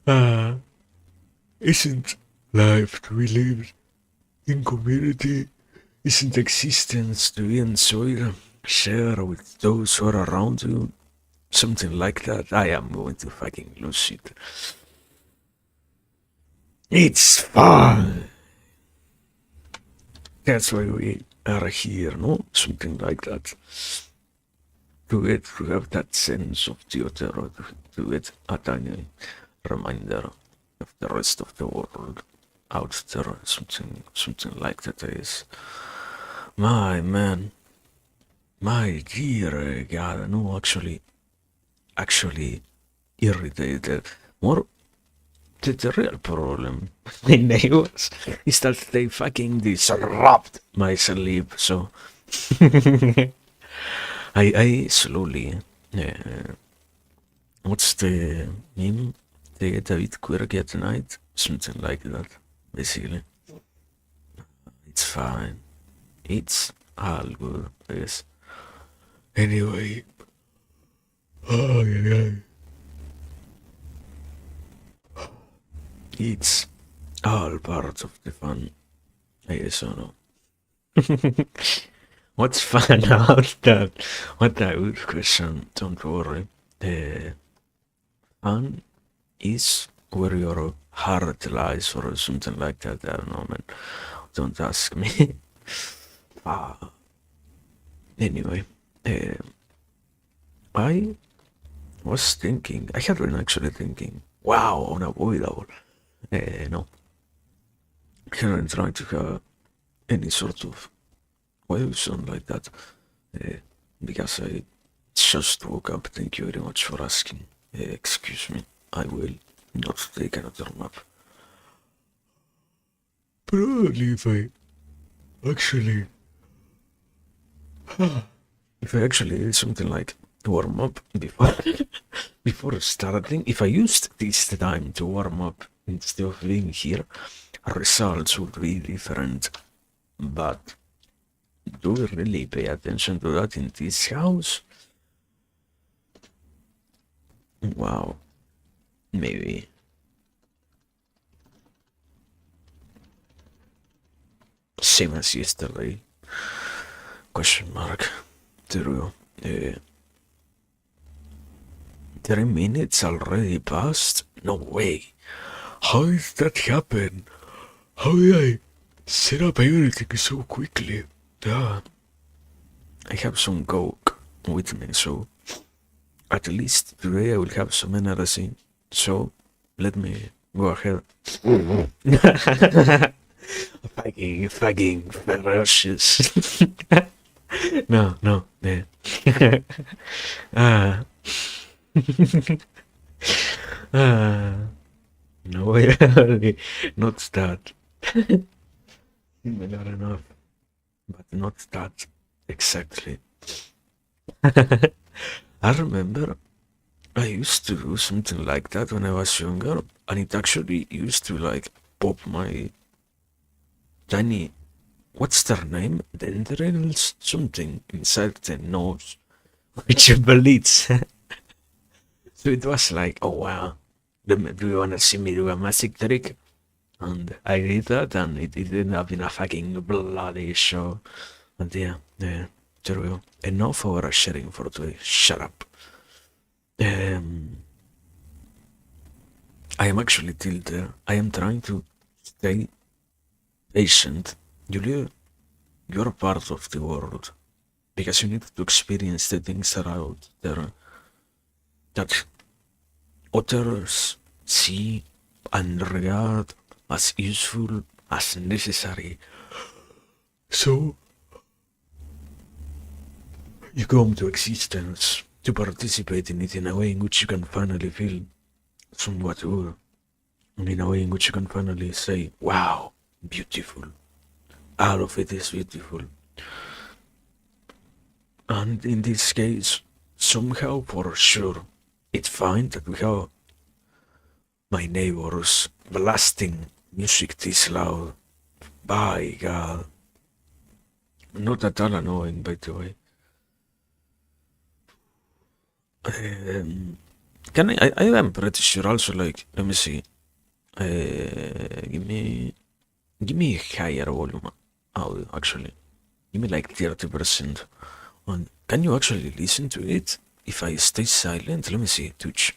uh, isn't life to be lived in community? Isn't existence to be enjoyed, share with those who are around you? Something like that. I am going to fucking lose it. It's fun. That's why we are here, no? Something like that. To have that sense of theater, to get a tiny reminder of the rest of the world out there. Something like that is. My man, my dear God, no, actually irritated. More the real problem with neighbors is that they fucking disrupt my sleep. So I slowly. What's the name? The David Quirky at night? Something like that, basically. It's fine. It's all good, I guess. Anyway. Oh, yeah. It's all part of the fun. I guess so, no. What's fun about that? What a good question. Don't worry. The fun is where your heart lies, or something like that. I don't know, man. Don't ask me. Anyway, uh, I was thinking, I had been actually thinking, wow, unavoidable. No, I hadn't tried to have any sort of waves on like that, uh, because I just woke up. Thank you very much for asking. Excuse me, I will not take another nap. Probably actually, if I actually did something like warm up before before starting, if I used this time to warm up instead of being here, results would be different. But do we really pay attention to that in this house? Wow, maybe. Same as yesterday. Question mark. True. 3 minutes already passed? No way. How did that happen? How did I set up everything so quickly? Yeah. I have some coke with me, so at least today I will have some energy. So let me go ahead. Fucking ferocious. No, no, yeah. Ah, ah, no, really, not that. Similar enough, but not that exactly. I remember I used to do something like that when I was younger, and it actually used to like pop my tiny, what's their name? Dendrils? Something inside the nose, which bleeds. So it was like, oh wow, do you wanna see me do a magic trick? And I did that, and it ended up in a fucking bloody show. And yeah, there we go. Enough of our sharing for today. Shut up. Um, I am actually till there. I am trying to stay patient. You're part of the world because you need to experience the things that are out there that others see and regard as useful, as necessary. So you come to existence to participate in it in a way in which you can finally feel somewhat good, and in a way in which you can finally say, wow, beautiful. All of it is beautiful. And in this case, somehow for sure, it's fine that we have my neighbors blasting music this loud. By God. Not at all annoying, by the way. Um, Can I am pretty sure also, like, let me see. Give me a higher volume audio, actually. Give me like 30%. And can you actually listen to it if I stay silent? Let me see, Twitch.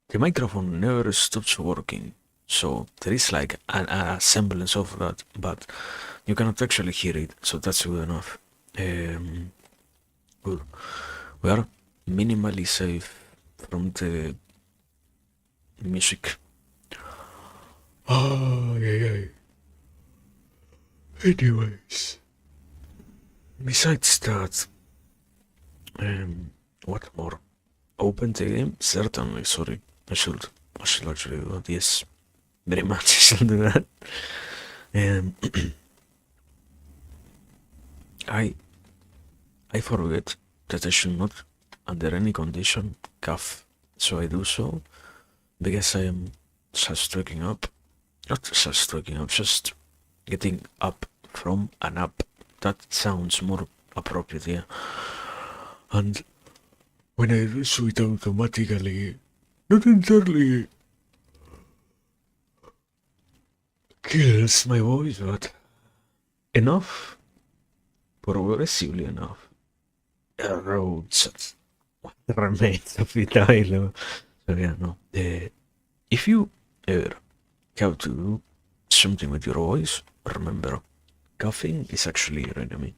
The microphone never stops working, so there is like a semblance of that, but you cannot actually hear it, so that's good enough. Good. We are minimally safe from the music. Oh, yeah. Anyways, besides that, what more? Open the game? Certainly, sorry. I should actually do that, yes. Very much I should do that. Um, I I forget that I should not, under any condition, cough. So I do so because I am just waking up. Not just waking up, just getting up from a nap. That sounds more appropriate, yeah. And when I do so, it automatically, not entirely kills my voice, but enough, progressively enough, erodes the remains of the dialogue. So yeah, no. If you ever have to do something with your voice, remember, coughing is actually your enemy.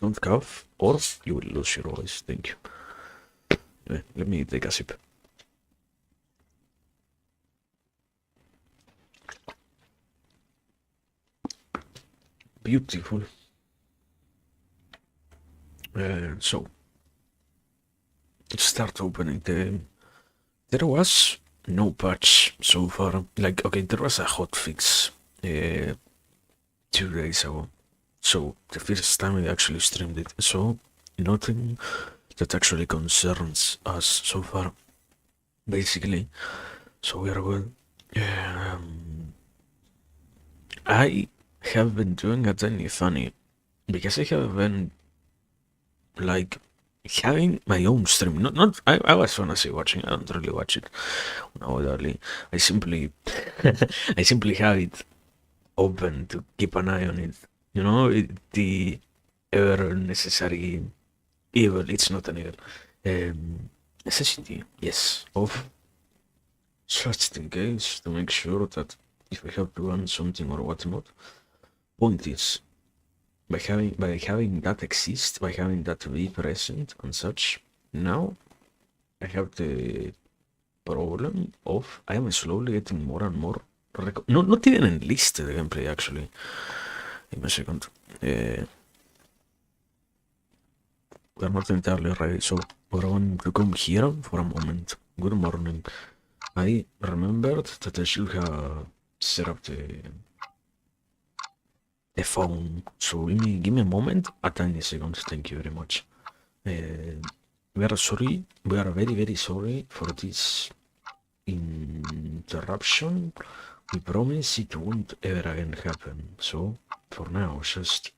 Don't cough, or you will lose your voice. Thank you. Anyway, let me take a sip. Beautiful. So, let's start opening the. There was no patch so far. Like, okay, there was a hotfix 2 days ago. So, the first time I actually streamed it. So, nothing that actually concerns us so far, basically. So, we are good. I have been doing a tiny funny because I have been like having my own stream. Not I was honestly watching. I don't really watch it nowadays. I simply I simply have it open to keep an eye on it. You know, the ever necessary evil. It's not an evil. Necessity, yes, of just in case to make sure that if I have to run something or whatnot. Point is, by having that exist, by having that be present and such, now I have the problem of I am slowly getting more and more not even enlisted gameplay actually. Give me a second. We're not entirely ready, so we're going to come here for a moment. Good morning. I remembered that I should have set up the phone. So give me a moment, a tiny second. Thank you very much. We are sorry. We are very very sorry for this interruption. We promise it won't ever again happen. So for now, just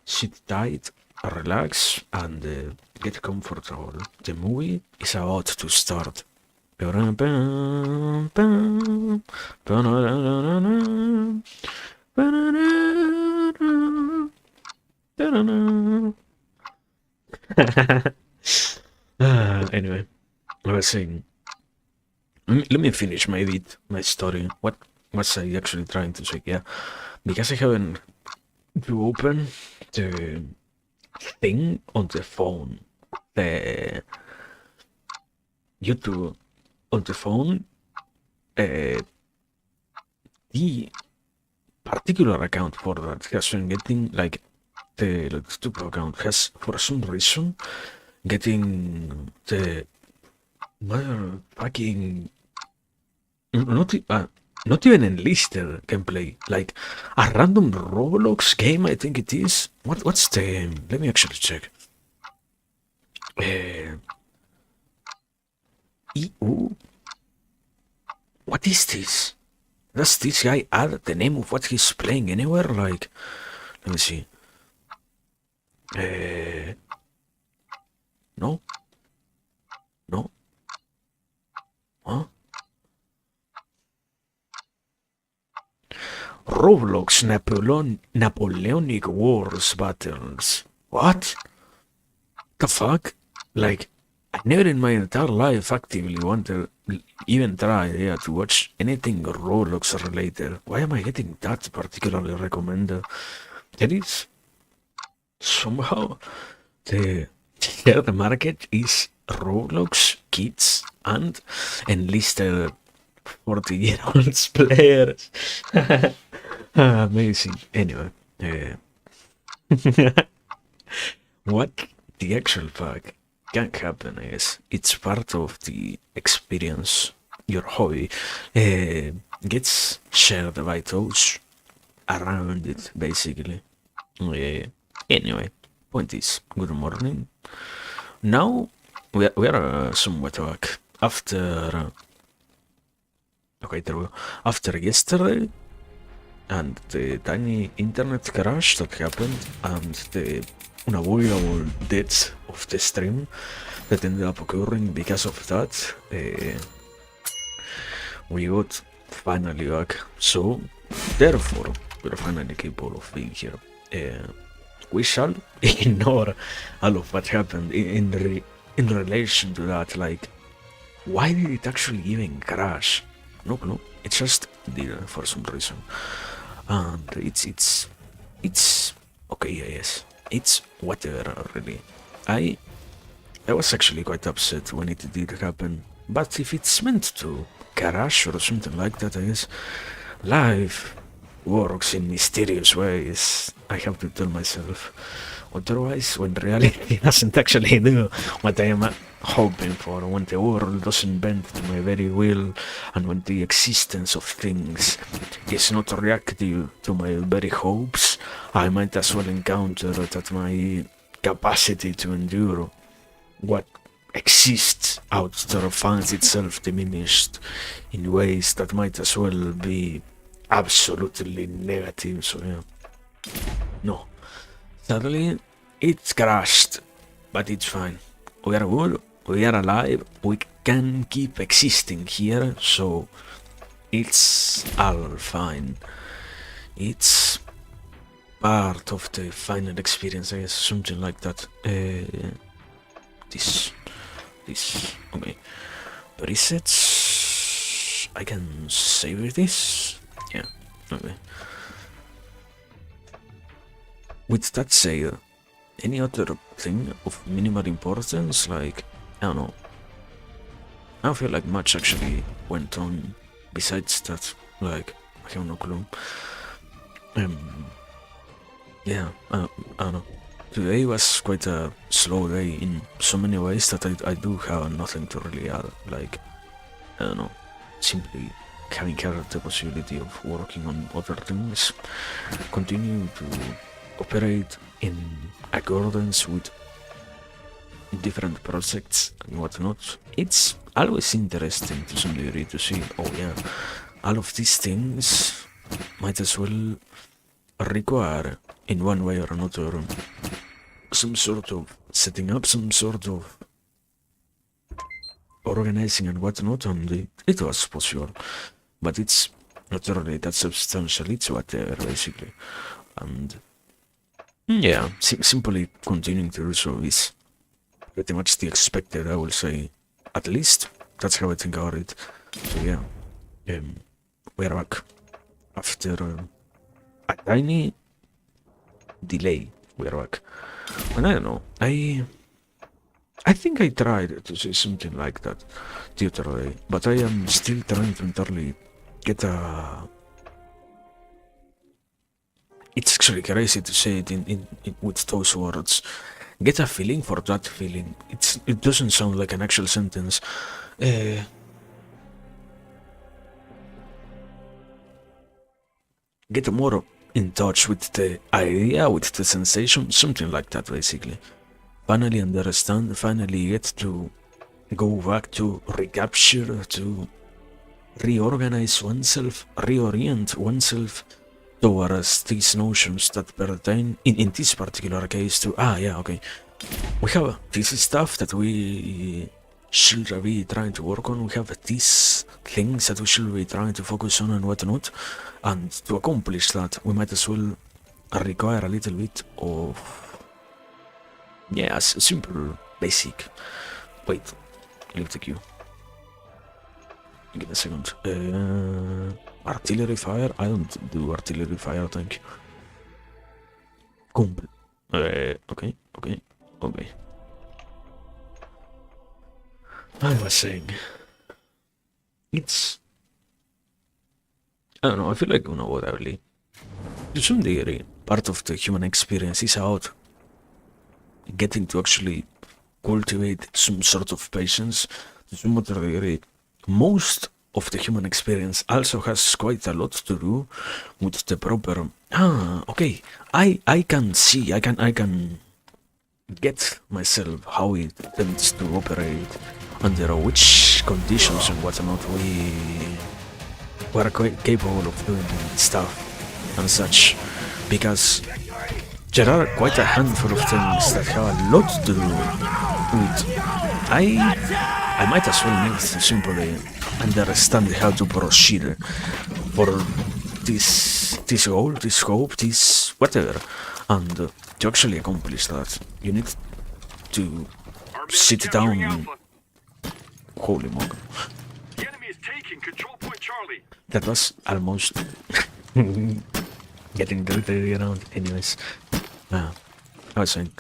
sit tight, relax, and get comfortable. The movie is about to start. Anyway, I was saying, let me finish my story. What was I actually trying to say? Yeah, because I haven't to open the thing on the phone, the YouTube on the phone, the particular account for that has been getting like the Vtuber account has for some reason getting the motherfucking not not even enlisted gameplay, like a random Roblox game. I think it is. What's the? Let me actually check. EU. What is this? Does this guy add the name of what he's playing anywhere? Like, let me see. No? No? Huh? Roblox Napoleonic Wars Battles. What? The fuck? Like, I never in my entire life actively want to even try, yeah, to watch anything Roblox related. Why am I getting that particularly recommended? There is somehow the share the market is Roblox kids and enlisted 40-year-olds players. Amazing. Anyway, what the actual fuck can happen is it's part of the experience. Your hobby gets shared by those around it, basically. Anyway, point is, good morning. Now we are somewhat back after. Okay, there we go. After yesterday, and the tiny internet crash that happened, and the unavoidable death of the stream that ended up occurring because of that, we got finally back. So, therefore, we're finally capable of being here. We shall ignore all of what happened in relation to that. Like, why did it actually even crash? No clue. It just did for some reason, and it's okay. Yes, it's whatever really. I I was actually quite upset when it did happen, but if it's meant to crash or something like that, I guess life works in mysterious ways, I have to tell myself. Otherwise, when reality doesn't actually do what I am hoping for, when the world doesn't bend to my very will, and when the existence of things is not reactive to my very hopes, I might as well encounter that my capacity to endure what exists out there finds itself diminished in ways that might as well be absolutely negative. So yeah, no, sadly it's crashed, but it's fine. We are good, we are alive, we can keep existing here, so it's all fine. It's part of the final experience, I guess, something like that. This, okay. Presets, I can save this. Yeah, okay. With that said, any other thing of minimal importance, like, I don't know. I don't feel like much actually went on besides that, like, I have no clue. Yeah, I don't know. Today was quite a slow day in so many ways that I do have nothing to really add. Like, I don't know, simply having had the possibility of working on other things, continuing to operate in accordance with different projects and whatnot. It's always interesting to some degree to see, oh yeah, all of these things might as well require, in one way or another, some sort of setting up, some sort of organizing and whatnot, and it was possible. But it's not really that substantial, it's whatever, basically. And yeah, simply continuing to do so is pretty much the expected, I will say. At least, that's how I think about it. So yeah, we're back. After a tiny delay, we're back. And I don't know, I think I tried to say something like that the other day, but I am still trying to entirely get a... It's actually crazy to say it in with those words. Get a feeling for that feeling. It doesn't sound like an actual sentence. Get more in touch with the idea, with the sensation, something like that, basically. Finally understand, finally get to go back to recapture, to reorganize oneself, reorient oneself towards these notions that pertain, in this particular case, to, we have this stuff that we should be trying to work on, we have these things that we should be trying to focus on and whatnot, and to accomplish that, we might as well require a little bit of, a simple, basic, wait, leave the queue. Give me a second. Artillery fire? I don't do artillery fire, thank you. Okay. I was saying, it's, I don't know, I feel like, whatever, to some degree, part of the human experience is about getting to actually cultivate some sort of patience. To some other degree, most of the human experience also has quite a lot to do with the proper, I can see, I can get myself how it tends to operate, under which conditions and whatnot we are quite capable of doing stuff and such, because there are quite a handful of things that have a lot to do with, I might as well need to simply understand how to proceed for this goal, this scope, this whatever, and to actually accomplish that, you need to sit down. Holy mock. The enemy is taking control point Charlie. That was almost getting dirty around. Anyways, I was saying,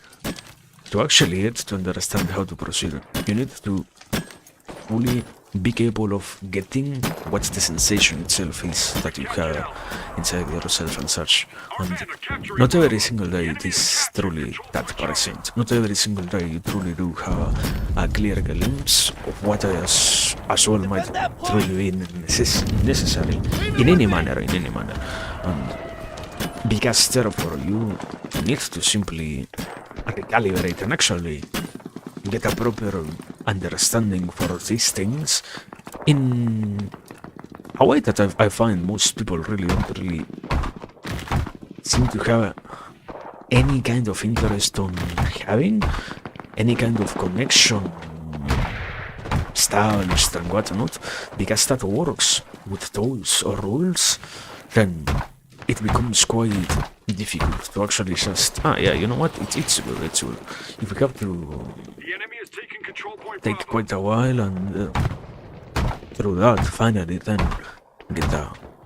to actually get to understand how to proceed, you need to fully be capable of getting what the sensation itself is that you have inside yourself and such. And not every single day it is truly that present. Not every single day you truly do have a clear glimpse of what is as well might truly be necessary in any manner. And because therefore you need to simply recalibrate and actually get a proper understanding for these things in a way that I find most people really don't really seem to have any kind of interest on having, any kind of connection established and whatnot, because that works with those rules, then it becomes quite difficult to actually just, you know what, it's good. If we have to take quite a while and through that, finally then get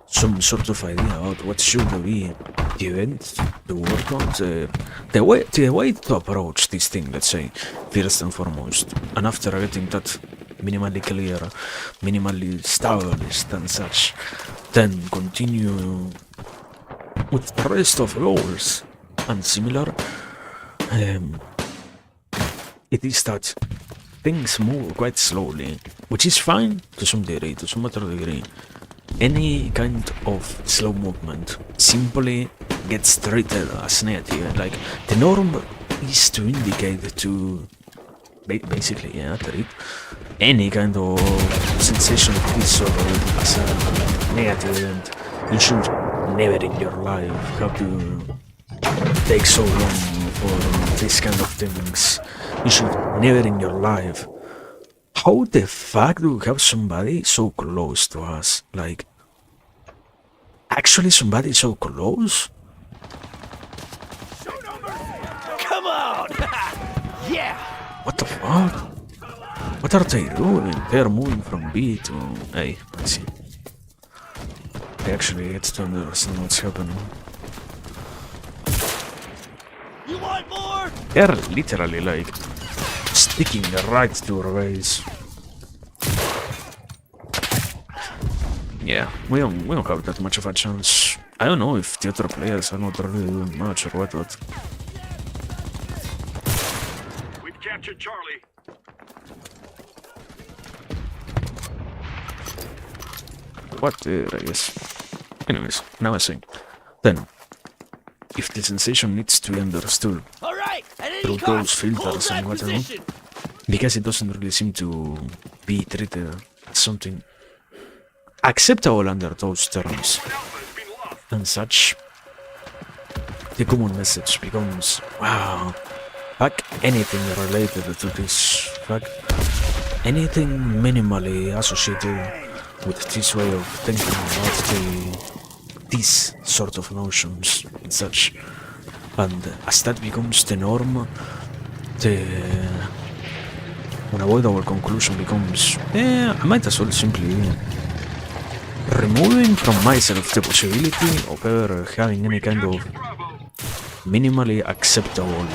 some sort of idea about what should be the event, the work on, the way to approach this thing, let's say, first and foremost. And after getting that minimally clear, minimally established and such, then continue with the rest of goals and similar. It is that things move quite slowly, which is fine to some degree, to some other degree. Any kind of slow movement simply gets treated as negative. Like, the norm is to indicate to basically, treat any kind of sensation of this sort as a negative event. You should never in your life have to take so long for this kind of things. You should never in your life. How the fuck do we have somebody so close to us? Like, actually somebody so close? Come on! Yeah! What the fuck? What are they doing? They're moving from B to A. I see. They actually get to understand what's happening. You want more? They're literally like sticking right to your base. Yeah, we don't have that much of a chance. I don't know if the other players are not really doing much or what. We've captured Charlie. What, I guess. Anyways, now I think. Then, if the sensation needs to be understood through those filters and whatnot, because it doesn't really seem to be treated as something acceptable under those terms Alpha has been lost. and such, the common message becomes, wow, fuck anything related to this, fuck anything minimally associated with this way of thinking about these sort of notions and such. And as that becomes the norm, the unavoidable conclusion becomes, I might as well simply removing from myself the possibility of ever having any kind of Bravo. minimally acceptable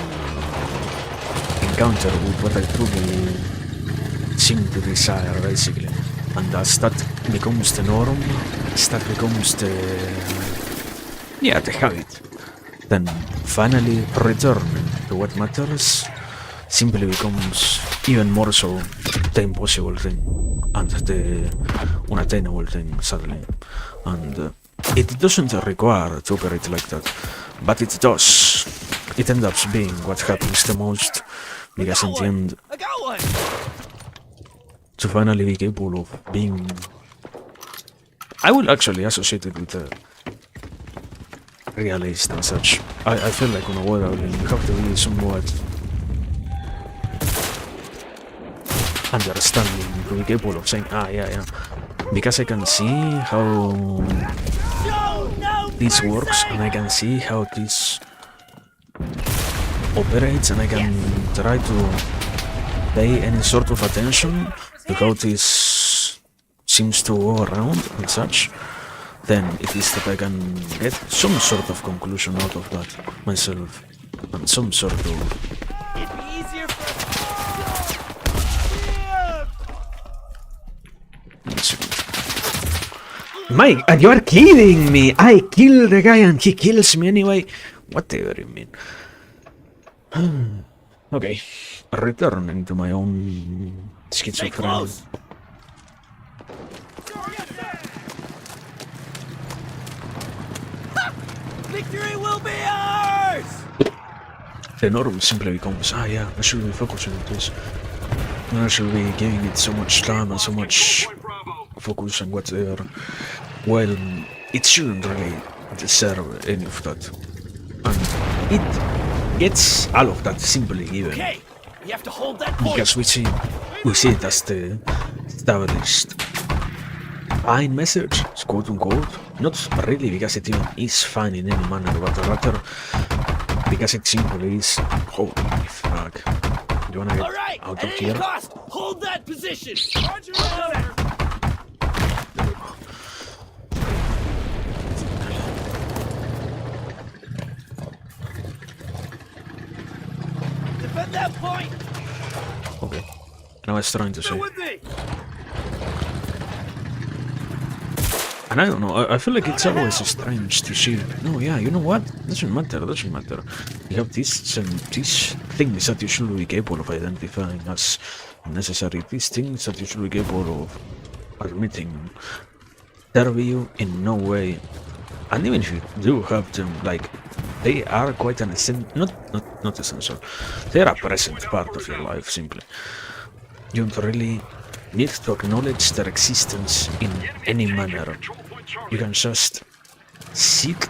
encounter with what I truly seem to desire, basically. And as that becomes the norm, as that becomes the habit, then finally returning to what matters simply becomes even more so the impossible thing and the unattainable thing, sadly. And it doesn't require to operate like that, but it does. It ends up being what happens the most, because in the end, I got one. to finally be capable of being, I will actually associate it with a realist and such. I feel like unavoidably you have to be somewhat understanding to be capable of saying, yeah, because I can see how this works and I can see how this operates, and I can try to pay any sort of attention to how this seems to go around and such, then it is that I can get some sort of conclusion out of that myself, and some sort of It'd be easier for Mike, you are kidding me! I kill the guy and he kills me anyway. Whatever you mean. Okay, returning to my own schizophrenia. Victory will be ours! The norm simply becomes, I should be focusing on this. I should be giving it so much time and so much focus and whatever. Well, it shouldn't really deserve any of that. And it gets all of that simply given. Okay, we have to hold that point. Because we see it as the established fine message, quote unquote. Not really because it even is fine in any manner, but rather because it simply is. Holy fuck. You wanna get All right, out at of any here? cost, hold that position. Roger, defend that point. Okay. And I was trying to say. With me. And I don't know, I feel like it's always strange to see. No, yeah, you know what? Doesn't matter. You have these things that you should be capable of identifying as necessary, these things that you should be capable of admitting serve you in no way. And even if you do have them, like, they are quite an not essential. They are a present part of your life, simply. You don't really need to acknowledge their existence in any manner. You can just seek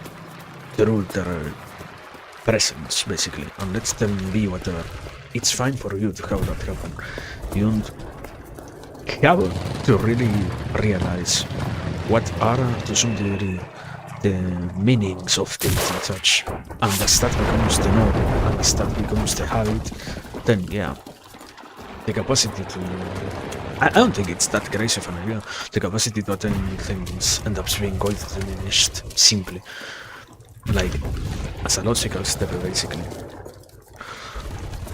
through their presence, basically, and let them be whatever. It's fine for you to have that happen. You don't have to really realize what are, to some degree, the meanings of things and such. And as that becomes the norm, and as that becomes the habit, then yeah, the capacity to... I don't think it's that crazy of an idea. The capacity to attain things ends up being quite diminished, simply. Like, as a logical step, basically.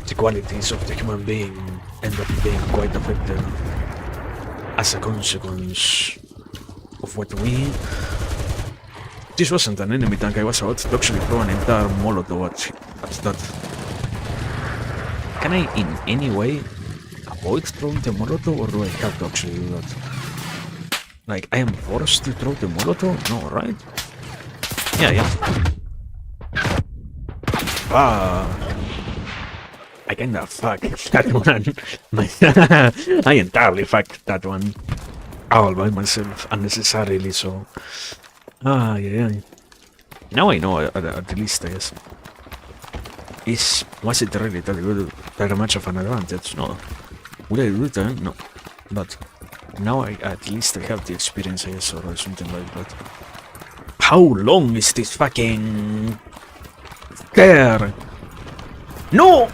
The qualities of the human being end up being quite affected as a consequence of what we... This wasn't an enemy tank, I was about to actually throw an entire Molotov at that. Can I in any way avoid throwing the Molotov, or do I have to actually do that? Like, I am forced to throw the Molotov? No, right? Yeah. I kinda fucked that one. I entirely fucked that one. all by myself unnecessarily, so... yeah. Now I know at least, I guess. Was it really that much of an advantage? No. Would I do it then? No. But now at least I have the experience, I guess, or something like that. How long is this fucking... There! No!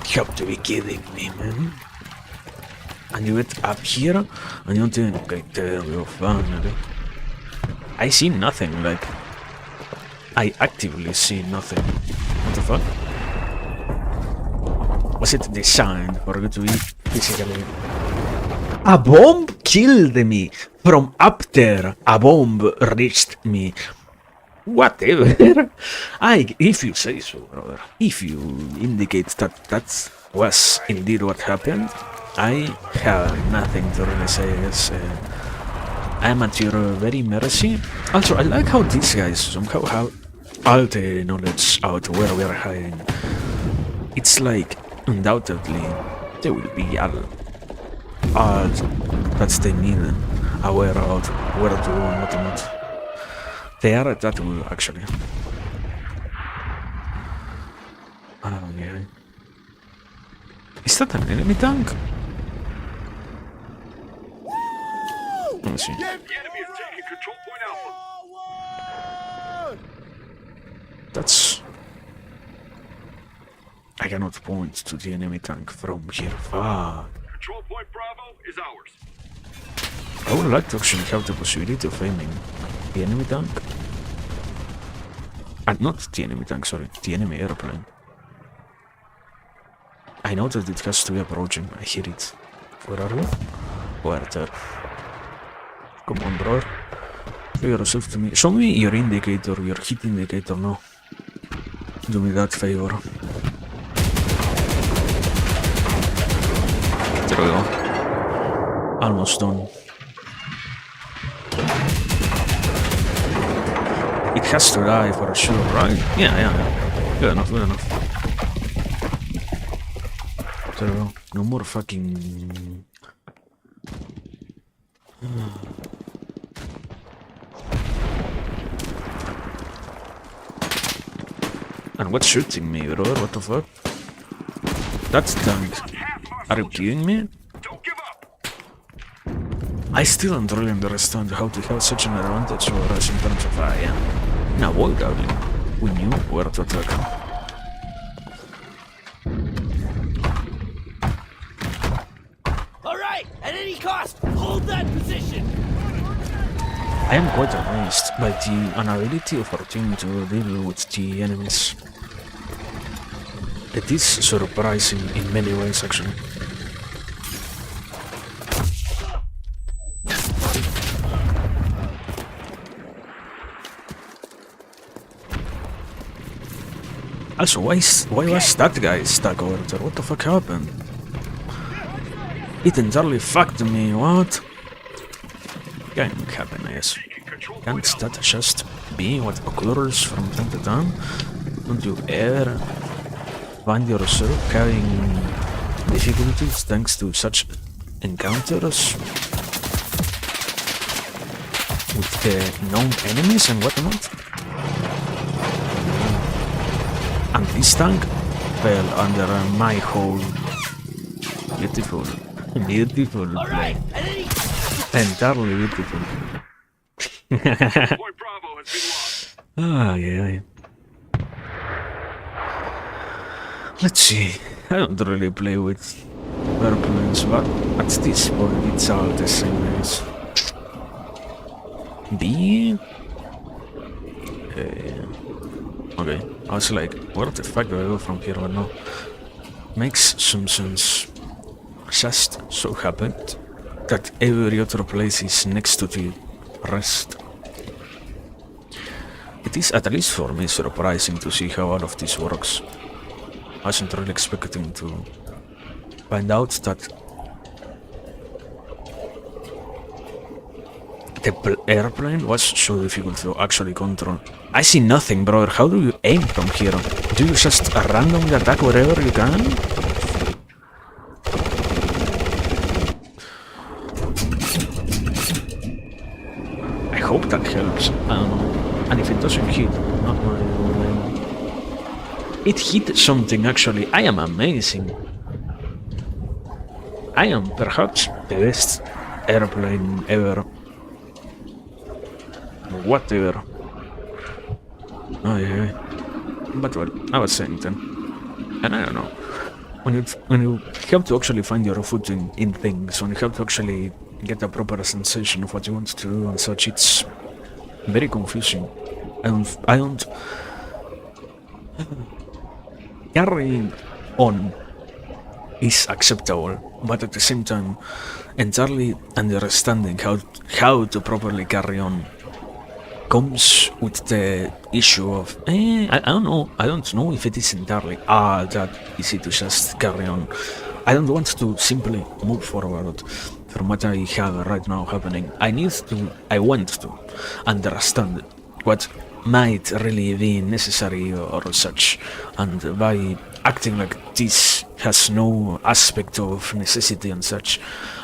You have to be kidding me, man. And you get up here, and you don't okay, there we go, finally. I see nothing, like... I actively see nothing. What the fuck? Was it designed for you to be physically... A bomb killed me! From up there, a bomb reached me. Whatever. If you say so, brother. If you indicate that was indeed what happened, I have nothing to really say, I guess. I'm at your very mercy. Also, I like how these guys somehow have all the knowledge out where we are hiding. It's like, undoubtedly, they will be all that they need, aware of where to go and what not. They are that good, actually. Oh, yeah. Is that an enemy tank? Let me see. The enemy is taking control point Alpha. That's... I cannot point to the enemy tank from here. Fuck. Control point Bravo is ours. I would like to actually have the possibility of aiming the enemy tank. Not the enemy tank, sorry. The enemy airplane. I know that it has to be approaching. I hear it. Where are you? Where there? Come on, bro. Show yourself to me. Show me your indicator, your hit indicator now. Do me that favor. There we go. Almost done. It has to die for sure, right? Yeah. Good enough. There we go. No more fucking... And what's shooting me, bro? What the fuck? That's tank. Are you kidding me? Don't give up. I still don't really understand how to have such an advantage over us in terms of yeah. Now, why we knew where to attack. Alright, at any cost, hold that position! I am quite amazed by the inability of our team to deal with the enemies. It is surprising in many ways, actually. Also, why was that guy stuck over there? What the fuck happened? It entirely fucked me, what? Can't happen, I guess. Can't that just be what occurs from time to time? Don't you ever find yourself having difficulties thanks to such encounters with the known enemies and whatnot? And this tank fell under my whole beautiful play. Entirely beautiful. Point Bravo has been lost. Yeah. Let's see. I don't really play with airplanes, but at this point it's all the same as B. Okay, I was like, where the fuck do I go from here? But no, makes some sense. Just so happened that every other place is next to the rest. It is, at least for me, surprising to see how all of this works. I wasn't really expecting to find out that the airplane was so difficult to actually control. I see nothing, brother. How do you aim from here? Do you just randomly attack wherever you can? hope that helps. I don't know. And if it doesn't hit, not my name. It hit something actually. I am amazing. I am perhaps the best airplane ever. Whatever. Oh yeah. But well, I was saying then. And I don't know. When you have to actually find your footing in things, when you have to actually get a proper sensation of what you want to do and such, it's very confusing. I don't carrying on is acceptable, but at the same time, entirely understanding how to properly carry on comes with the issue of I don't know. I don't know if it is entirely that easy to just carry on. I don't want to simply move forward from what I have right now happening. I want to understand what might really be necessary or such, and by acting like this has no aspect of necessity and such,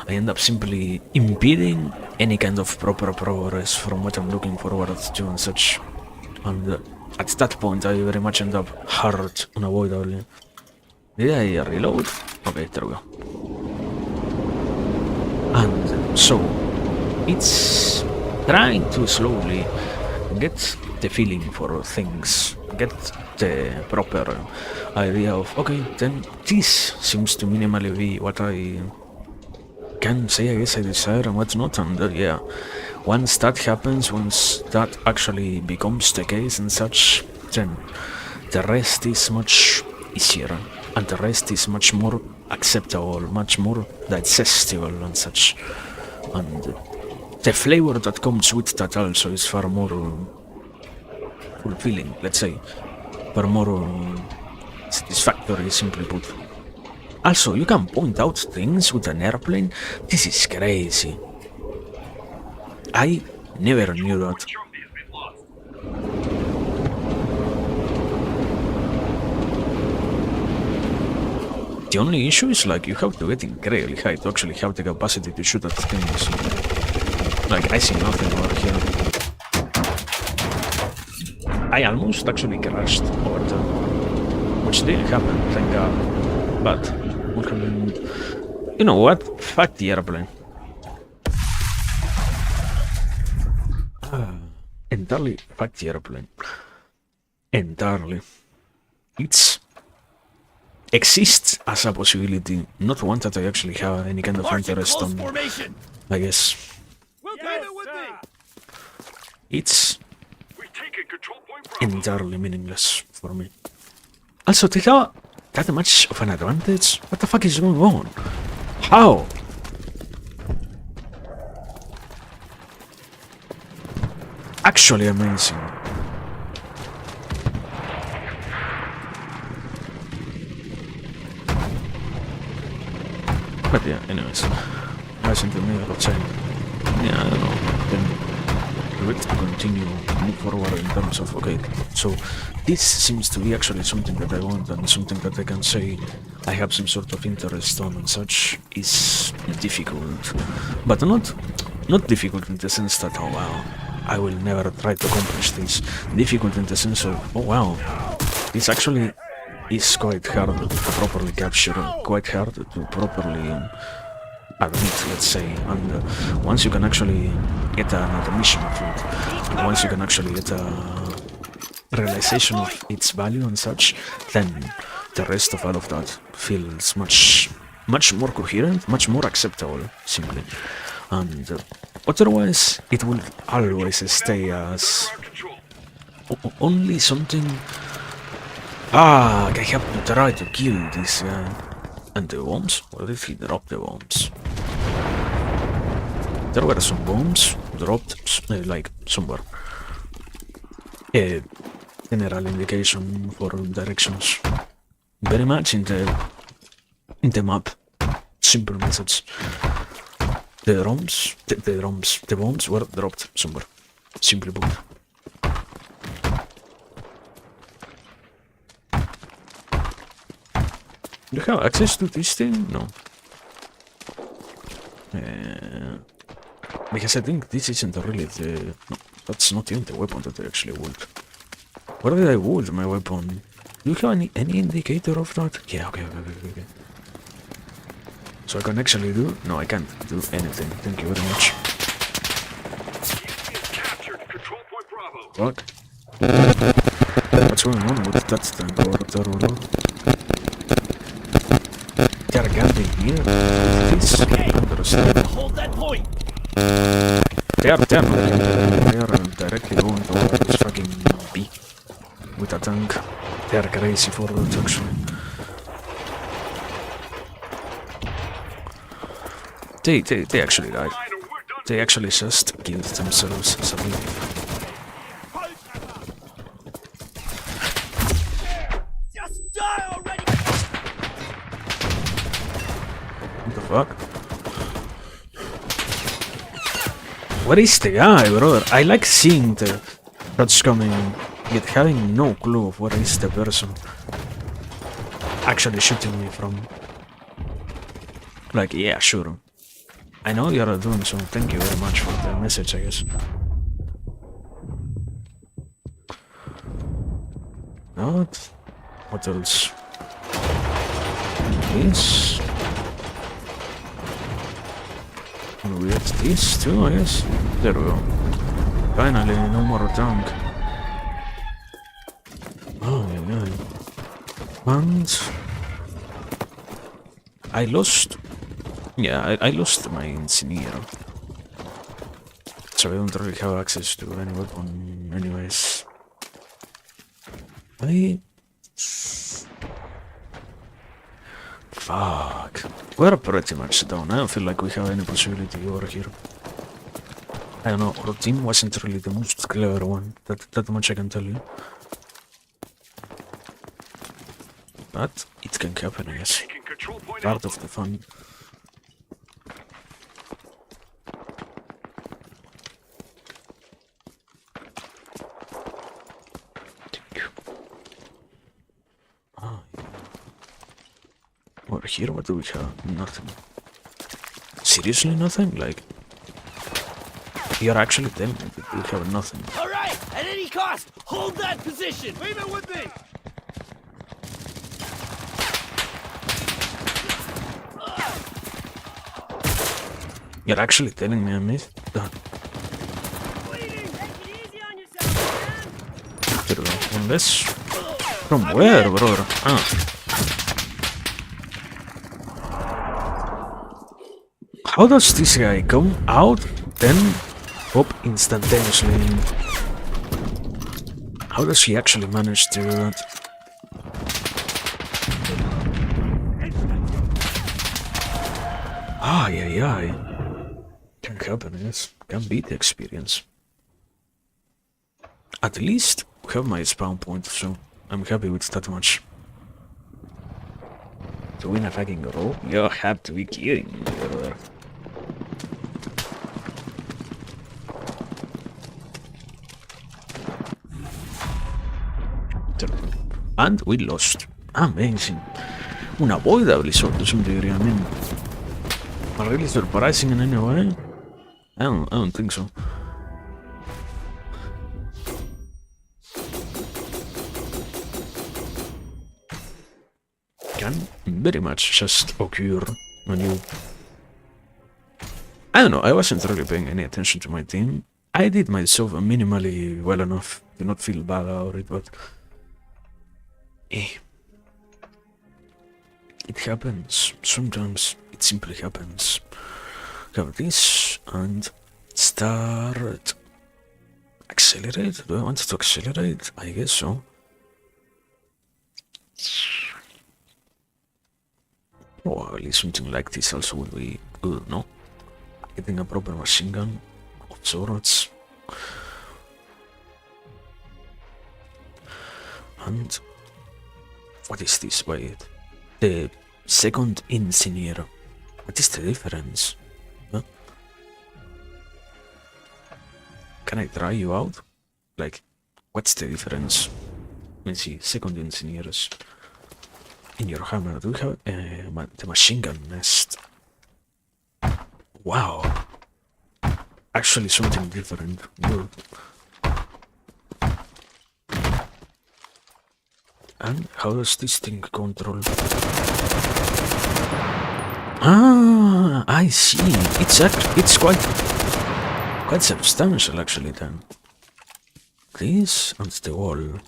I end up simply impeding any kind of proper progress from what I'm looking forward to and such. And at that point, I very much end up hurt unavoidably. Did I reload? Okay, there we go. And so, it's trying to slowly get the feeling for things, get the proper idea of, okay, then this seems to minimally be what I can say, I guess I desire and what's not, and yeah, once that happens, once that actually becomes the case and such, then the rest is much easier, and the rest is much more acceptable, much more digestible and such, and the flavor that comes with that also is far more fulfilling, let's say, far more satisfactory, simply put. Also, you can point out things with an airplane. This is crazy. I never knew that. Trophy has been lost. The only issue is like you have to get incredibly high to actually have the capacity to shoot at things. Like I see nothing over here. I almost actually crashed over there, which didn't happen, thank God. But you know what? Fuck the airplane. Entirely fuck the airplane. Entirely. It exists as a possibility, not one that I actually have any kind of March in interest close on, formation. I guess. We'll take it with me. It's We've taken control point Bravo. entirely meaningless for me. Also, they have that much of an advantage? What the fuck is going on? How? Actually amazing. But yeah, anyways. I think the middle of saying, yeah, I don't know. Then let's continue move forward in terms of, okay, so this seems to be actually something that I want and something that I can say I have some sort of interest on and such is difficult. But not difficult in the sense that, oh wow, I will never try to accomplish this. Difficult in the sense of, oh wow, this actually is quite hard to properly capture, quite hard to properly admit, let's say, and once you can actually get an admission of it, once you can actually get a realization of its value and such, then the rest of all of that feels much more coherent, much more acceptable, simply. And otherwise, it will always stay as Control. only something. I have to try to kill this guy. And the bombs? What if he dropped the bombs? There were some bombs dropped, like, somewhere. A general indication for directions. Very much in the map. Simple message. The bombs were dropped somewhere. Simply put. Do you have access to this thing? No. Because I think this isn't really the... No, that's not even the weapon that I actually would. Where did I would my weapon? Do you have any indicator of that? Yeah, okay. So I can actually do... No, I can't do anything. Thank you very much. Captured control point Bravo. What? What's going on with that tank? They are gathering here. Please understand. Hold that point. They are directly going towards fucking B with a tank. They are crazy for that actually. They actually died. They actually just killed themselves, I believe. Just die already. What the fuck? What is the guy, brother? I like seeing the shots coming, yet having no clue of what is the person actually shooting me from. Like, yeah, sure. I know you're doing so. Thank you very much for the message, I guess. What else? This. And we have this too, I guess. There we go. Finally, no more tank. Oh, yeah. And I lost. Yeah, I lost my Incinero. So I don't really have access to any weapon anyways. Fuck. We're pretty much down. I don't feel like we have any possibility over here. I don't know, our team wasn't really the most clever one. That much I can tell you. But it can happen, I guess. Taking control point Part of the fun. Over here, what do we have? Nothing. Seriously nothing? Like, you're actually telling me that we have nothing. All right. At any cost, hold that position. Leave it with me. You're actually telling me I missed that. There we go. Unless... From where, brother? Ah. How does this guy come out, then pop instantaneously? How does he actually manage to do that? Ay. Can happen, yes. Can beat the experience. At least we have my spawn point, so I'm happy with that much. To win a fucking row? You have to be kidding me, brother. And we lost. Amazing. Unavoidably so to some degree, I mean. Really surprising in any way? I don't think so. Can very much just occur when you... I don't know, I wasn't really paying any attention to my team. I did myself minimally well enough to not feel bad about it, but... It happens. Sometimes it simply happens. Have this and start... Accelerate? Do I want to accelerate? I guess so. Probably something like this also would be good, no? Getting a proper machine gun of sorts. And... What is this? Wait. The second Incinero. What is the difference? Huh? Can I try you out? Like, what's the difference? Let me see. Second Incineros. In your hammer, do you have the machine gun nest? Wow. actually something different. Good. And how does this thing control? Ah, I see. It's quite substantial actually then. This and the wall.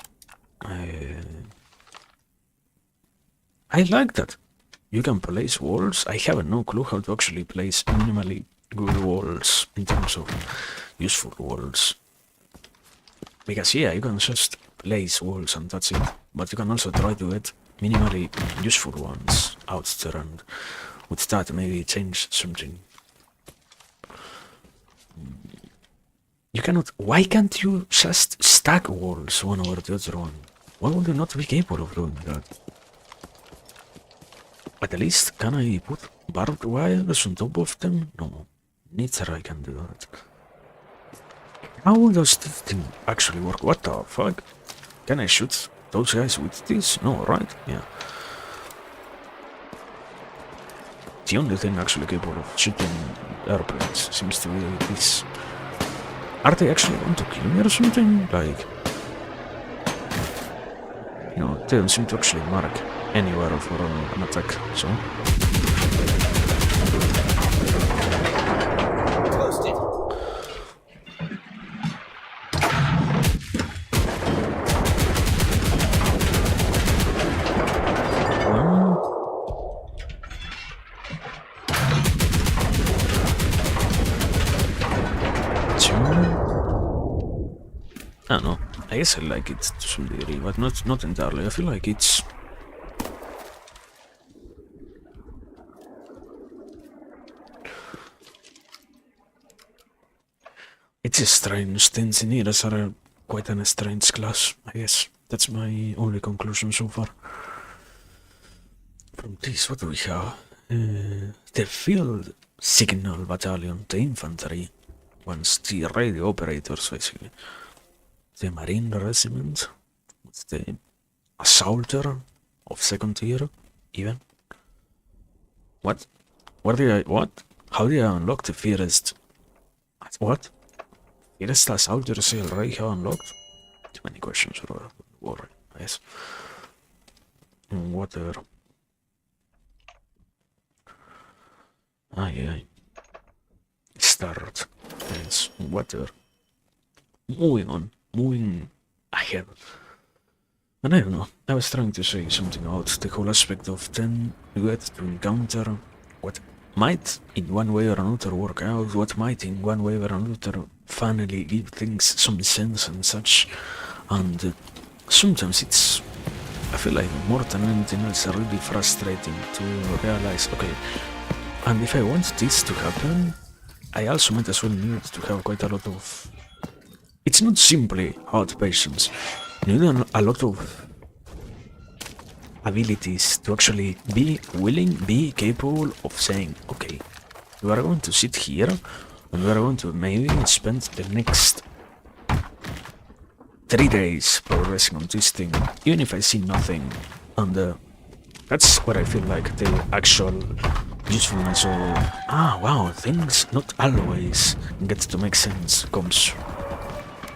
I like that. You can place walls. I have no clue how to actually place minimally good walls in terms of useful walls. Because yeah, you can just place walls and that's it. But you can also try to get minimally useful ones out there and with that maybe change something. You cannot... Why can't you just stack walls one over the other one? Why would you not be capable of doing that? At least, can I put barbed wires on top of them? No. Neither I can do that. How does this thing actually work? What the fuck? Can I shoot those guys with this? No, right? Yeah. The only thing actually capable of shooting airplanes seems to be this. Are they actually going to kill me or something? Like... You know, they don't seem to actually mark anywhere for an attack, so... Toasted. One... Two... I don't know. I guess I like it to some degree, but not entirely. I feel like it's... It's a strange. The engineers are quite a strange class, I guess. That's my only conclusion so far. From this, what do we have? The field signal battalion, the infantry, once the radio operators, basically. The marine regiment, the assaulter of second tier, even. What? Where did I... What? How did I unlock the first... What? First assaulter sail ray have unlocked? Too many questions for war, yes. Water. Aye. Start. Yes, water. Moving on. Moving ahead. And I don't know, I was trying to say something about the whole aspect of then you get to encounter what might in one way or another work out, what might in one way or another finally give things some sense and such, and sometimes it's, I feel like more than anything else, really frustrating to realize, okay, and if I want this to happen, I also might as well need to have quite a lot of... It's not simply hard patience. You need a lot of abilities to actually be willing, be capable of saying, okay, we are going to sit here and we are going to maybe spend the next 3 days progressing on this thing, even if I see nothing. And that's where I feel like the actual usefulness of, wow, things not always get to make sense comes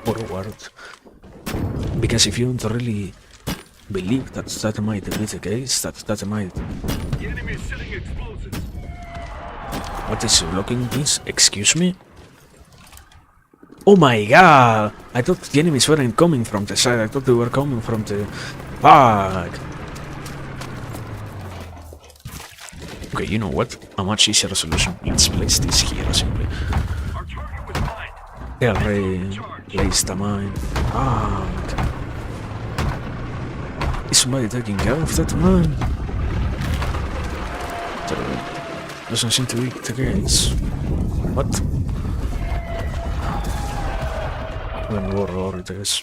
forward. Because if you don't really believe that that might be the case, that might... The enemy is setting explosives. What is blocking this? Excuse me? Oh my god! I thought the enemies weren't coming from the side, I thought they were coming from the... Fuck! Okay, you know what? A much easier solution. Let's place this here simply. Our target was mine. They already placed a mine. Fuck! Is somebody taking care of that mine? Doesn't seem to be the case. What? When war orders.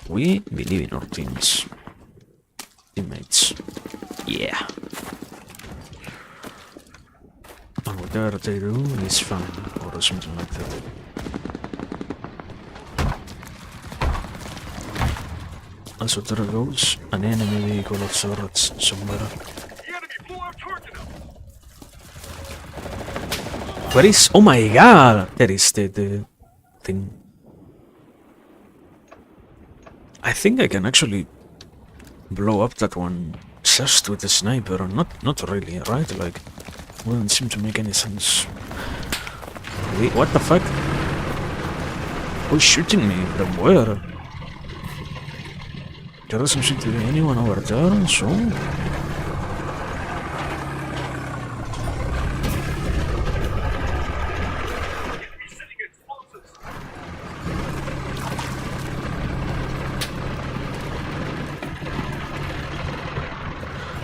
We believe in our teams. Teammates. Yeah. And whatever they do is fun, or something like that. Also there goes an enemy vehicle of sorts somewhere. The enemy blew our target up. Where is? Oh my god! There is the thing. I think I can actually blow up that one just with the sniper. Not really, right? Like, wouldn't seem to make any sense. Wait, what the fuck? Who's shooting me? From where? There doesn't seem to be anyone over there, so...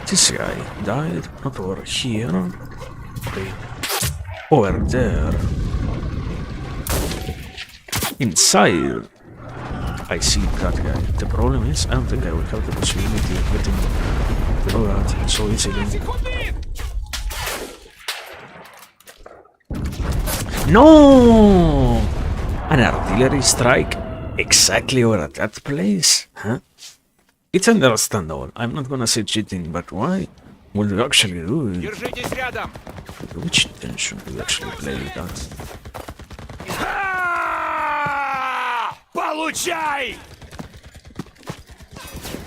This guy died, not over here. Okay. Over there. Inside. I see that guy. The problem is, I don't think I will have the possibility of getting through that so easily. No! An artillery strike exactly over at that place? Huh? It's understandable. I'm not gonna say cheating, but why would you actually do it? Держитесь рядом! Which intention do you actually play with that? Получай!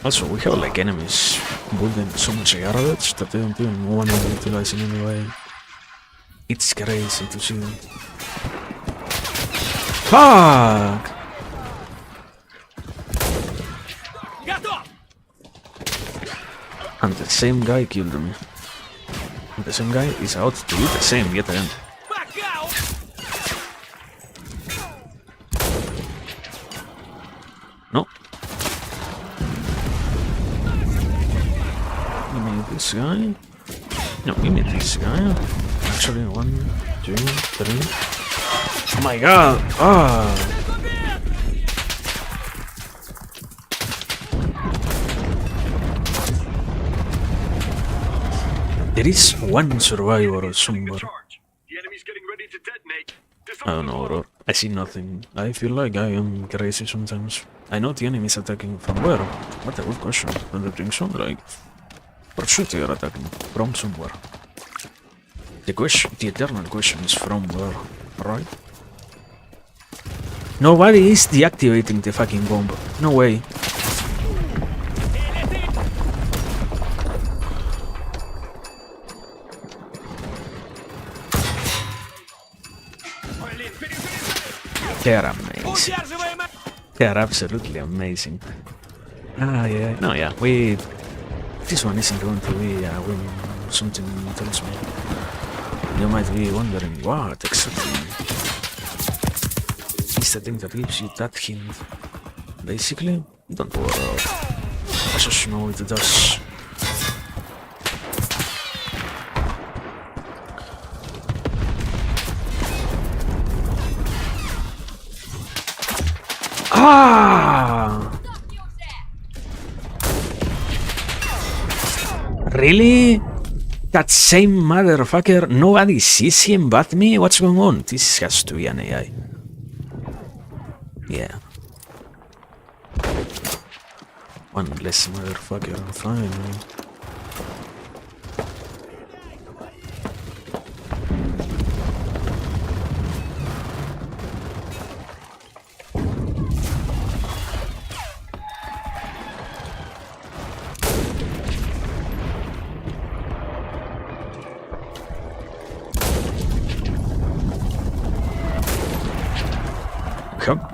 Also, we have like enemies building so much garbage that they don't even want to utilize in any way. It's crazy to see them. Fuck! Готов! And the same guy killed me. And the same guy is out to do the same yet again. Пока! No. Give me this guy. No, give me this guy. Actually, 1, 2, 3. Oh my god! Ah! There is one survivor somewhere. Charge. The enemy's getting ready to detonate. I don't know, bro. I see nothing. I feel like I am crazy sometimes. I know the enemy is attacking from where? What a good question. Don't you think so? Like, for sure they are attacking from somewhere. The eternal question is from where, right? Nobody is deactivating the fucking bomb. No way. They are amazing. Удерживаем! They are absolutely amazing. Ah, yeah. No, yeah. This one isn't going to be a win. Something tells me. You might be wondering what exactly is the thing that gives you that hint. Basically, don't worry. I just know it does. Ah! Really? That same motherfucker? Nobody sees him but me? What's going on? This has to be an AI. Yeah. One less motherfucker, fine.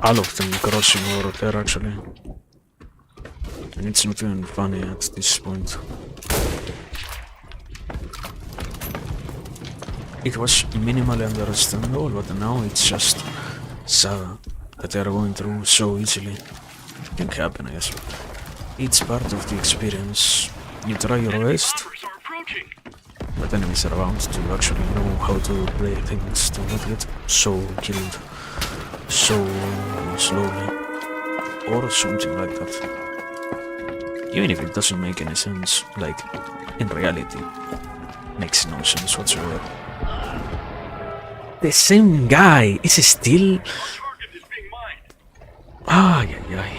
All of them crossing over there actually. And it's not even funny at this point. It was minimally understandable, but now it's just sad that they are going through so easily. It can happen, I guess. It's part of the experience. You try your best, Bombers are approaching. but enemies are around to actually know how to play things to not get so killed so slowly or something like that. Even if it doesn't make any sense, like in reality, makes no sense whatsoever. The same guy is still. Target is being mined. Ay, ay, ay.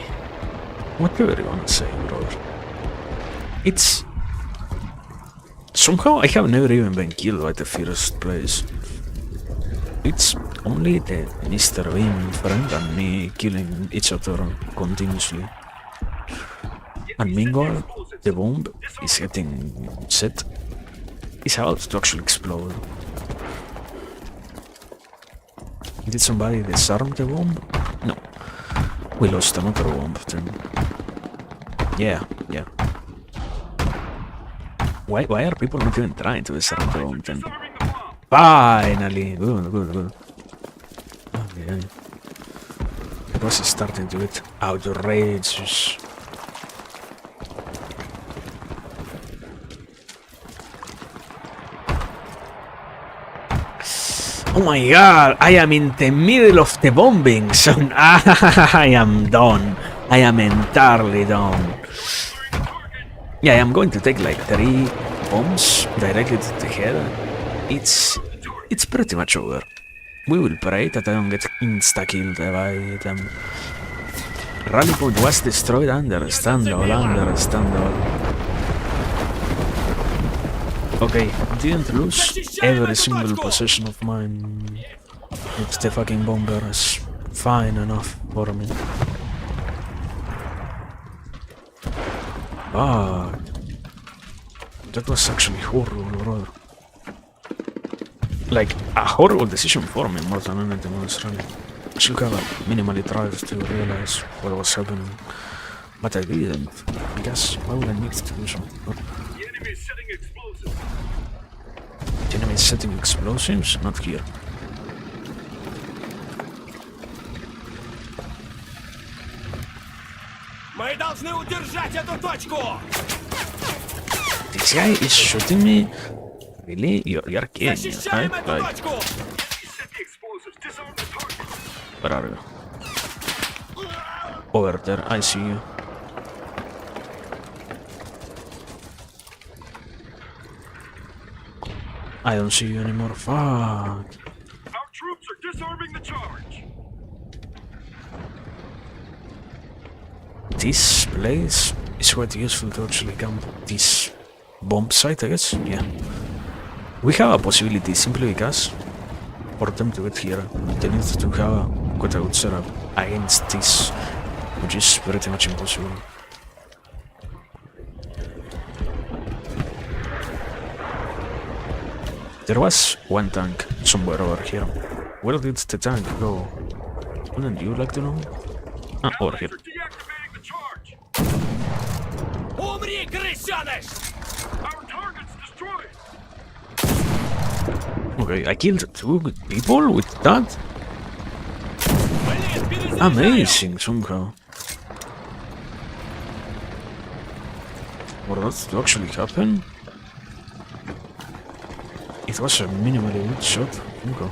Whatever you wanna say, brother. It's. Somehow I have never even been killed by the first place. It's only the Mr. Wim friend and me killing each other continuously. And meanwhile, the bomb is getting set. It's about to actually explode. Did somebody disarm the bomb? No. We lost another bomb then. Yeah. Why are people not even trying to disarm the bomb then? Disarming the bomb. Finally! Good. Okay. It was starting to get outrageous. Oh my god, I am in the middle of the bombing zone. I am done. I am entirely done. Yeah, I am going to take like 3 bombs directly to the head. It's pretty much over. We will pray that I don't get insta-killed by them. Rally point was destroyed, understandable. Okay, didn't lose every single possession of mine. It's the fucking bomber is fine enough for me. But that was actually horrible, brother. Like a horrible decision for me more than anything else, really. I should have minimally tried to realize what was happening, but I didn't. I guess why would I need to do something? The enemy is setting explosives. The enemy is setting explosives? Not here. Мы должны удержать эту точку! This guy is shooting me? Really? You're kidding me, Защищаем right? эту Like, точку! He set the explosives. Disarm the target. where are you? Over there, I see you. I don't see you anymore. Fuck. Our troops are disarming the charge. This place is quite useful to actually camp this bomb site, I guess. Yeah. We have a possibility simply because for them to get here, they need to have quite a good setup against this, which is pretty much impossible. There was one tank somewhere over here. Where did the tank go? Wouldn't you like to know? Ah, over here. They're deactivating the charge. Умри, крысёныш! Our target's destroyed. Okay, I killed 2 people with that? Блин, перезаряжаю! Amazing somehow. For that to actually happen? It was a minimally good shot. Okay.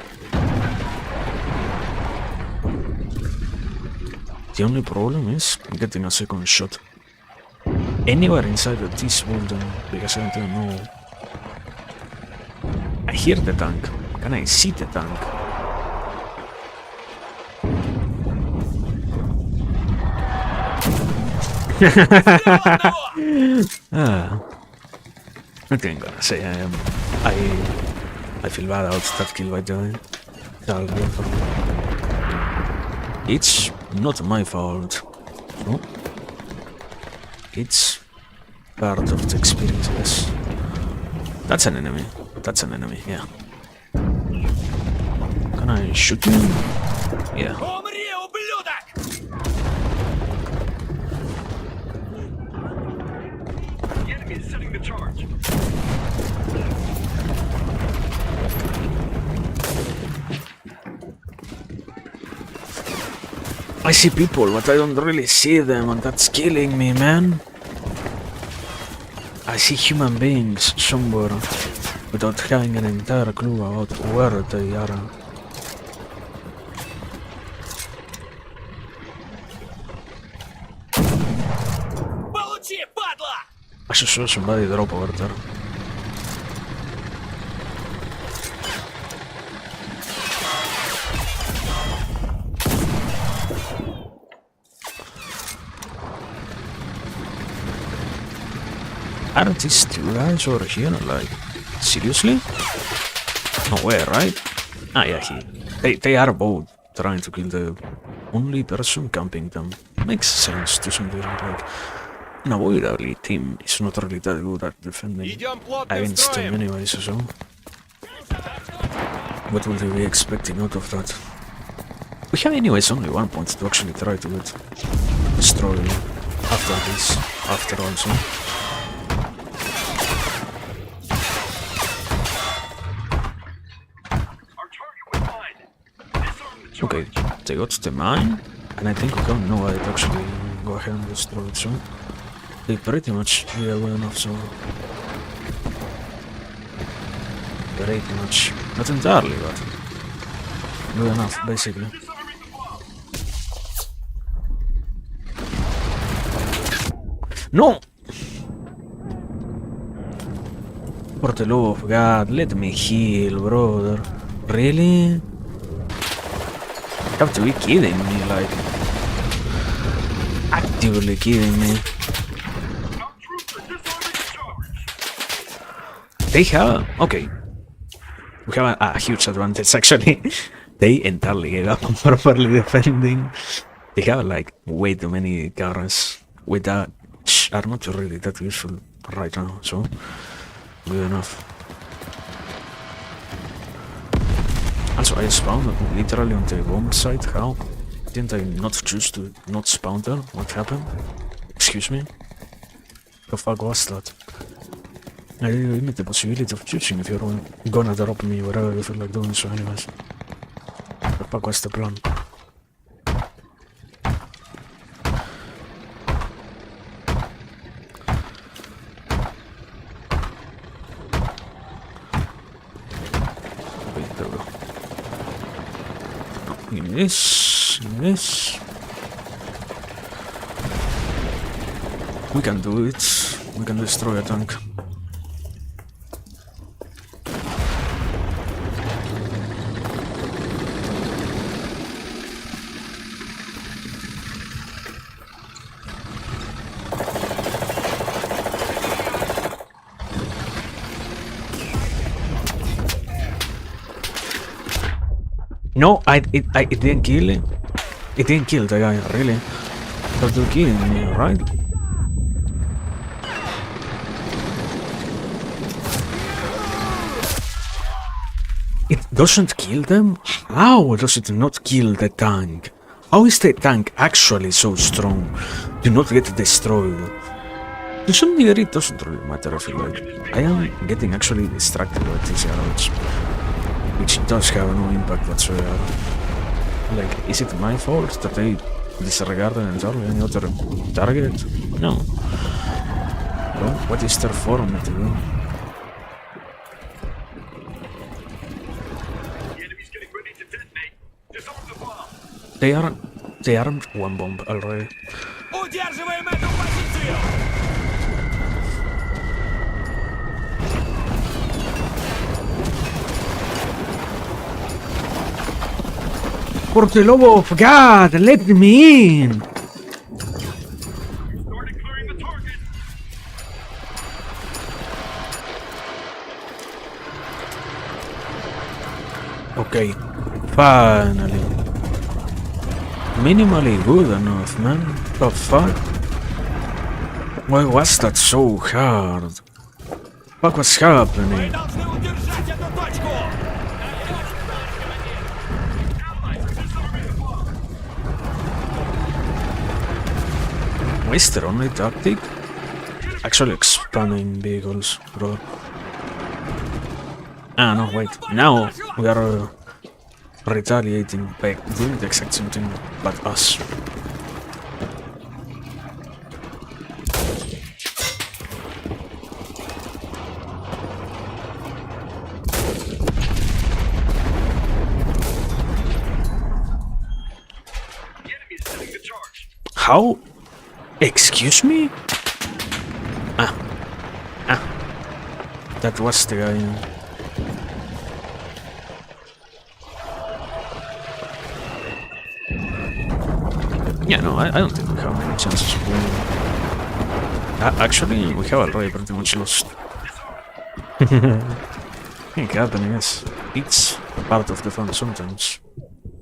The only problem is getting a second shot anywhere inside of this building because I don't know. I hear the tank. Can I see the tank? Nothing gonna say. I feel bad about that kill by the way. It's not my fault. No. It's part of the experience, yes. That's an enemy. Yeah. Can I shoot him? Yeah. Умри, ублюдок! The enemy is setting the charge. I see people, but I don't really see them, and that's killing me, man. I see human beings somewhere without having an entire clue about where they are. Получи, падла! I just saw somebody drop over there. Are these 2 guys over here? Like, seriously? No way, right? Ah, yeah, he They are both trying to kill the only person camping them. Makes sense to some degree. Like, unavoidably, team is not really that good at defending Идем плотным against them строем. anyways, so what will they be expecting out of that? We have anyways only 1 point to actually try to get destroy after this, after also. Our target was mine. Disarm the charge. Okay, they got the mine, and I think we don't know how to actually go ahead and destroy it, so they pretty much yeah, well enough, so pretty much, not entirely, but good enough, basically. Disarming the bomb. No! For the love of God, let me heal, brother. Really? You have to be kidding me, like... Actively kidding me. Our troops are disarming the charge. They have... Okay. We have a huge advantage, actually. They entirely gave up on properly defending. They have, like, way too many cars with that are not really that useful right now, so... Good enough. Also, I spawned literally on the bomb site. How? Didn't I not choose to not spawn there? What happened? Excuse me? The fuck was that? I limit the possibility of choosing if you're gonna drop me wherever you feel like doing so anyways. The fuck was the plan? Wait, there we go. Give me this, give me this. We can do it. We can destroy a tank. No, it didn't kill him. It didn't kill the guy, really. But they're killing me, right? It doesn't kill them? How does it not kill the tank? How is the tank actually so strong? Do not get destroyed. To some degree, it doesn't really matter, I feel like. I am getting actually distracted by these arrows, which does have no impact whatsoever. Like, is it my fault that they disregarded entirely any other target? No. Well, what is there for me to do? The enemy's getting ready to detonate. Disarm the bomb. They armed one bomb already. Удерживаем эту позицию! For the love of God, let me in! Started clearing the target. Okay, finally. Minimally good enough, man. The fuck? Why was that so hard? What was happening? Мы должны удержать эту точку! Is there only tactic? Actually expanding vehicles, bro. Ah, no, wait. Now we are retaliating by doing the exact same thing, but us. The enemy is setting the charge. How? Excuse me? Ah. That was the guy. Yeah, no, I don't think we have any chances of winning. Actually, we have already pretty much lost. Ain't happening, yes. It's part of the fun sometimes.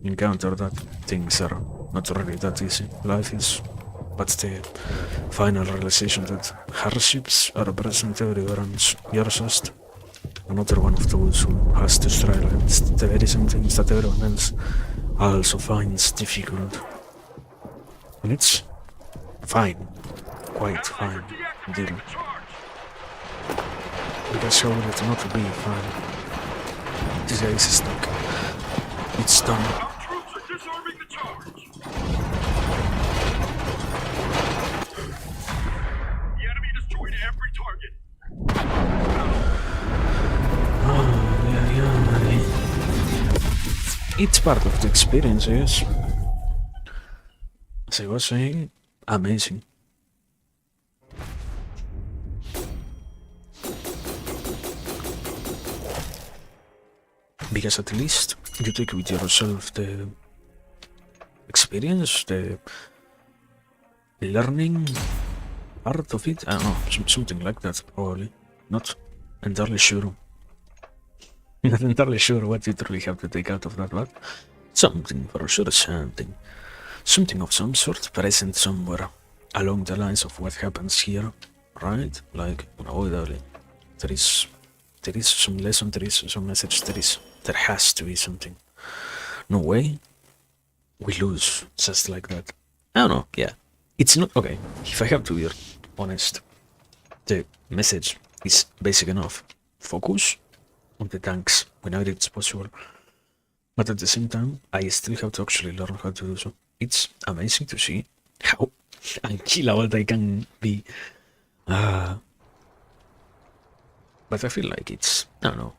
Encounter that things are not really that easy. Life is, but the final realization that hardships are present everywhere and you're just another one of those who has to struggle against the very same things that everyone else also finds difficult. And it's fine, quite fine, indeed. Because how would it not be fine? This guy is stuck. It's done. Our troops are disarming the charge. The enemy destroyed every target. It's part of the experience, yes. As I was saying, amazing. Because at least you take with yourself the experience, the learning part of it. I don't know, something like that, probably. Not entirely sure. Not entirely sure what you truly have to take out of that, but something for sure, something. Something of some sort present somewhere along the lines of what happens here, right? Like, unavoidably. There is some lesson, there is some message, there has to be something. No way we lose just like that. I don't know, yeah. It's not, okay, if I have to be honest, the message is basic enough. Focus on the tanks whenever it's possible. But at the same time, I still have to actually learn how to do so. It's amazing to see how unkillable they can be. But I feel like it's, I don't know,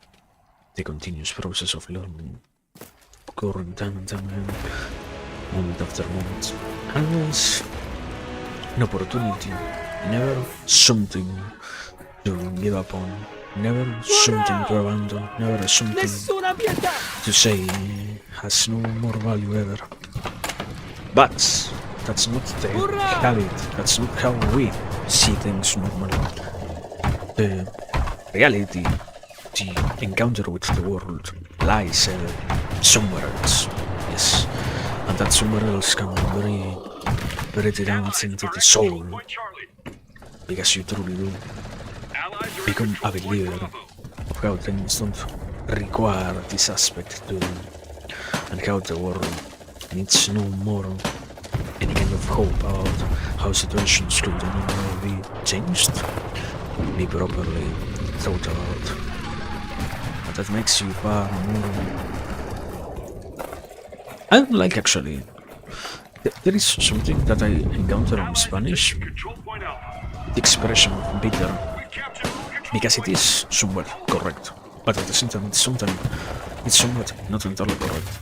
the continuous process of learning, occurring time and time again, moment after moment. Always an opportunity, never something to give up on, never something to abandon, never something Nessuna pietà! to say has no more value ever. But that's not the reality, that's not how we see things normally. The reality, the encounter with the world lies somewhere else, yes. And that somewhere else can very down into the soul, Point Charlie. because you truly do Allies are become a at control point believer Bravo. of how things don't require this aspect to them, and how the world needs no more any kind of hope about how situations could be changed, be properly thought about. But that makes you far more... I don't like actually. There is something that I encounter in Spanish, Control point Alpha. the expression bitter, We captured all control because it points. is somewhat correct, but at the same time it's somewhat not entirely correct.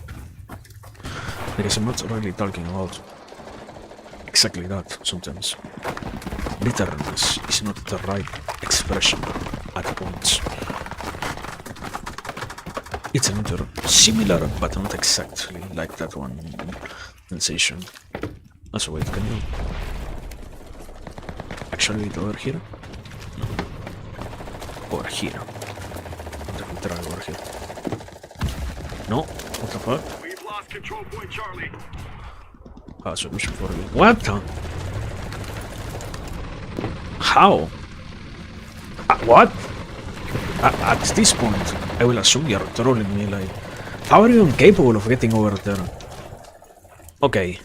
Because I'm not really talking about exactly that sometimes. Bitterness is not the right expression at points. It's another similar but not exactly like that one sensation. Also wait, can you actually do it over here? No. Over here. Let me try over here. No, what the fuck? We've lost control point Charlie. Solution for you. What the? How? What? At this point, I will assume you're trolling me, like... How are you incapable of getting over there? Okay.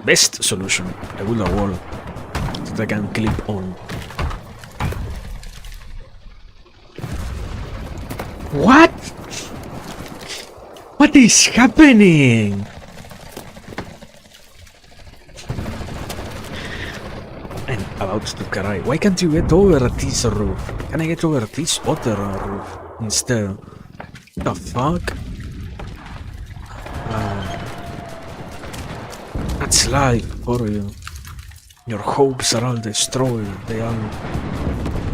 Best solution, I will a wall that I can clip on. What? What is happening? I'm about to cry. Why can't you get over this roof? Can I get over this other roof instead? The fuck? That's life for you. Your hopes are all destroyed. They all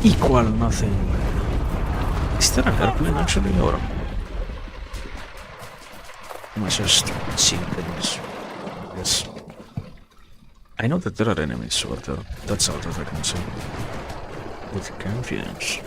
equal nothing. Is there an airplane actually, or am I just seeing things? Yes. I know that there are enemies over there. That's all that I can say. With confidence.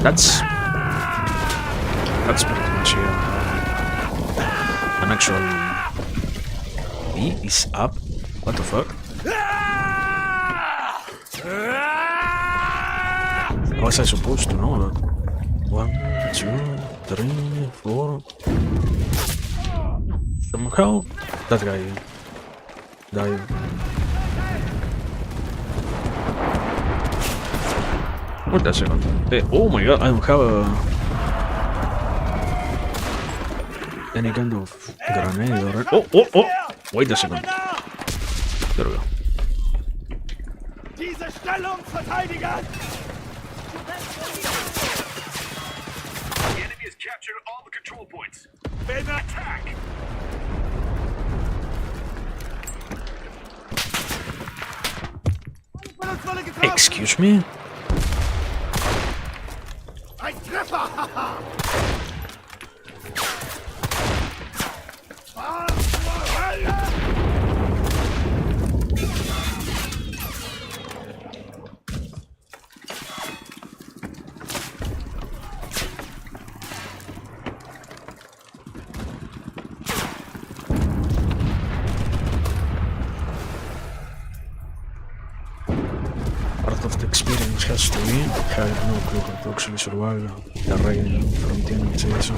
That's pretty much an actual B is up. What the fuck? How was I supposed to know that? 1, 2, 3, 4. Somehow that guy died. Wait a second. Hey, oh my god, I don't have any kind of grenade or... Oh! Wait a second. There we go. Diese Stellung verteidigen! The enemy has captured all the control points. Then attack! Excuse me? Ein Treffer! Part of the experience has to be having no clue how to actually survive the raid from the enemy season,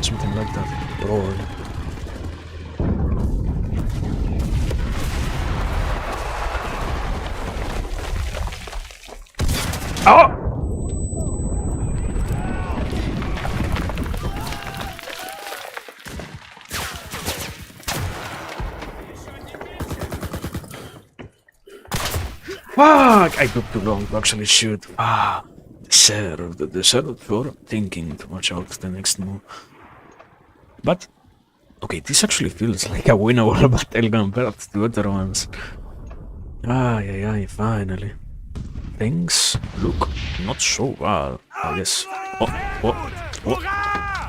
something like that. Probably. Oh! Fuck! I took too long to actually shoot. Deserved for thinking too much about the next move. But, okay, this actually feels like a winnable battle compared to other ones. Finally. Things look not so bad, I guess. Oh.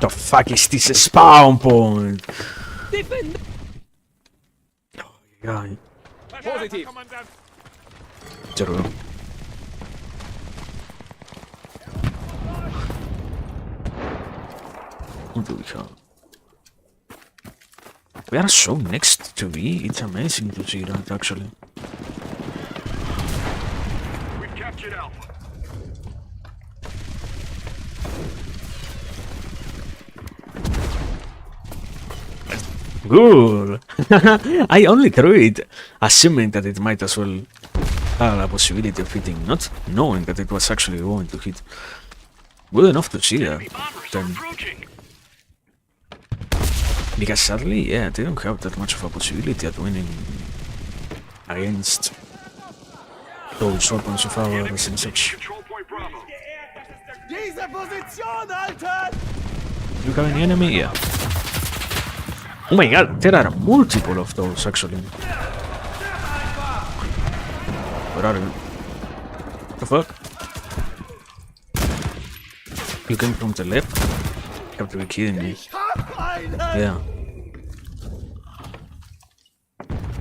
The fuck is this spawn point? Positiv! There we go. What do we have? We are so next to B, it's amazing to see that actually. We've captured Alpha. Good! I only threw it, assuming that it might as well have a possibility of hitting, not knowing that it was actually going to hit. Good enough to see that. Enemy bombers are Then, approaching. because sadly, yeah, they don't have that much of a possibility at winning against those weapons of ours and such. Control point Bravo. Diese Position halten! You have any enemy? Yeah. Oh my god, there are multiple of those actually. Where are you? What the fuck? You came from the left? You have to be kidding me. Ich hab einen! Yeah.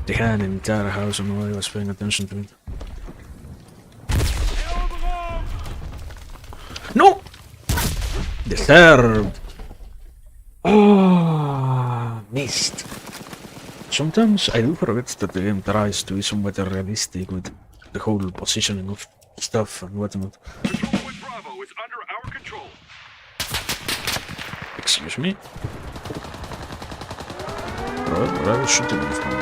They had an entire house and nobody was paying attention to it. No! Deserved! Oh, missed. Sometimes I do forget that the game tries to be somewhat realistic with the whole positioning of stuff and whatnot. Control point Bravo is under our control. Excuse me? Where are you shooting me from?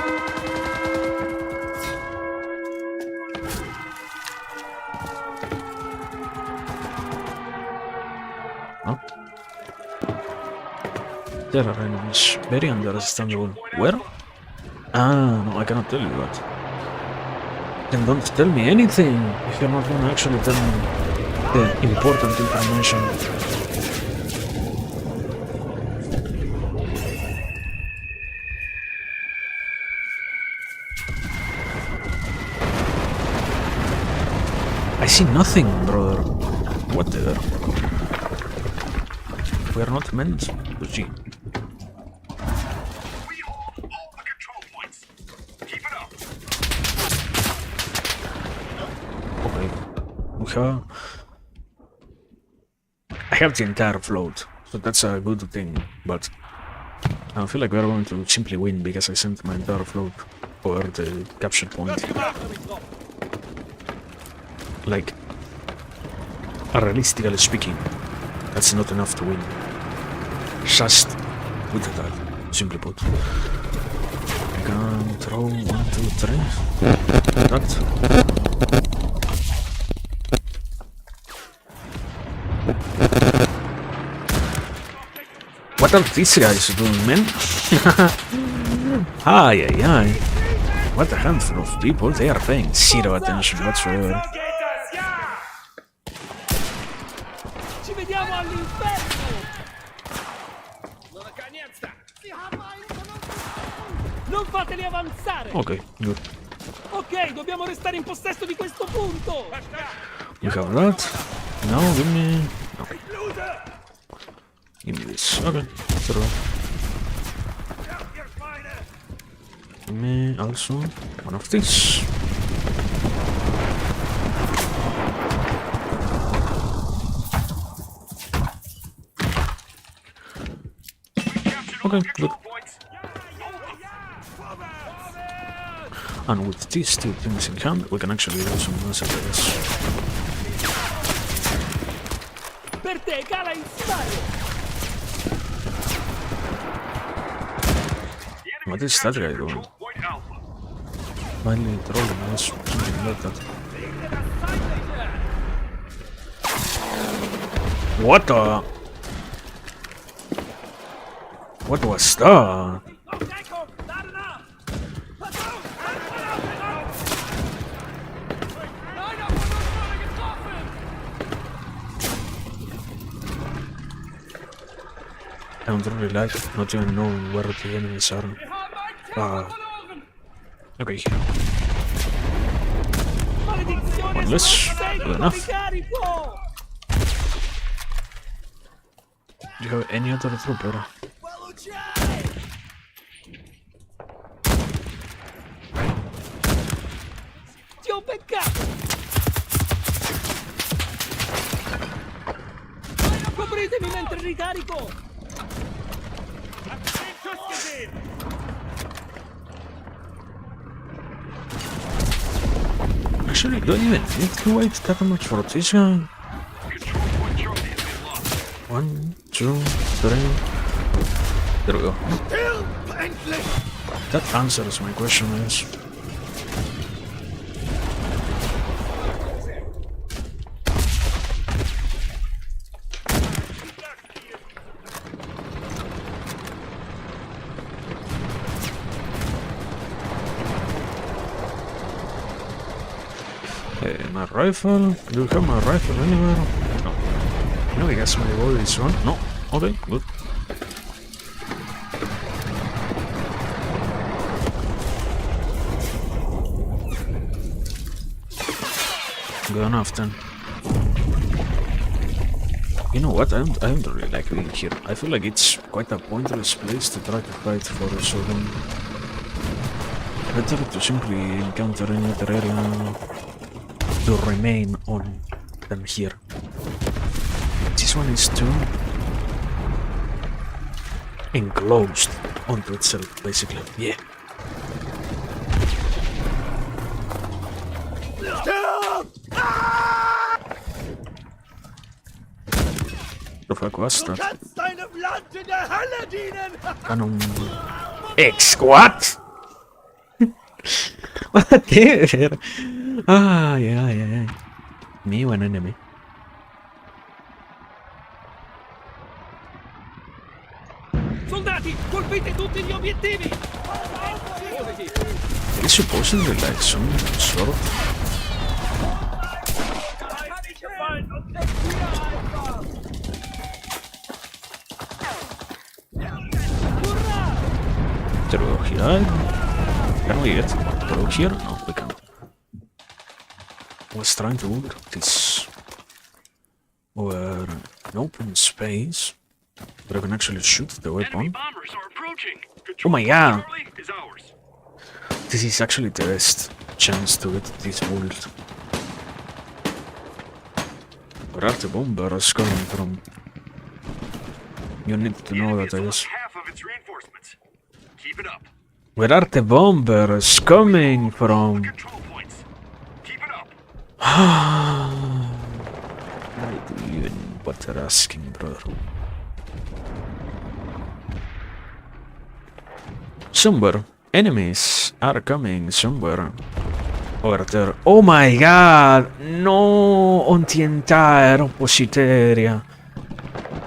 No? There are enemies. Very understandable. Where? Ah, no, I cannot tell you that. Then don't tell me anything if you're not gonna actually tell me the important information. I see nothing, brother. What the? We are not meant to see. We hold all the control points. Keep it up. Okay. We have have the entire float, so that's a good thing, but I feel like we're going to simply win because I sent my entire float over the capture point. Like, realistically speaking, that's not enough to win. Just with that, simply put. I can throw 1, 2, 3. That. What are these guys doing, man? Ay, ay, ay. What a handful of people. They are paying zero attention whatsoever. Ci vediamo all'inferno! Non fateli avanzare! Okay, good. Ok, dobbiamo restare in possesso di questo punto! We have that. Now give me... No. Give me this. Okay, throw. Give me also one of these. Okay, good. And with these two things in hand, we can actually do some messages. Per te, cala il sipario! What is that guy doing? Finally trolling us, something like that. What the? What was that? I don't really like not even knowing where the enemies are. Okay. One less. Good enough. Do you have any other trooper? Ti ho beccato! Copritemi mentre ricarico! Actually, don't even need to wait that much for this guy. 1, 2, 3. There we go. That answers my question, yes. My rifle? Do you have my rifle anywhere? No. No, I guess my bow is one. No. Okay, good. Good enough then. You know what? I don't really like being here. I feel like it's quite a pointless place to try to fight for so long. Better to simply encounter any other area to remain on than here. This one is too enclosed onto itself, basically. Yeah. The fuck was that? Canon X what? Whatever. Ah, yeah. Me one enemy. Soldati, colpite tutti gli obiettivi! It's supposedly like some sort of... Through here. Can we get through here? No, we can't. I was trying to look this where an open space where I can actually shoot the weapon. Oh my god! This is actually the best chance to get this build. Where are the bombers coming from? You need to The know enemy that, has I lost guess. half of its reinforcements. Keep it up. Where are the bombers coming from? Control points. Keep it up. I do even bother asking, brother. Somewhere. Enemies are coming somewhere. Over there. Oh my god! No! On the entire opposite area.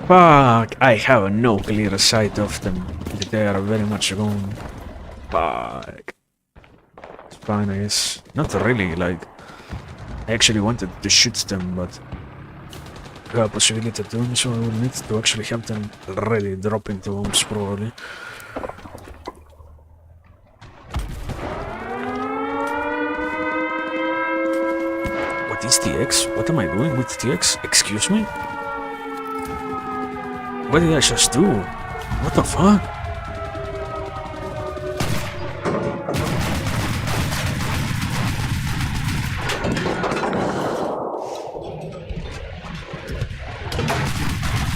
Fuck! I have no clear sight of them. They are very much gone. Fuck. It's fine, I guess. Not really, like... I actually wanted to shoot them, but... I have a possibility of doing so. I will need to actually have them ready, dropping the bombs, probably. What is TX? What am I doing with TX? Excuse me? What did I just do? What the fuck?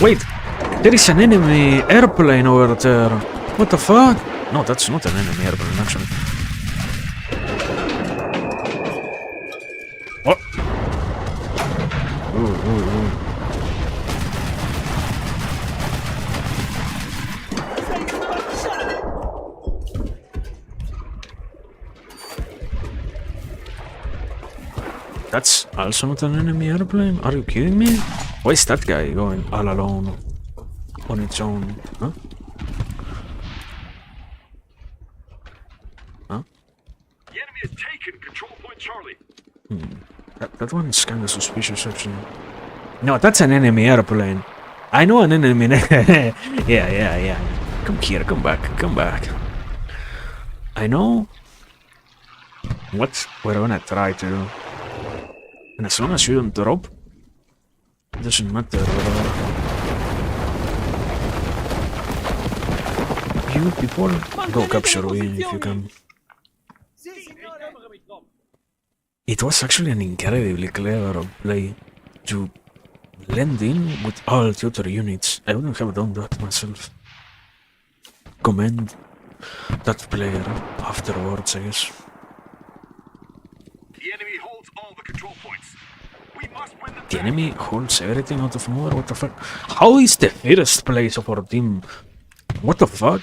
Wait! There is an enemy airplane over there! What the fuck? No, that's not an enemy airplane, actually. What? Ooh, ooh, ooh. That's also not an enemy airplane? Are you kidding me? Why is that guy going all alone? On its own? Huh? Huh? The enemy has taken control point Charlie. That one's kinda suspicious, actually. No, that's an enemy airplane. I know an enemy. Yeah. Come here, come back. I know what we're gonna try to do. And as long as you don't drop, it doesn't matter. You people, go capture win if you can. It was actually an incredibly clever play to blend in with all the other units. I wouldn't have done that myself. Commend that player afterwards, I guess. The enemy holds all the control points. We must win them The back. enemy holds everything out of nowhere, what the fuck? How is the first place of our team? What the fuck?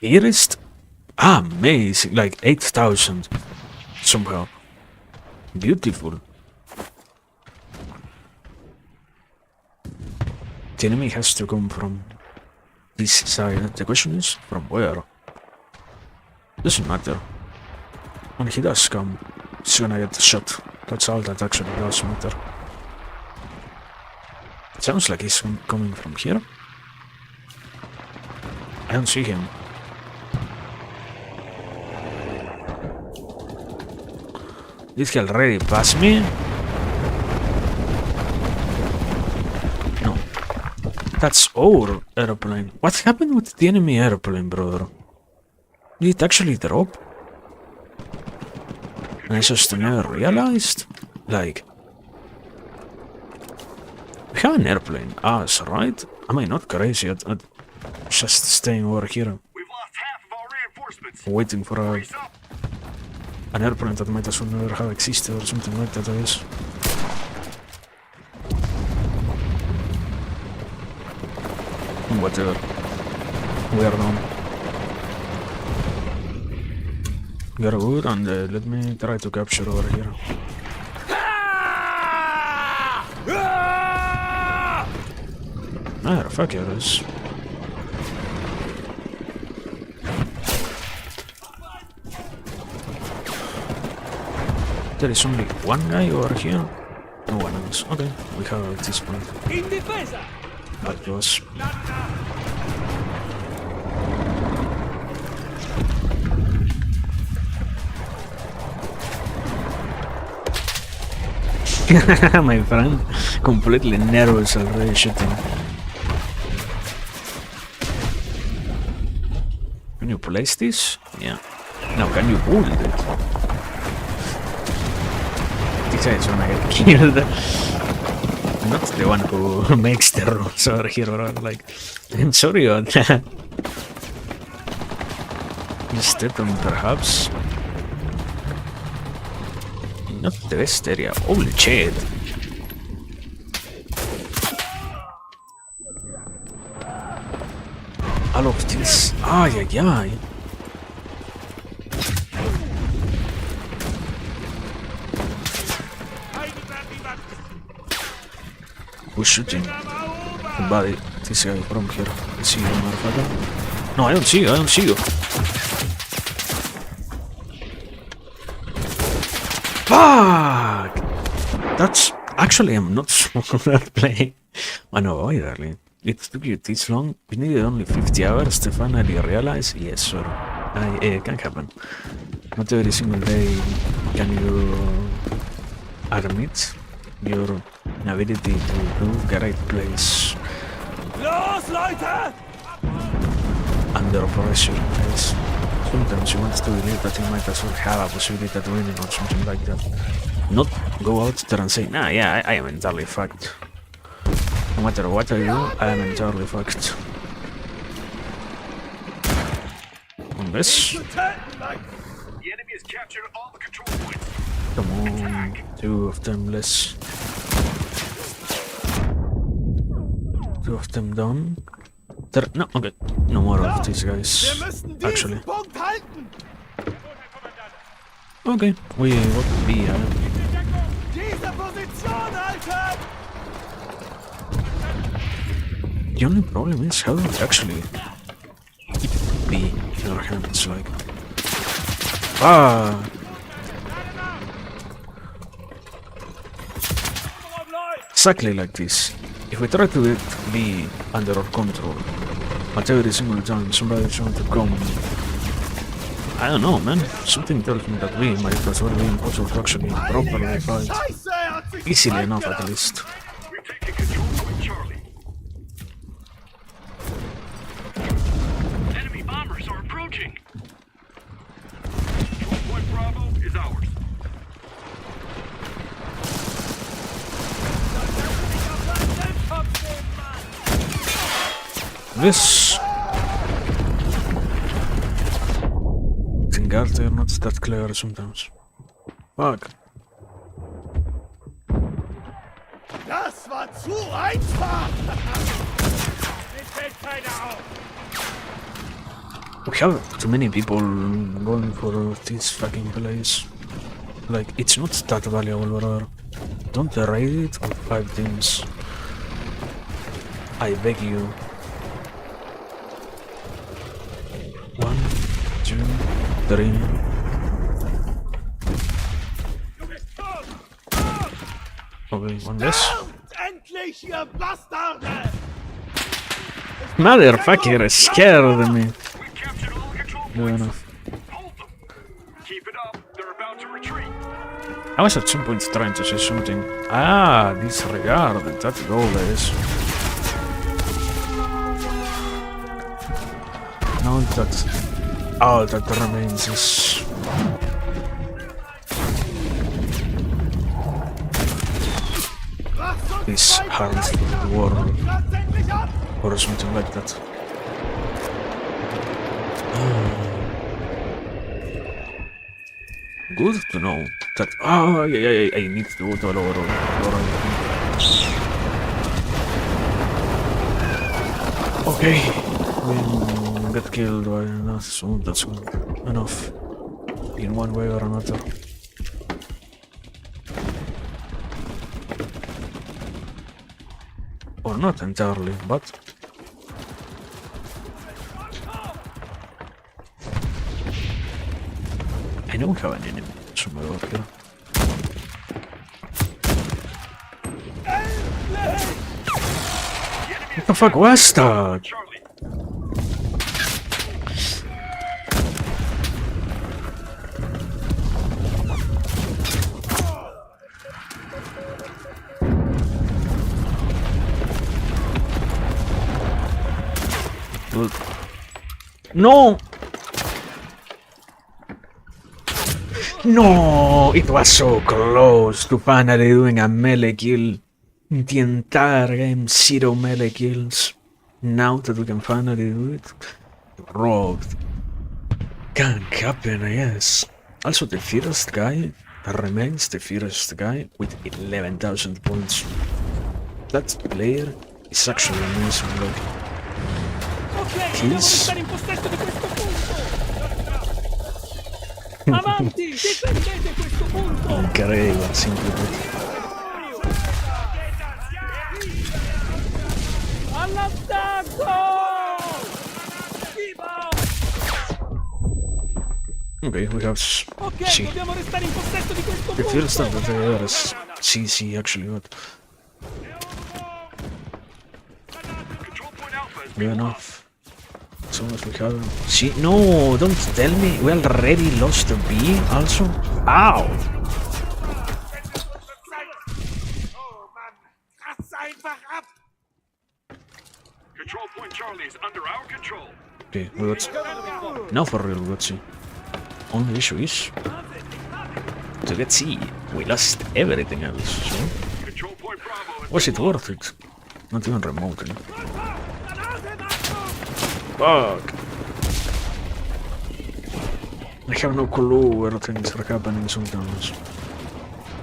First? Amazing, like 8,000 somehow. Beautiful. The enemy has to come from this side. The question is, from where? Doesn't matter. When he does come, he's gonna get shot. That's all that actually does matter. It sounds like he's coming from here. I don't see him. Did he already pass me? No. That's our airplane. What happened with the enemy airplane, brother? Did it actually drop? And I just never realized? Like... We have an airplane. Us, right? Am I not crazy at just staying over here? We've lost half of our reinforcements. Waiting for Brace up. an airplane that might as well never have existed or something like that, I guess. Whatever. We are done. We are good, and let me try to capture over here. Ah, fuck yes. There is only one guy over here. No one else. Okay, we have at this point. In difesa! That was. My friend, completely nervous already shooting. Can you place this? Yeah. Now, can you hold it? This guy is gonna get killed. Not the one who makes the rules over here, or like I'm sorry on that. Instead on perhaps not the best area. Holy shit. All of this. Ay, ay, ay. Who's shooting? Somebody. This guy from here. I see you, motherfucker. No, I don't see you. I don't see you. Fuck! That's actually I'm not so good at playing. I know either. It took you this long. You needed only 50 hours to finally realize. Yes, sir. It can happen. Not every single day can you admit your ability to do the right place Los, Leute! under pressure. Yes. Sometimes you want to believe that you might as well have a possibility at winning or something like that. Not go out there and say, nah, yeah, I am entirely fucked. No matter what I do, I am entirely fucked. Unless, The enemy has captured all the control points. come on, two of them less. Two of them done. There, no, okay, no more of these guys, actually. Punkt halten! Okay, we would be, Diese Position halten! the only problem is how it actually be in our hands, like. Ah! Exactly like this. If we try to be under our control, but every single time somebody's trying to come, I don't know, man. Something tells me that we might as well be impossible to actually properly fight. Scheiße, er hat sich Easily enough, at least. We've taken control point Charlie. Enemy bombers are approaching. Control point Bravo is ours. This. Guards are not that clever sometimes. Fuck. Das war zu einfach! Mir fällt keiner auf! We have too many people going for this fucking place. Like, it's not that valuable, brother. Don't raid it on 5 teams. I beg you. 1, 2, 3. Okay, one less. Endlich, ihr Bastarde! Motherfucker scared me. We captured all the control Good points. enough. Hold them. Keep it up. They're about to retreat. I was at some point trying to say something. Ah, disregard. That's all there is. Now that all that remains is this harmful world Platz endlich ab! or something like that. Good to know that. Oh, yeah, I need to go to a lower road. Okay, we get killed by that, so that's good enough in one way or another. Or not entirely, but I don't have an enemy somewhere over here. What the fuck was that? Charlie. Dude. No! No! It was so close to finally doing a melee kill. The entire game, 0 melee kills. Now that we can finally do it. Robbed. Can happen, yes. Also, the first guy remains the first guy with 11,000 points. That player is actually amazing. Like, Ok, dobbiamo he's restare in possesso di questo punto! Avanti, difendete questo punto! incredible, simply put. All'attacco! Okay, we have Ok, C. dobbiamo restare in possesso di questo The punto! first time that they are is CC actually, but Control point Alpha is good enough. As long as we have C. No, don't tell me we already lost the B also. Ow! Control point Charlie is under our control. Okay, we got. Now for real, we got C. Only issue is to get C, we lost everything else. So Control point Bravo is was it worth it? Not even remotely. Fuck! I have no clue where things are happening sometimes.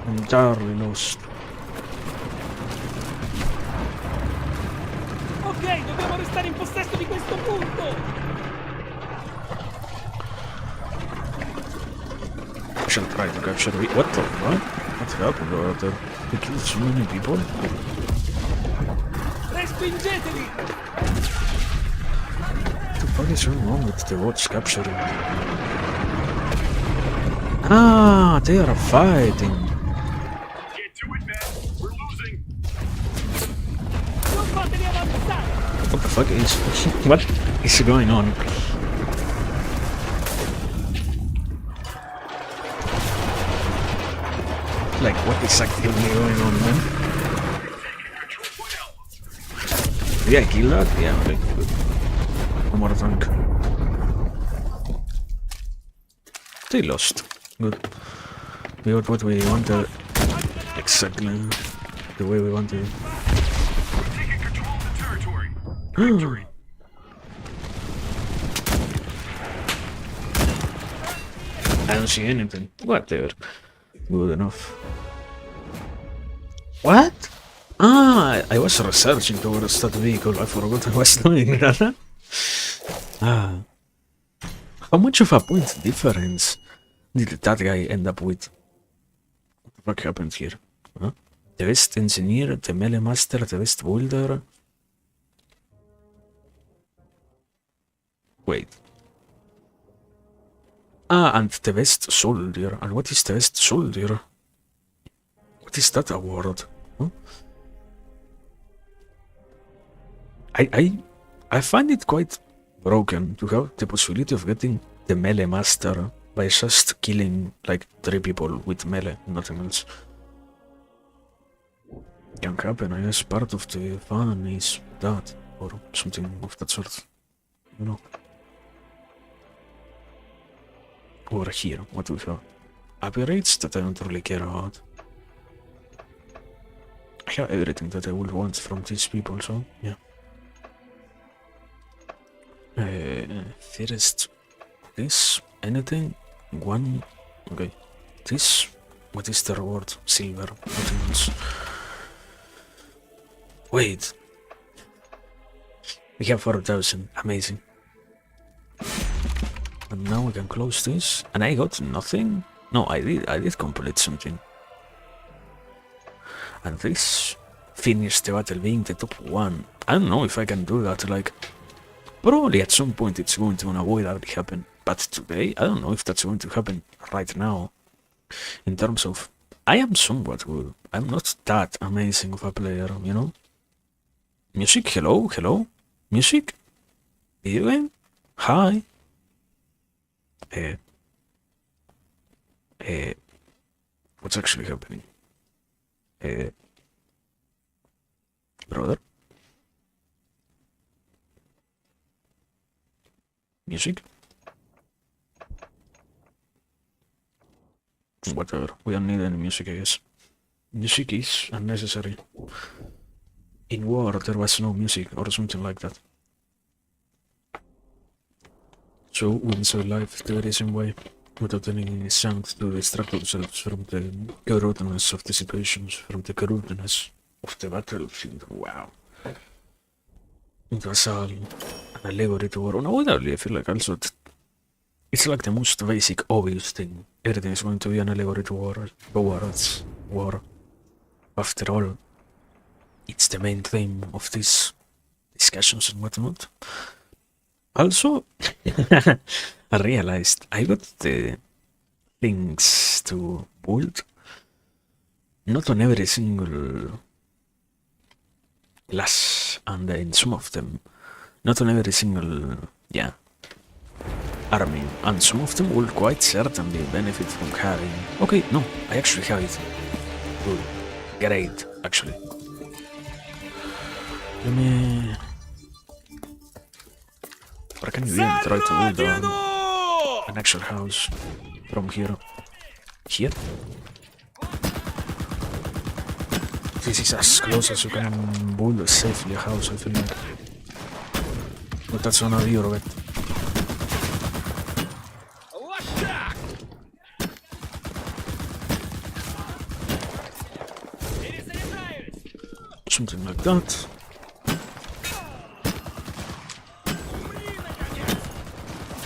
I'm entirely lost. Ok, dobbiamo restare in possesso di questo punto! I shall try to capture the. What the fuck? What happened over there? They killed so many people? Respingeteli! What the fuck is wrong with the watch capturing? Ah, they are fighting. get to it, man. We're losing. Non fateli avanzare! What the fuck is. What is going on? Like, what is actively going on, man? Control point Alpha. Did I kill that? Yeah, okay, good. One more tank. They lost. Good. We got what we wanted. Exactly the way we wanted. We're taking control of the territory. Victory. I don't see anything. Whatever. Good enough. What? Ah, I was researching towards that vehicle. I forgot I was doing that. Ah. How much of a point difference did that guy end up with? What the fuck happened here? Huh? The best engineer, the melee master, the best welder. Wait. Ah, and the best soldier. And what is the best soldier? What is that award? Huh? I find it quite broken to have the possibility of getting the melee master by just killing like 3 people with melee, nothing else. Can happen, I guess part of the fun is that, or something of that sort, you know. Over here, what do we have? Upgrades that I don't really care about. I have everything that I would want from these people, so yeah. First, this, anything, one, okay. This, what is the reward? Silver, nothing else. Wait. We have 4,000, amazing. And now we can close this. And I got nothing? No, I did complete something. And this finished the battle being the top 1. I don't know if I can do that, like... Probably at some point it's going to avoid that happen. But today, I don't know if that's going to happen right now. In terms of... I am somewhat good. I'm not that amazing of a player, you know? Music, hello, hello? Music? Video game? Hi? What's actually happening? Brother? Music? Whatever, we don't need any music, I guess. Music is unnecessary. in war there was no music or something like that. So we survive the same way, without any sound to distract ourselves from the gruesomeness of the situations, from the gruesomeness of the battlefield. Wow. It was all an allegory to war. No, I feel like also it's like the most basic, obvious thing. Everything is going to be an allegory to war. It's war. After all, it's the main theme of these discussions and whatnot. Also, I realized I got the things to build not on every single glass, and in some of them, not on every single, army, and some of them will quite certainly benefit from having. Okay, no, I actually have it. Good. Great, actually. Let me. Or can you even try to build an actual house from here? Here? This is as close as you can build safely a house, I feel like. But that's another view of it. Something like that.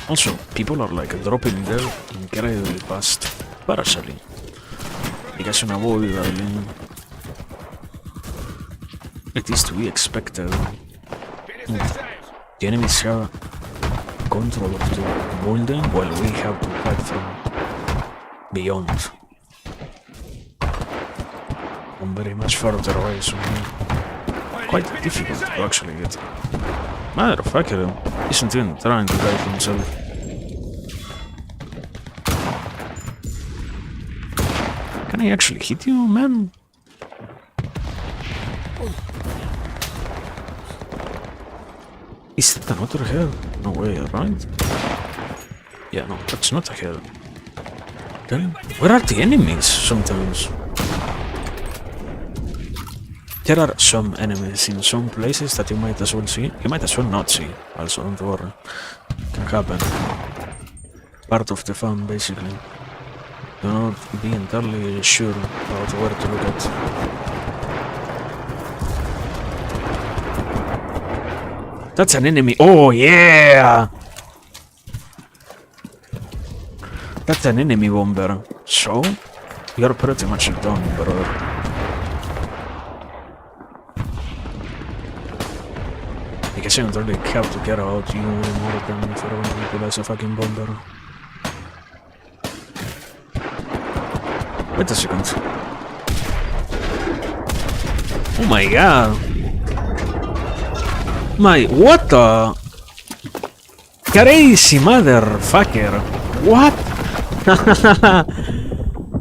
Also, people are like dropping there incredibly fast, partially. Because una boida, it is to be expected. The enemies have control of the building while we have to fight from beyond. I'm very much further away, so quite difficult to actually get. Matter of fact, isn't even trying to dive himself. Can I actually hit you, man? Is that another head? No way, right? Yeah, no, that's not a head. Then, where are the enemies sometimes? There are some enemies in some places that you might as well see. You might as well not see, also, don't worry. Can happen. Part of the fun, basically. Do not be entirely sure about where to look at. That's an enemy. Oh, yeah! That's an enemy bomber. So, you're pretty much done, brother. Because I don't really have to care about you anymore than if I want to utilize a fucking bomber. Wait a second. Oh my god. What the? Crazy motherfucker. What?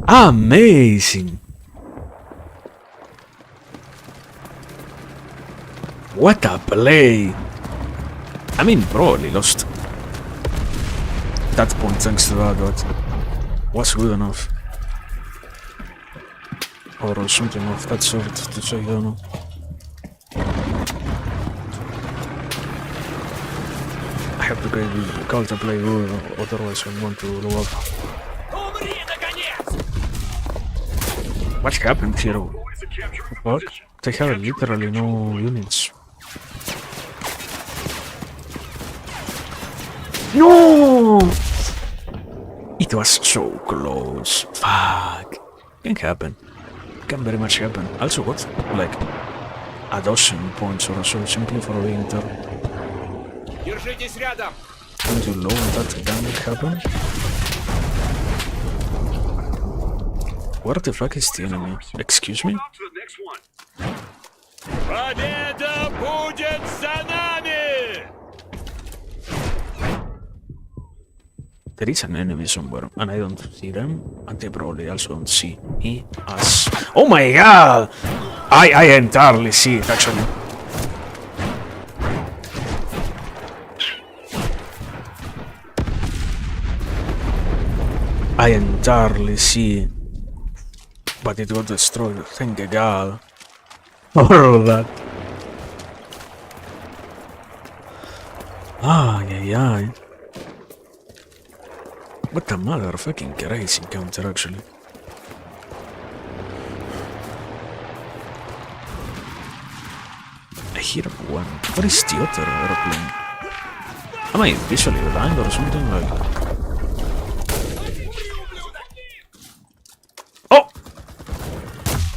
Amazing. What a play. I mean, probably lost that point thanks to that, but was good enough. Or something of that sort to say, I don't know. I have to get the call to play good, otherwise I want to blow up. What happened here? What? They have literally no units. No! It was so close. Fuck. Can happen. Can very much happen. Also got like a dozen points or so simply for being there. Держитесь рядом. Don't you know that can happen? Where the fuck is the enemy? Excuse me? Победа будет за нами! There is an enemy somewhere, and I don't see them, and they probably also don't see me, us. Oh my god! I entirely see it, actually. I entirely see it. But it got destroyed, thank god. All of that. Ay, ay, ay. What a motherfucking crazy encounter, actually. I hear one. What is the other aeroplane? Am I visually blind or something like? Oh!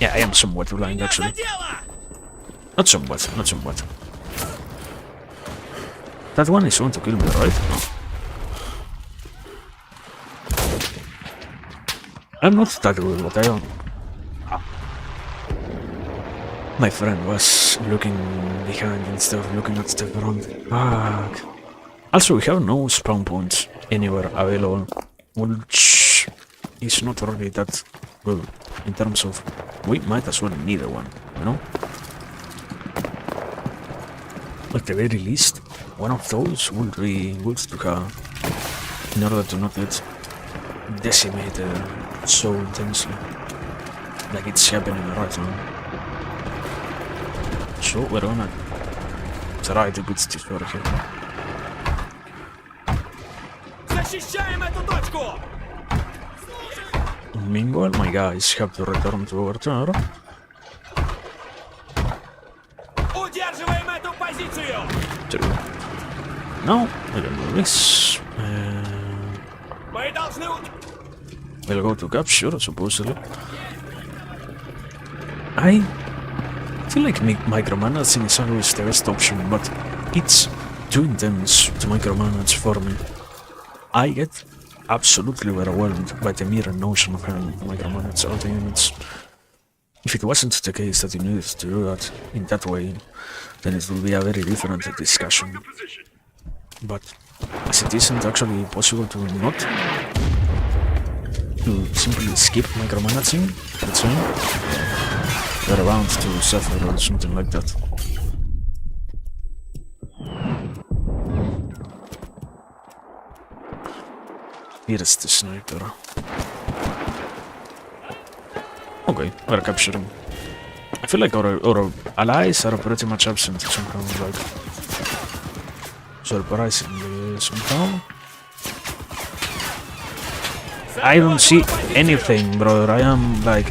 Yeah, I am somewhat blind actually. Not somewhat, not somewhat. That one is going to kill me, right? I'm not that good, but I am. My friend was looking behind instead of looking at the front. Fuck. Also, we have no spawn points anywhere available, which is not really that good in terms of we might as well need one, you know? At the very least, one of those would be good to have in order to not get decimated so intensely like it's happening right now. So we're gonna try to get this over here. Защищаем эту точку! Meanwhile, my guys have to return to our tower. Удерживаем эту позицию! True. Now, we can do this. Мы должны... We'll go to capture, supposedly. I feel like micromanaging is always the best option, but it's too intense to micromanage for me. I get absolutely overwhelmed by the mere notion of having to micromanage all the units. If it wasn't the case that you needed to do that in that way, then it would be a very different discussion. But as it isn't actually possible to not, to simply skip micromanaging, let's say, we're bound to suffer or something like that. Here's the sniper. Okay, we're capturing. I feel like our allies are pretty much absent somehow, like surprisingly somehow. I don't see anything, brother. I am like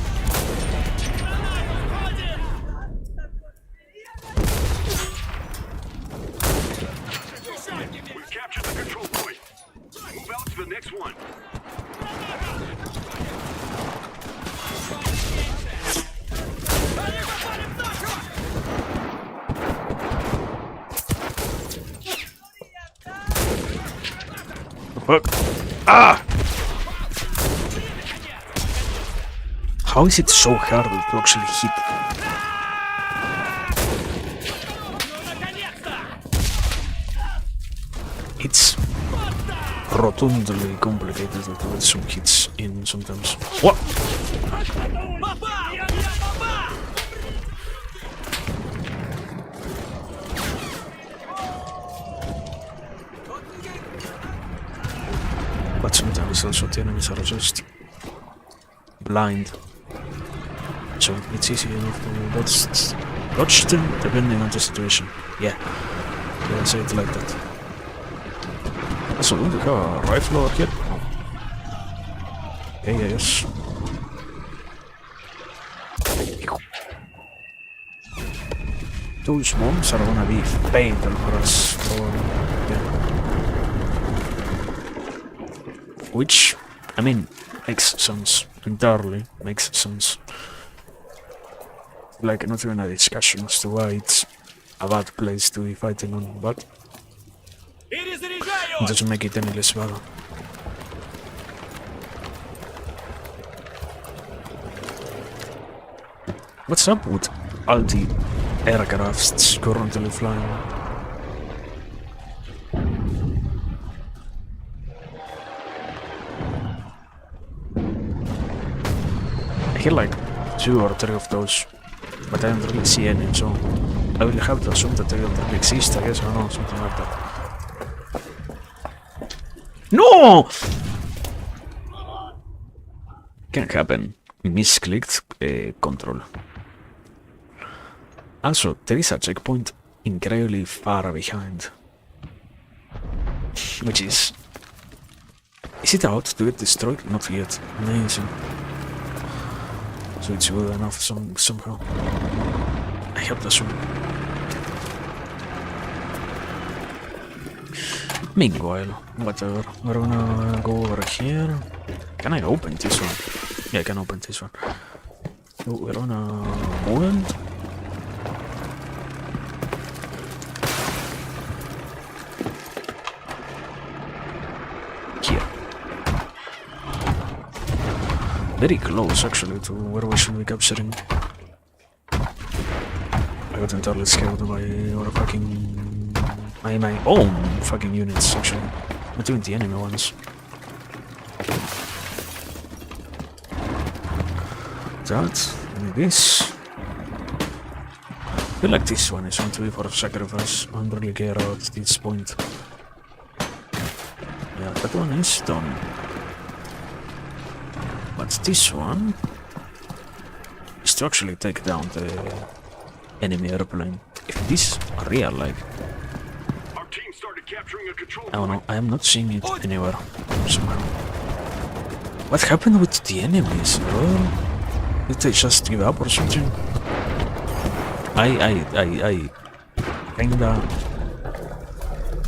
We've captured the control point. Move out to the next one. fuck. Ah! How is it so hard to actually hit? It's rotundly complicated to get some hits in sometimes. What? But sometimes also the enemies are just blind. So it's easy enough to dodge them depending on the situation. Yeah, let's say it like that. Also, don't we have a rifle over here? Oh. Okay, yes. Those bombs are gonna be fatal for us, probably. Yeah. Which, I mean, makes sense. Entirely makes sense. Like, not even a discussion as to why it's a bad place to be fighting on, but it doesn't make it any less bad. What's up with all the aircrafts currently flying? I hear like 2 or 3 of those, but I don't really see any, so I will have to assume that they don't exist, I guess, I don't know, something like that. No! Can happen. Misclicked control. Also, there is a checkpoint incredibly far behind. which is it out to get destroyed? Not yet. Amazing. So it's good enough somehow. I have to assume. Meanwhile, whatever. We're gonna go over here. Can I open this one? Yeah, I can open this one. So we're gonna move it. Here. Very close actually to where we should be capturing. I got entirely scared by our fucking my own fucking units actually. Not even the enemy ones. That and this. I feel like this one is going to be for sacrifice. I don't really care about this point. Yeah, that one is done. But this one is to actually take down the enemy airplane. If this are real, like, Our team started capturing a control I don't know, point. I am not seeing it anywhere somehow. What happened with the enemies, bro? Did they just give up or something? I kinda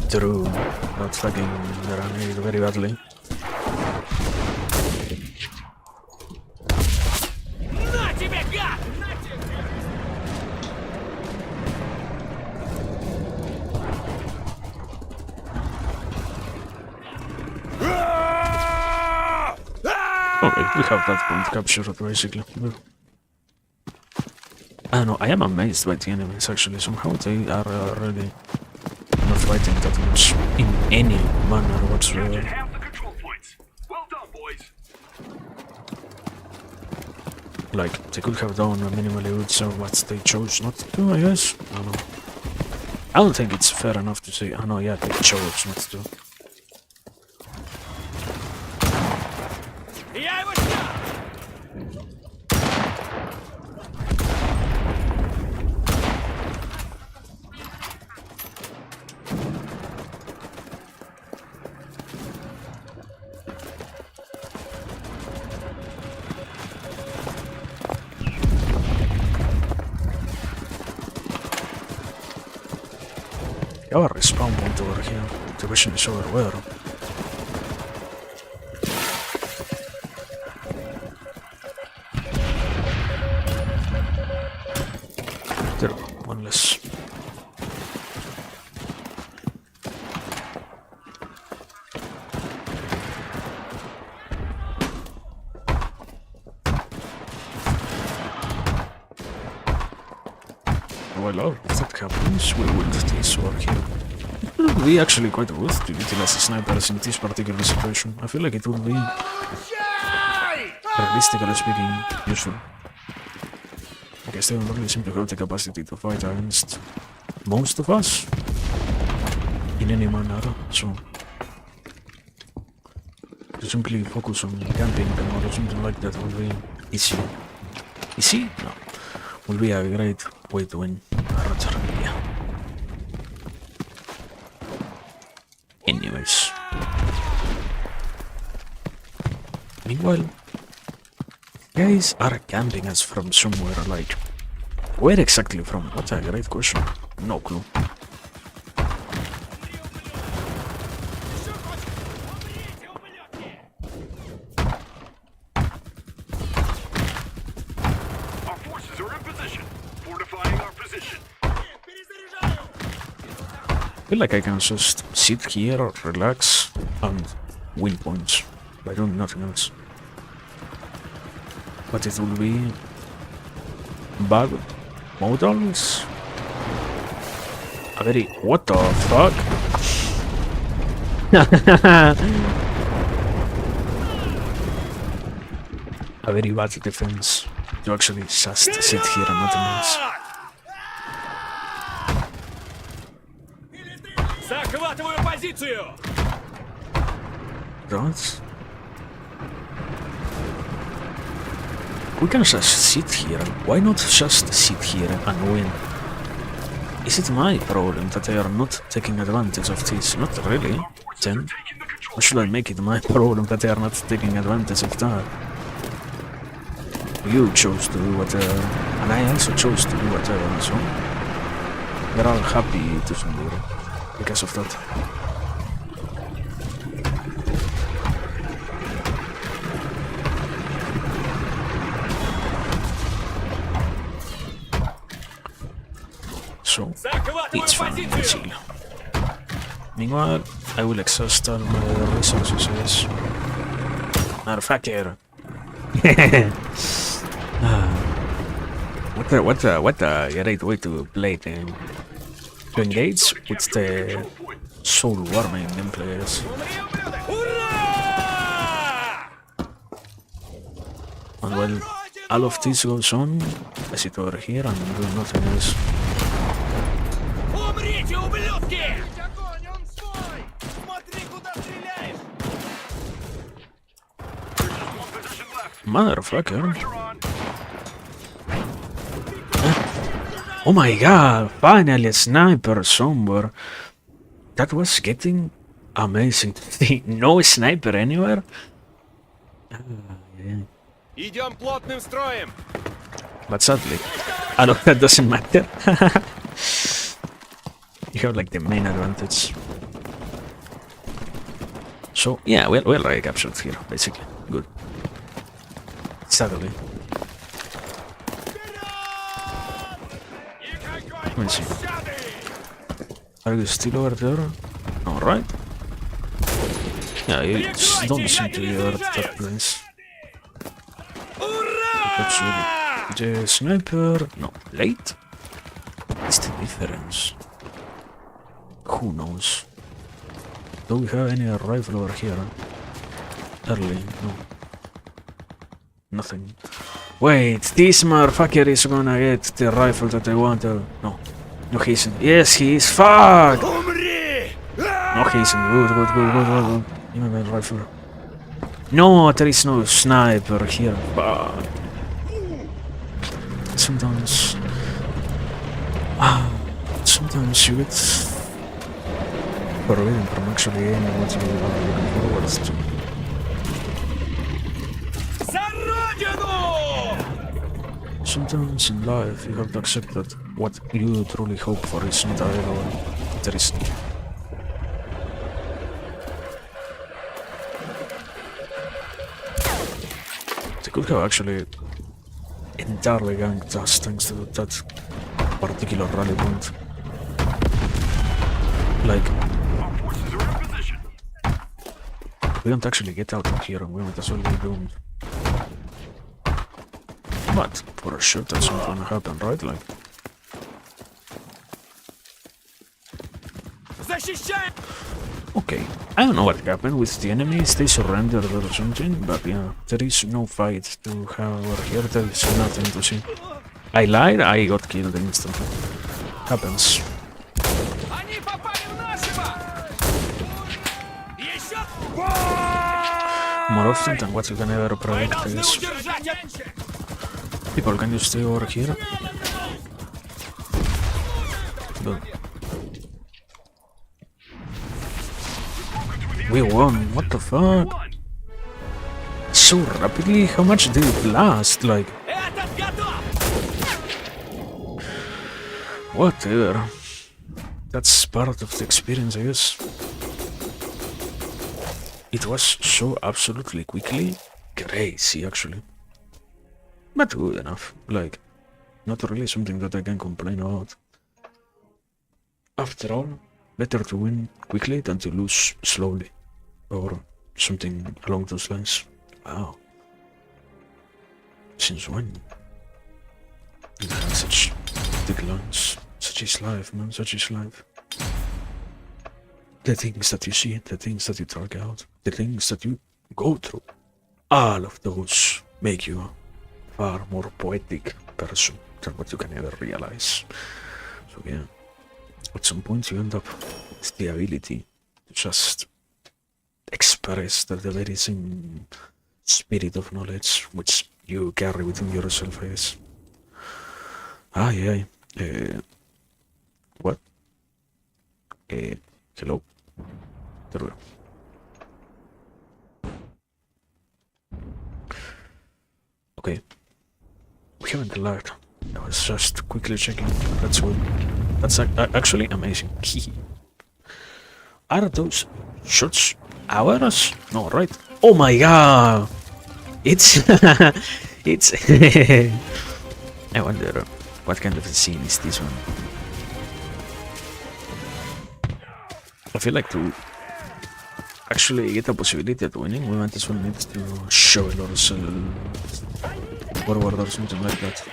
drew that fucking grenade very badly. На тебе, гад! На тебе! Okay, we have that point captured basically. I don't know, I am amazed by the enemies actually. Somehow they are already not fighting that much in any manner Captured whatsoever. half the control points. Well done, boys. Like, they could have done minimally good, so what they chose not to do, I guess? I don't know. I don't think it's fair enough to say, oh no, yeah, they chose not to. Я его снял! You have a respawn point over here. The question is over where. There we go, one less. Well, if that happens, we will do this work here. It would be actually quite good to utilize the snipers in this particular situation. I feel like it would be, realistically speaking, useful. I guess they don't really seem to have the capacity to fight against most of us in any manner, so to simply focus on camping or something like that will be easy. Easy? No. Will be a great way to win. Yeah. Anyways. Meanwhile, guys are camping us from somewhere, like, where exactly from? What a great question. No clue. Our forces are in position. Fortifying our position. I feel like I can just sit here, relax, and win points by doing nothing else. But it will be bad modals. A very what the fuck? A very bad defense to actually just sit here and nothing else. Захватываю позицию! Right? We can just sit here. Why not just sit here and win? Is it my problem that they are not taking advantage of this? Not really. Our forces 10. Or should I make it my problem that they are not taking advantage of that? You chose to do whatever, and I also chose to do whatever, so we're all happy to some degree because of that. So, it's fine, it's chill. Meanwhile, I will exhaust all my resources, I guess. Motherfucker! What the great way to play them. To engage with the soul warming gameplay, I guess. And while all of this goes on, I sit over here and do nothing else. Умрите, ублюдки! Огонь, он свой! Смотри, куда стреляешь! Motherfucker. Oh my god, finally a sniper somewhere. That was getting amazing to see. No sniper anywhere? Идем плотным строем! But sadly, I know that doesn't matter. You have like the main advantage. So yeah, we're already captured here, basically. Good. Sadly. Let me see. Are you still over there? Alright. Yeah, you don't seem to be over that place. The sniper... No, late? What's the difference? Who knows? Do we have any rifle over here? Early, no. Nothing. Wait, this motherfucker is gonna get the rifle that I want. No. No, he isn't. Yes, he is. Fuck! No, he isn't. Good. Give me my rifle. No, there is no sniper here. Fuck. Sometimes... sometimes you get forbidden from actually aiming what you are looking forward to. Sometimes in life you have to accept that what you truly hope for is not available. There is. They could have actually entirely ganked us thanks to that particular rally point. Like, we don't actually get out of here and we might as well be doomed. But for sure that's not gonna happen, right? Like, okay, I don't know what happened with the enemies, they surrendered or something, but yeah, there is no fight to have over here, there is nothing to see. I lied, I got killed instantly. Happens. More often than what you can ever predict, I guess. People, can you stay over here? Good. We won, what the fuck? So rapidly? How much did it last? Like... Whatever. That's part of the experience, I guess. It was so absolutely quickly crazy, actually. But good enough. Like, not really something that I can complain about. After all, better to win quickly than to lose slowly. Or something along those lines. Wow. Since when? Such big lines. Such is life, man. Such is life. The things that you see, the things that you talk out, the things that you go through, all of those make you a far more poetic person than what you can ever realize. So yeah, at some point you end up with the ability to just express the very same spirit of knowledge which you carry within yourself, I guess. Yeah. What? Hello? There we go. Okay. We haven't lagged. I was just quickly checking. That's good. That's actually amazing. Are those shots ours? No, right? Oh my god! It's... it's... I wonder what kind of a scene is this one. I feel like to actually get a possibility at winning, we might as well need to show a lot of forward or something like that.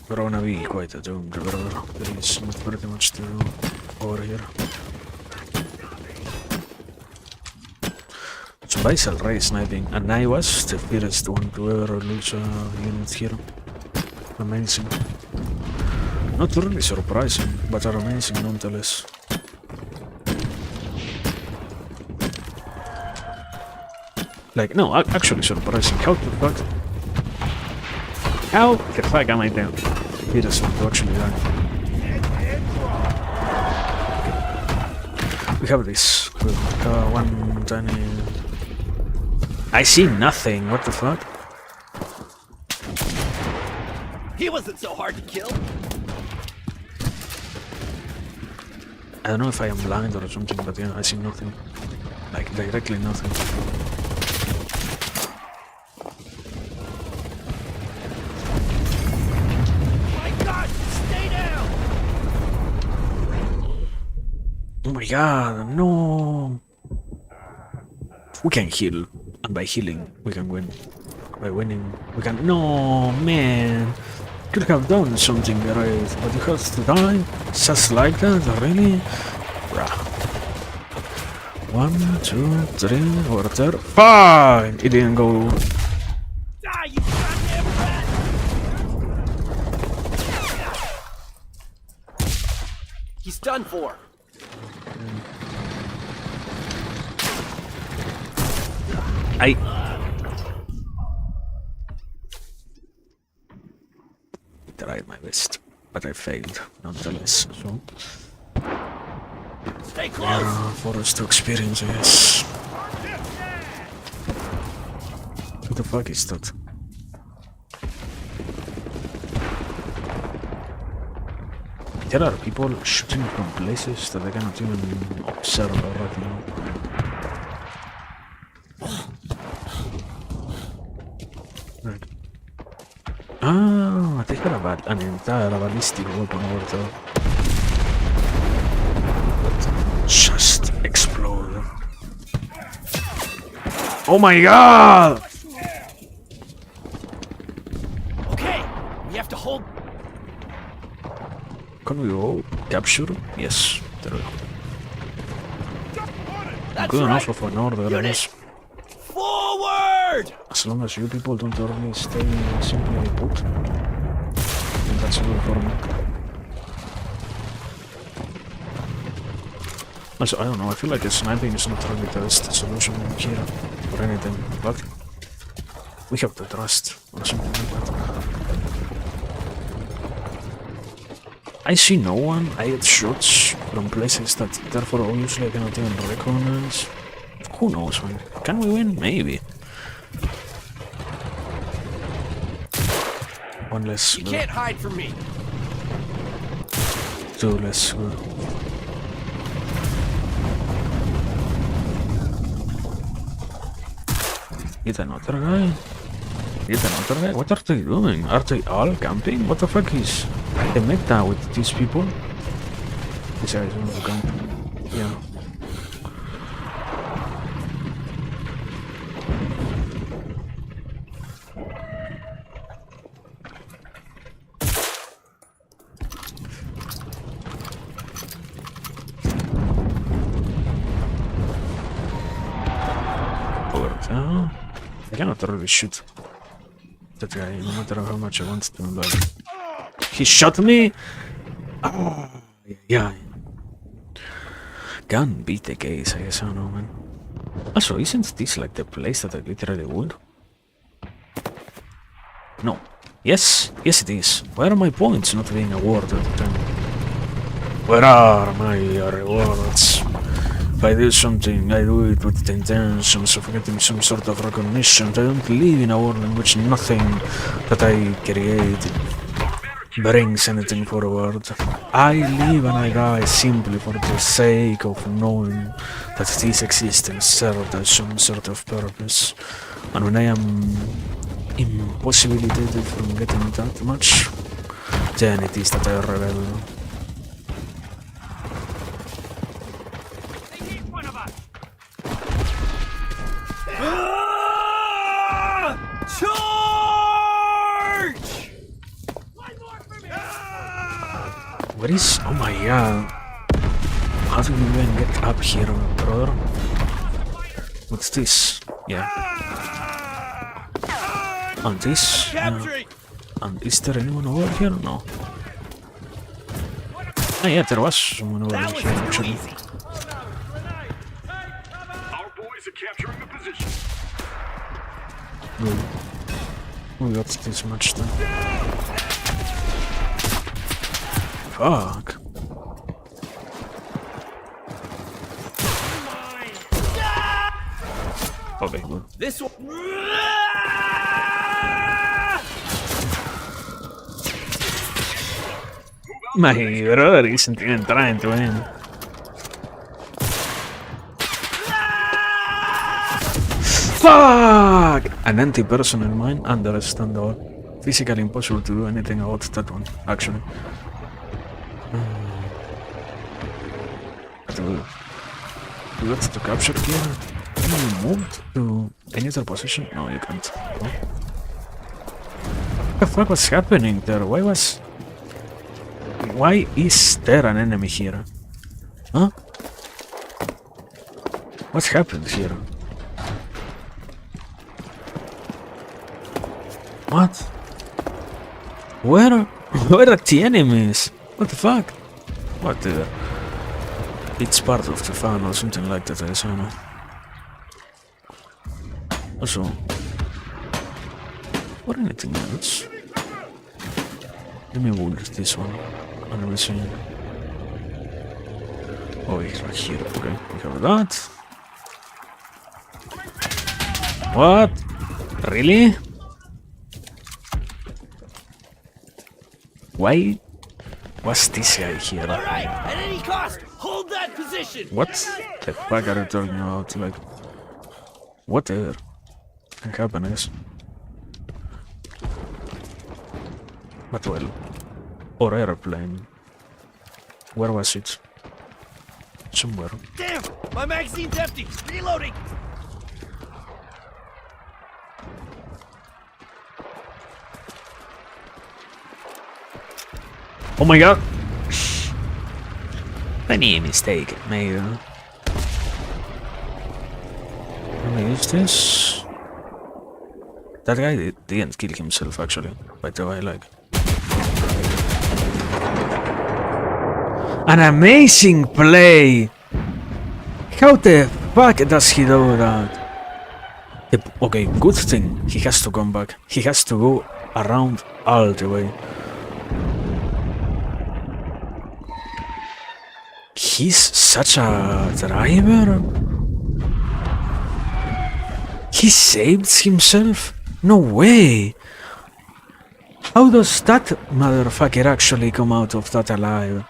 We're gonna be quite a doomed river. There is not pretty much to do over here. So Basil Ray sniping, and I was the first one to ever lose a unit here. Amazing. Not really surprising, but are amazing nonetheless. Like, no, actually surprising. How the fuck? How the fuck am I down? He doesn't want to actually die. We have this. One tiny... I see nothing. What the fuck? He wasn't so hard to kill. I don't know if I am blind or something, but yeah, I see nothing. Like, directly nothing. My God, stay down! Oh my god, no! We can heal, and by healing, we can win. By winning, we can... No, man! Could have done something right, but you have to die? Just like that, really? Bruh. 1, 2, 3, or 4, 5! It didn't go... Die, you goddamn rat! He's done for. I tried my best, but I failed nonetheless, so... Stay close! For us to experience, I guess. What the fuck is that? There are people shooting from places that I cannot even observe right now. Right. Ah, they had an entire ballistic weapon over there. Just explode. Oh my god! Okay, we have to hold. Can we all capture? Yes, there we go. That's Good right. enough of an order, I guess. Forward! As long as you people don't really stay simply put, then that's good for me. Also, I don't know, I feel like sniping is not really the best solution here for anything, but we have to trust or something like that. I see no one. I get shots from places that therefore obviously I cannot even recognize. Who knows, man? Can we win? Maybe. One less. You can't hide from me. Two less. Get another guy. Get another guy. What are they doing? Are they all camping? What the fuck is the meta with these people? These guys want to camp. Yeah. I cannot really shoot that guy, no matter how much I want to, but... He shot me! Oh, yeah. Gun beat the case, I guess, I don't know, man. Also, isn't this like the place that I literally would? No, Yes, yes it is. Where are my points not being awarded then? Where are my rewards? If I do something, I do it with the intentions of getting some sort of recognition. I don't live in a world in which nothing that I create brings anything forward. I live and I die simply for the sake of knowing that this existence served as some sort of purpose. And when I am impossibilitated from getting that much, then it is that I rebel. Charge! Where is... Oh my god. How do we even get up here, brother? What's this? Yeah. And this? Capturing! And is there anyone over here? No. Ah, yeah, there was someone over That was here too actually. easy. Our boys are capturing the position. We got this much then. Fuck. Okay, good. This one. My brother isn't even trying to win. Fuck! An anti-personal mine? Understandable. Physically impossible to do anything about that one, actually. Do we got to capture here? Can you move to any other position? No, you can't. No. What the fuck was happening there? Why is there an enemy here? Huh? What happened here? What? Where are the enemies? What the fuck? What the... It's part of the fun or something like that, I assume. Also... Or anything else? Let me wound this one. And let me see. Oh, he's right here. Okay, we have that. What? Really? Why was this guy here? Alright, at any cost, hold that position! What the fuck are you talking about? Like, whatever can happen, I guess. But well, or airplane. Where was it? Somewhere. Damn! My magazine's empty! Reloading! Oh my god! Any mistake made. Let me use this. That guy didn't kill himself actually, by the way, like. An amazing play! How the fuck does he do that? Okay, good thing he has to come back. He has to go around all the way. He's such a driver. He saved himself? No way! How does that motherfucker actually come out of that alive?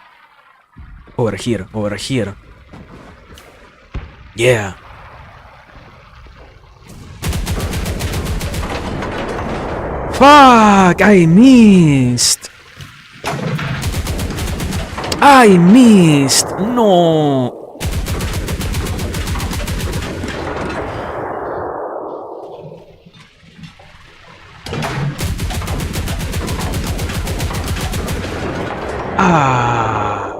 Over here, over here. Yeah. Fuck! I missed! I missed! No! Ah!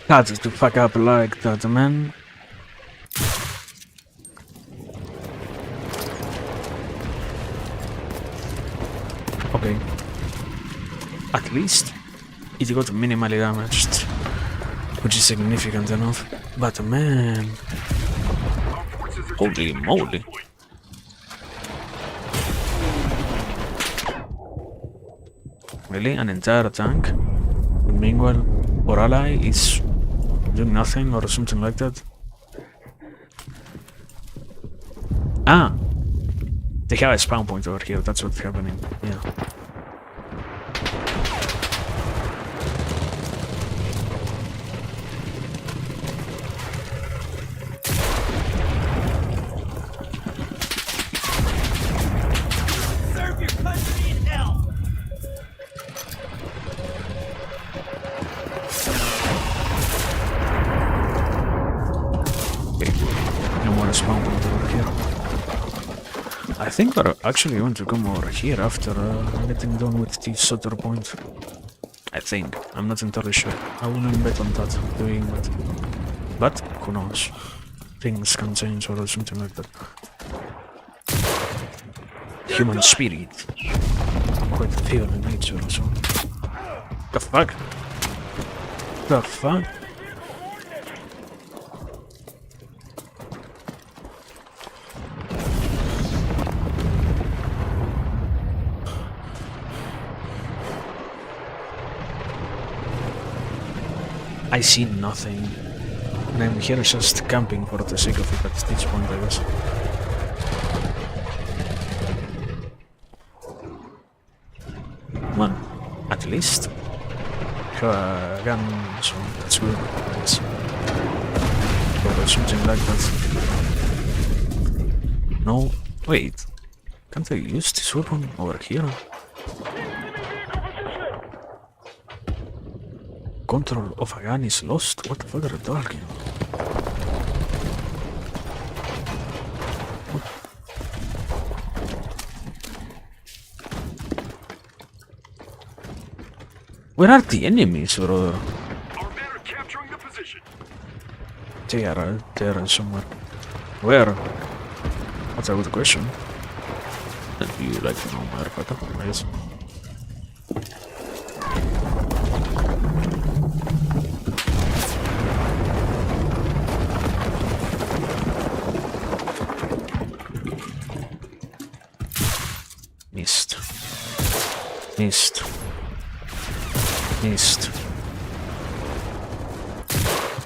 Had to fuck up like that, man. Okay. At least it got minimally damaged, which is significant enough. But man, holy moly! Really? An entire tank? And meanwhile, our ally is doing nothing or something like that? Ah! They have a spawn point over here, that's what's happening. Yeah. Serve your country in hell! Okay. No more spawn point over here. I think we're actually going to come over here after getting done with the Sutter point. I think. I'm not entirely sure. I wouldn't bet on that, doing that. But, who knows? Things can change or something like that. Human spirit. Quite fear in nature or so. The fuck? The fuck? I see nothing. And I'm here just camping for the sake of it at this point, I guess. Well, at least. Have a gun, so that's good, I guess. Or something like that. No, wait. Can't I use this weapon over here? Control of a gun is lost? What the fuck are you talking about? Where are the enemies, brother? Our men are capturing the position. They are out there somewhere. Where? That's a good question. And you like to know, motherfucker, I guess. Missed. Missed. Missed.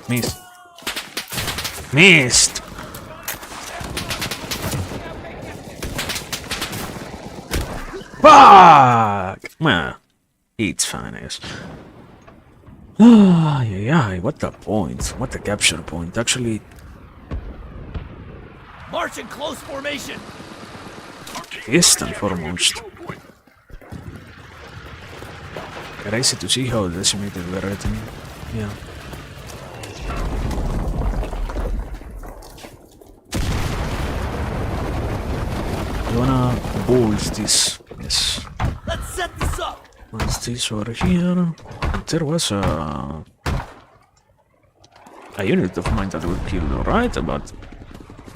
Missed. Missed! Fuck! Well, it's fine, I guess. Ah, yeah, what the point? What the capture point? Actually, March in close formation! first and foremost, crazy to see how decimated we're getting. Yeah. You wanna bolt this? Yes. Let's set this up! What's this over here? There was a unit of mine that would kill right, but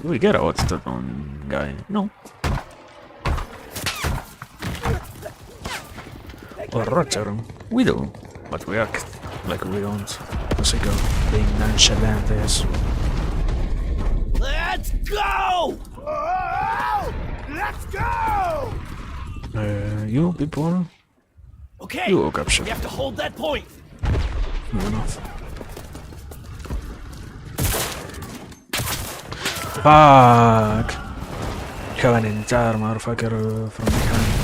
we get out that one guy. No. Or Roger, we do, but we act like we don't. For sake of being nonchalant, yes. Let's go! Let's go! You people, Okay, you will capture. we have to hold that point. Good enough. Fuck! Have an entire motherfucker from behind.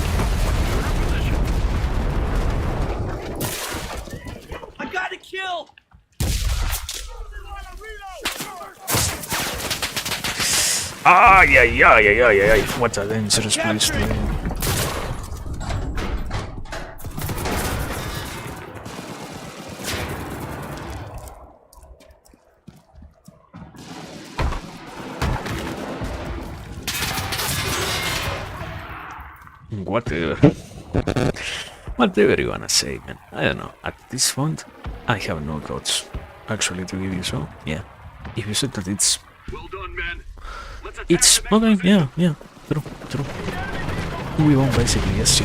I got a kill! Ah, yeah. What a dangerous place to be. Whatever. Whatever you wanna say, man. I don't know. At this point, I have no thoughts actually to give you, so yeah. If you said that it's Well done, men. Let's attack It's the main okay, yeah, true. We won basically, yes.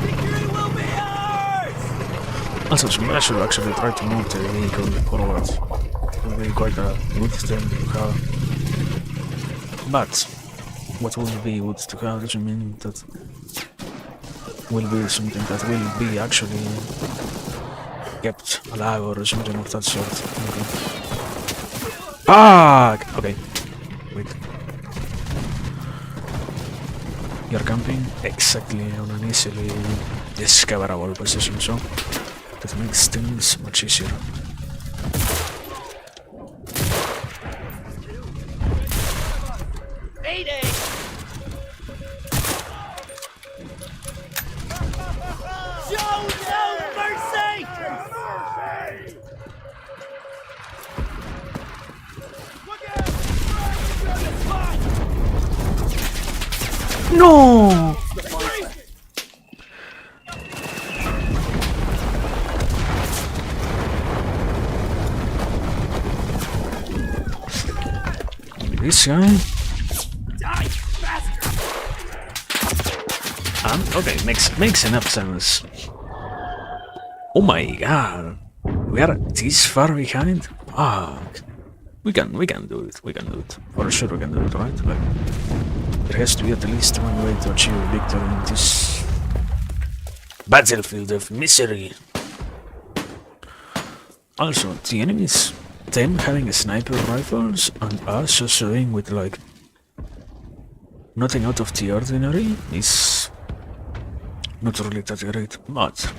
Victory will be ours! Also, I should actually try to move the vehicle forward. It will be quite a good thing to have. But, what will be good to have doesn't mean that will be something that will be actually kept alive or something of that sort. Okay. Ah! Okay. Wait. You're camping exactly on an easily discoverable position, so that makes things much easier. Show no mercy! Look out! No! This guy? Okay, makes enough sense. Oh my god, we are this far behind. Fuck. We can do it. We can do it. For sure, we can do it, right? Like, there has to be at least one way to achieve victory in this battlefield of misery. Also, the enemies, them having sniper rifles and us showing with like nothing out of the ordinary is not really that great, but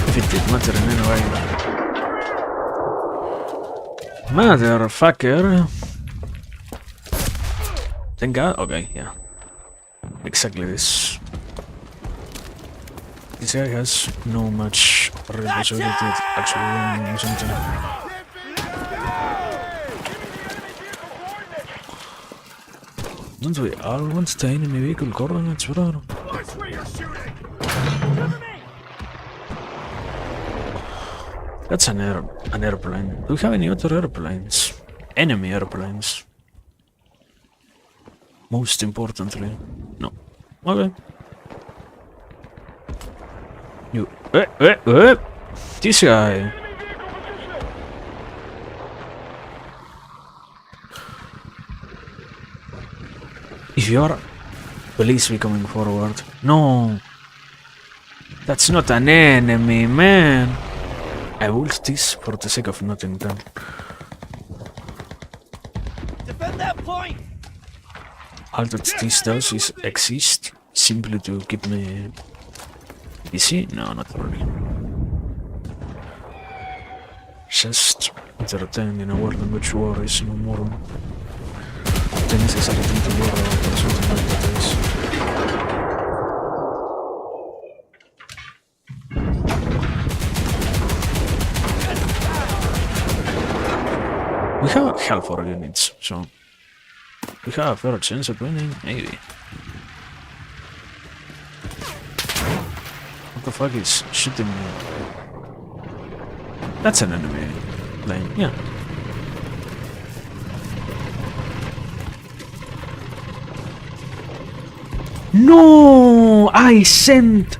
if it did matter in any way. Motherfucker. Thank God. Okay, yeah. Exactly this. This guy has no much real possibility of actually doing something. Don't we all want the enemy vehicle coordinates, brother? Watch where you're shooting! That's an airplane. Do we have any other airplanes? Enemy airplanes. Most importantly. No. Okay. You... This guy! If you are... Please be coming forward. No! That's not an enemy, man! I ult this for the sake of nothing then. Defend that point! All that this does is exist simply to keep me busy? No, not really. Just entertained in a world in which war is no more the necessary thing to worry about or something like that is. We have half our units, so we have a fair chance at winning, maybe. What the fuck is shooting me? That's an enemy plane, yeah. No! I sent...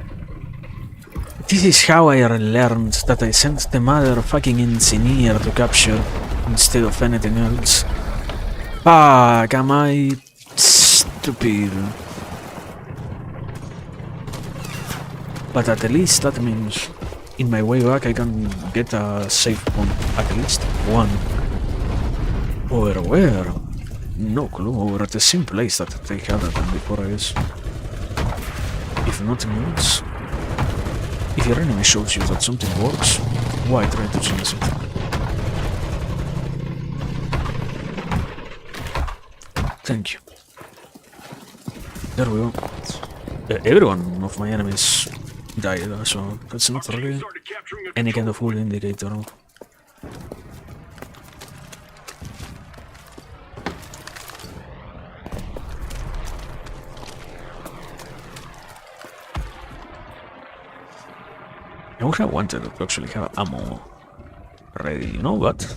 This is how I learned that I sent the motherfucking engineer to capture instead of anything else. Fuck, am I stupid? But at least that means in my way back I can get a safe point, at least one. Over where? No clue, over at the same place that they had it before, I guess. If nothing else, if your enemy shows you that something works, why try to change it? Thank you. There we go. Everyone of my enemies died, so that's not really Started capturing a any kind of good indicator. I wish I wanted to actually have ammo ready, you know, but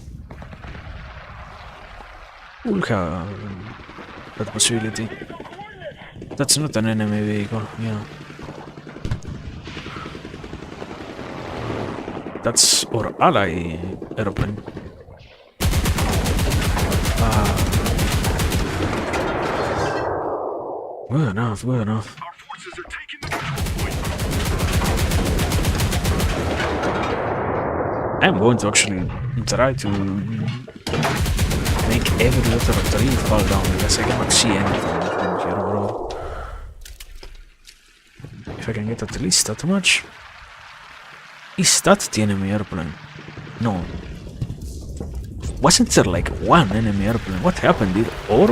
we'll have that possibility. That's not an enemy vehicle, yeah. That's our ally airplane. Good enough, good enough. Our forces are taking the control point. I'm going to actually try to make every other tree fall down because I cannot see anything from here, bro. If I can get at least that much. Is that the enemy airplane? No. Wasn't there like one enemy airplane? What happened? Did our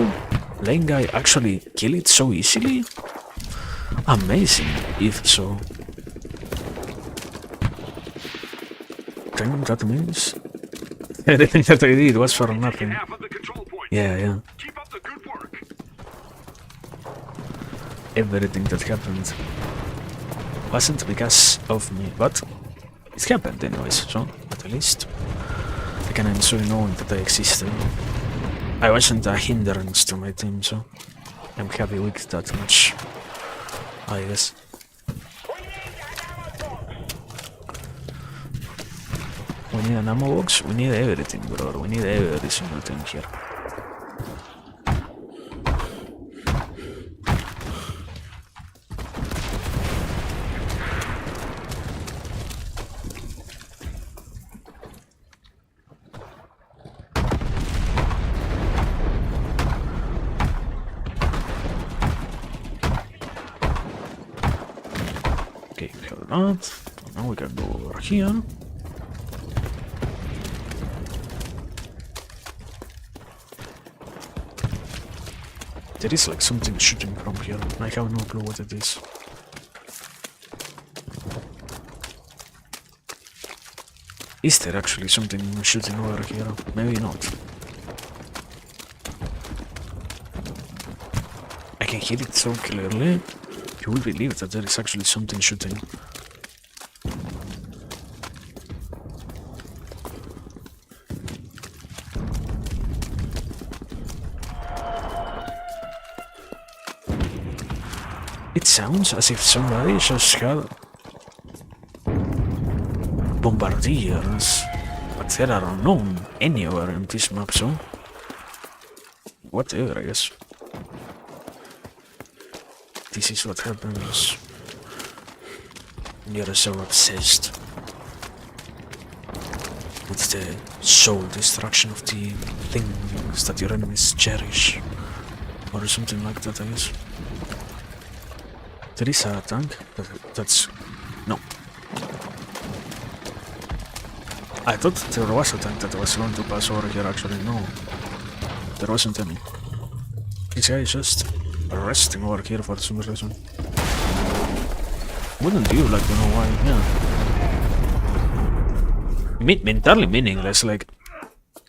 lane guy actually kill it so easily? Amazing, if so. Think that means everything that I did was for nothing. Half of the control point. Yeah. Keep up the good work. Everything that happened wasn't because of me, but it happened anyways, so at least I can enjoy knowing that I existed. I wasn't a hindrance to my team, so I'm happy with that much, I guess. We need an ammo box, we need everything, bro. We need every single thing here. Okay, we have that. Now we can go over here. There is like something shooting from here. I have no clue what it is. Is there actually something shooting over here? Maybe not. I can hear it so clearly. You will believe that there is actually something shooting. It sounds as if somebody just had bombardiers, but there are none anywhere in this map, so whatever, I guess. This is what happens when you're so obsessed with the soul destruction of the things that your enemies cherish, or something like that, I guess. There is a tank, that's... no. I thought there was a tank that was going to pass over here, actually, no. There wasn't any. This guy is just resting over here for some reason. Wouldn't you like to know why? Yeah. Entirely meaningless, like...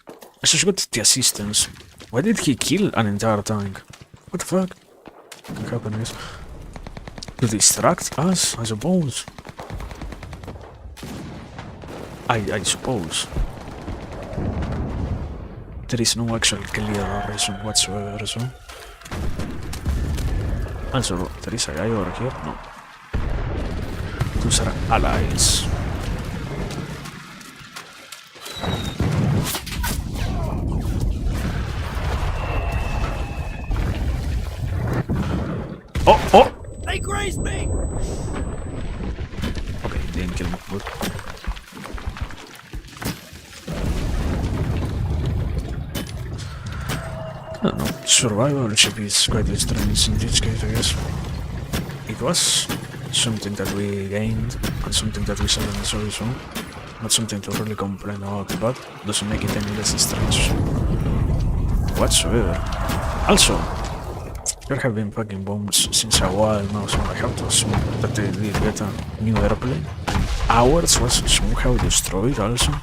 I just got the assistance. Why did he kill an entire tank? What the fuck? What happened is... to distract us, I suppose. I suppose. There is no actual clear reason whatsoever, so... Also, there is a guy over here? No. Those are allies. Oh! They grazed me! Okay, didn't kill me. Good. I don't know. Survivorship is quite strange in this case, I guess. It was something that we gained and something that we suddenly saw, so not something to really complain about, but doesn't make it any less strange whatsoever. Also, there have been fucking bombs since a while now, so I have to assume that they did get a new airplane. Ours was somehow destroyed also.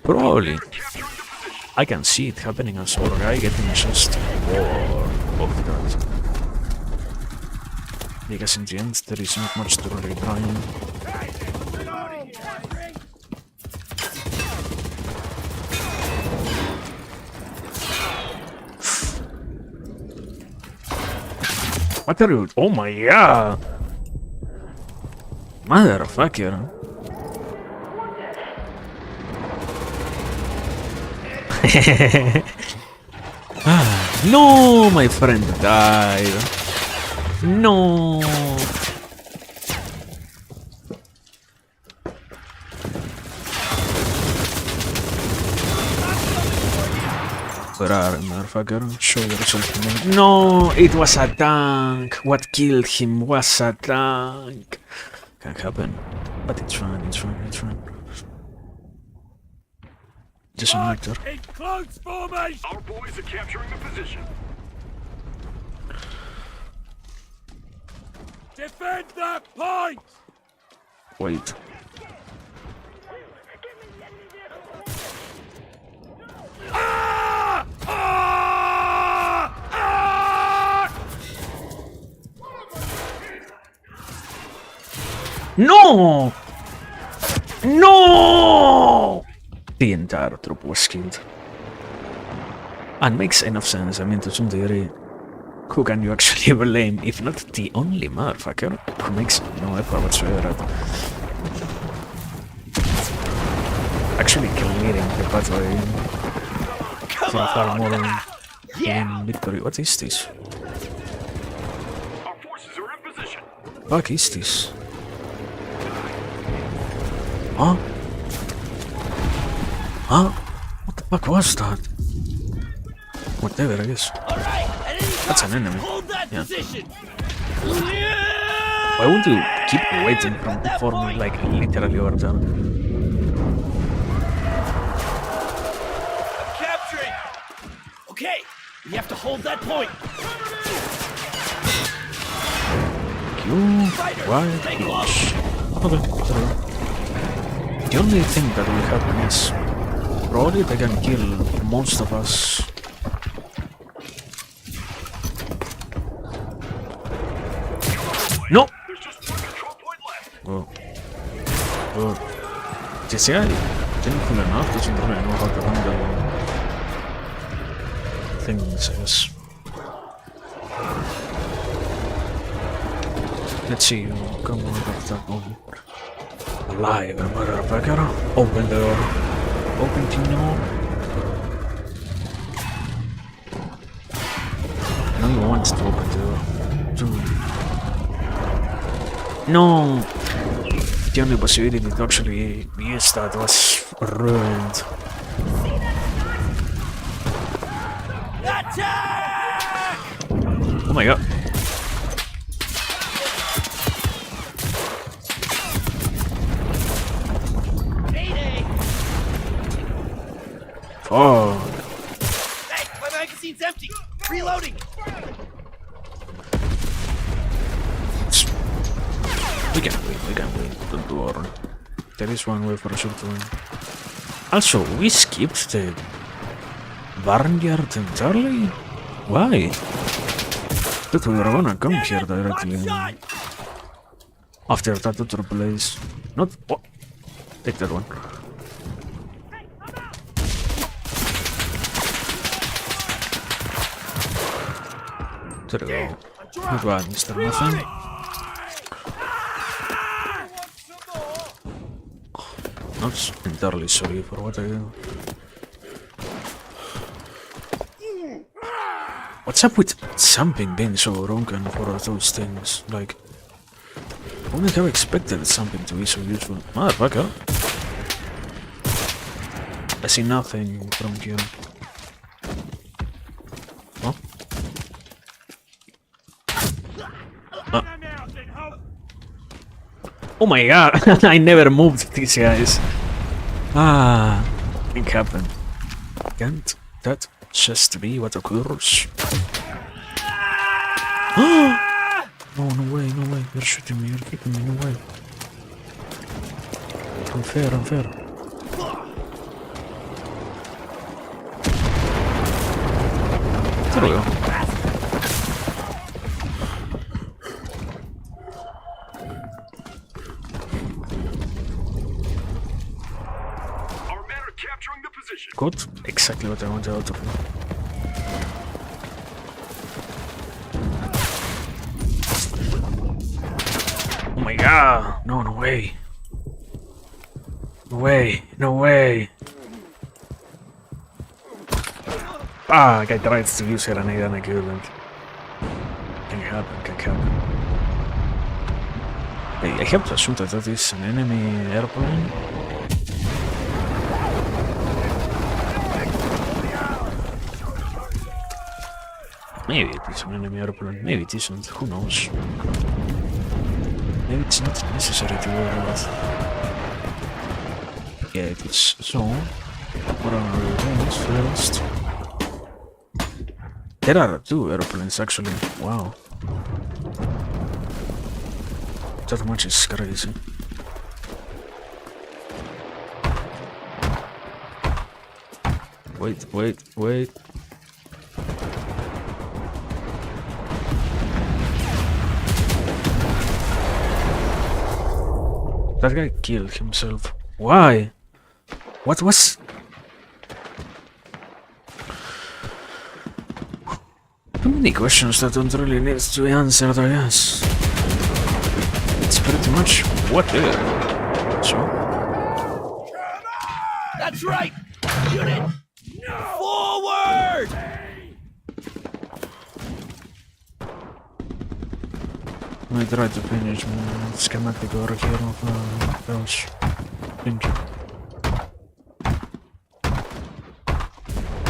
Probably. I can see it happening as our guy getting just war of that. Because in the end there isn't much to really grind. What are you? Oh my god! Motherfucker! Ah. No, my friend died. No. Where are you, motherfucker? Show yourself to me. No, it was a tank. What killed him was a tank. Can't happen. But it's fine, it's fine, it's fine. Just an actor. In close formation! Our boys are capturing the position. Defend that point! Wait. Ah! Ah! Ah! No! No! The entire troop was killed. And makes enough sense. I mean, to some degree, who can you actually blame if not the only motherfucker who makes no effort whatsoever at actually clearing the pathway for a far more victory? What is this? Our forces are in position. What is this? Huh? Huh? What the fuck was that? Whatever, I guess. That's an enemy. Yeah. Why would you keep waiting from forming like literally over there? Capturing! Okay, we have to hold that point. You wild gosh. Okay, whatever. The only thing that will happen is probably they can kill most of us. No! There's just one control point left. Well, you see, I didn't feel enough, doesn't really know how to handle things, I guess. Let's see you come out of that one. Alive, motherfucker. Open the door. Open the door. I know you want to open the door. No! The only possibility to actually use that was ruined. Attack! Oh my god. Mayday! Oh. Hey, my magazine's empty. Reloading. We can win, don't worry. There is one way for sure to win. Also, we skipped the barnyard entirely? Why? Thought we were gonna come here directly. After that other place. Not... Oh, take that one. There we go. Not bad, Mr. Nothing. Not entirely sorry for what I do. What's up with something being so broken for those things? Like, I wouldn't have expected something to be so useful. Motherfucker. I see nothing from here. Huh? Oh my god, I never moved these guys. Ah, it happened. Can't that just be what occurs? No, no way, no way. You're shooting me, you're kicking me, no way. Unfair, unfair. There we go. Capturing the position. Good. Exactly what I wanted out of him. Oh my god! No, no way. No way. No way. I tried to use a grenade and I couldn't. Can happen. I have to assume that that is an enemy airplane. Maybe it is an enemy airplane, maybe it isn't, who knows. Maybe it's not necessary to worry about. Yeah, it is. So, what are we doing first? There are 2 airplanes actually, wow. That much is crazy. Wait. That guy killed himself. Why? What was... Too many questions that don't really need to be answered, I guess. It's pretty much what if. So? That's right! Unit! Forward! I tried to finish my schematic over here of those. Thank you.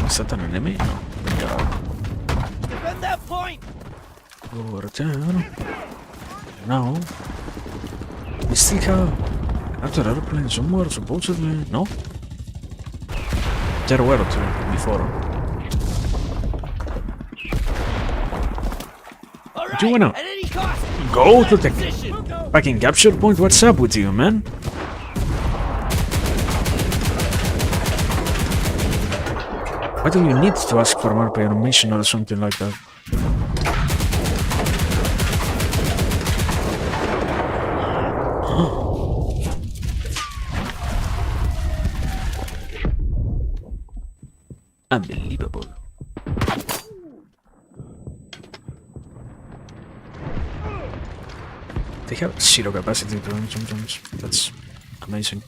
Is that an enemy? No. Yeah. Defend that point! Over there. Now. We still have another airplane somewhere, supposedly. No? There were 2 before. All Do you wanna at any cost, go to the position. fucking capture point? What's up with you, man? Why do you need to ask for more permission or something like that? Unbelievable. They have 0 capacity to run sometimes. That's amazing.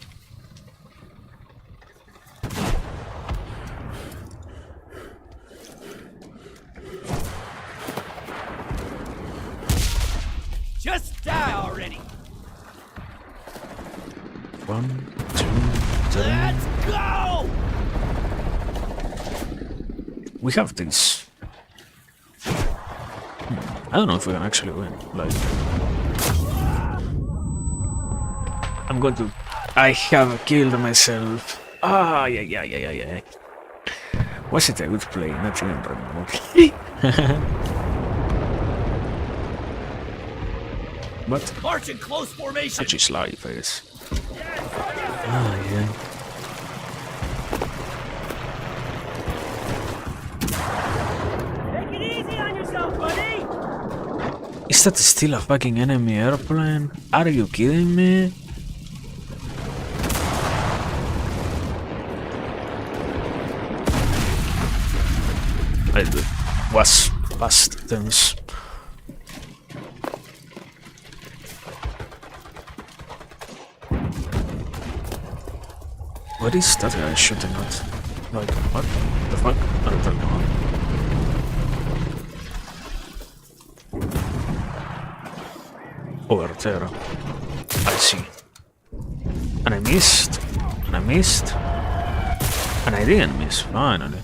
Just die already! 1, 2, 3. Let's go! We have this. I don't know if we can actually win. Like, I'm going to. I have killed myself. Ah, yeah. Was it a good play? Not even remember. But March in close formation! such is life, I guess. Ah, yeah. Take it easy on yourself, buddy! Is that still a fucking enemy airplane? Are you kidding me? I was past tense. What is that guy shooting at? Like, what the fuck? I don't know. Over there. I see. And I missed. And I missed. And I didn't miss, finally.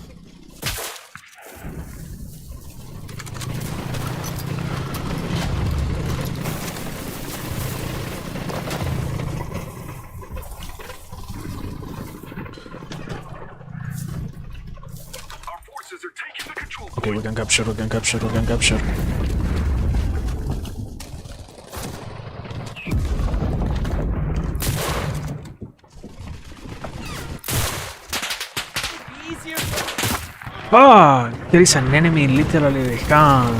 Okay, we can capture. Easier. Ah, there is an enemy literally behind.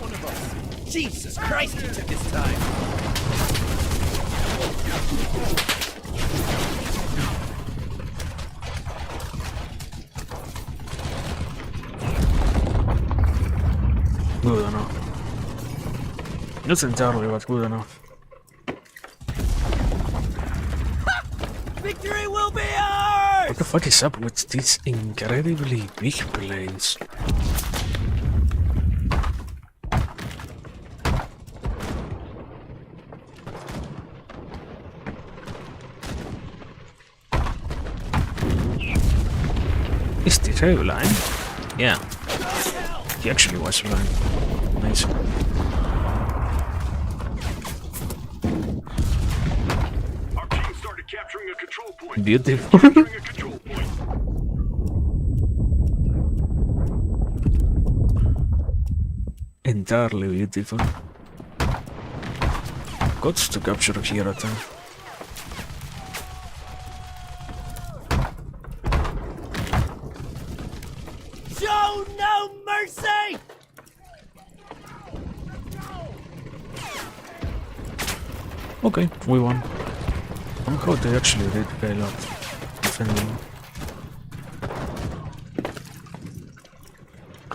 One of us. Jesus Christ, he took his time. Good enough. Not entirely, but good enough. Victory will be ours! What the fuck is up with these incredibly big planes? Is this a line? Yeah. He actually was a line. Nice. Our team started capturing a control point. Beautiful. Capturing a control point. Entirely beautiful. Got to capture here at time. Show no mercy! Okay, we won. Somehow they actually did a lot defending.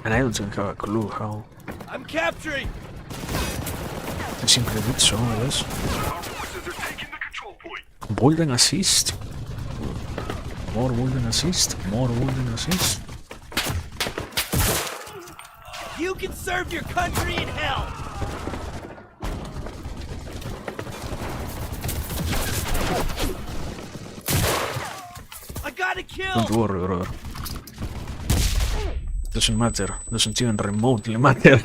And I don't even have a clue how. I'm capturing! They simply did so, I guess. Our forces are taking the control point. Bold and assist. More bold and assist. More bold and assist. You can serve your country in hell! I got a kill! Don't worry, brother. Doesn't matter. Doesn't even remotely matter.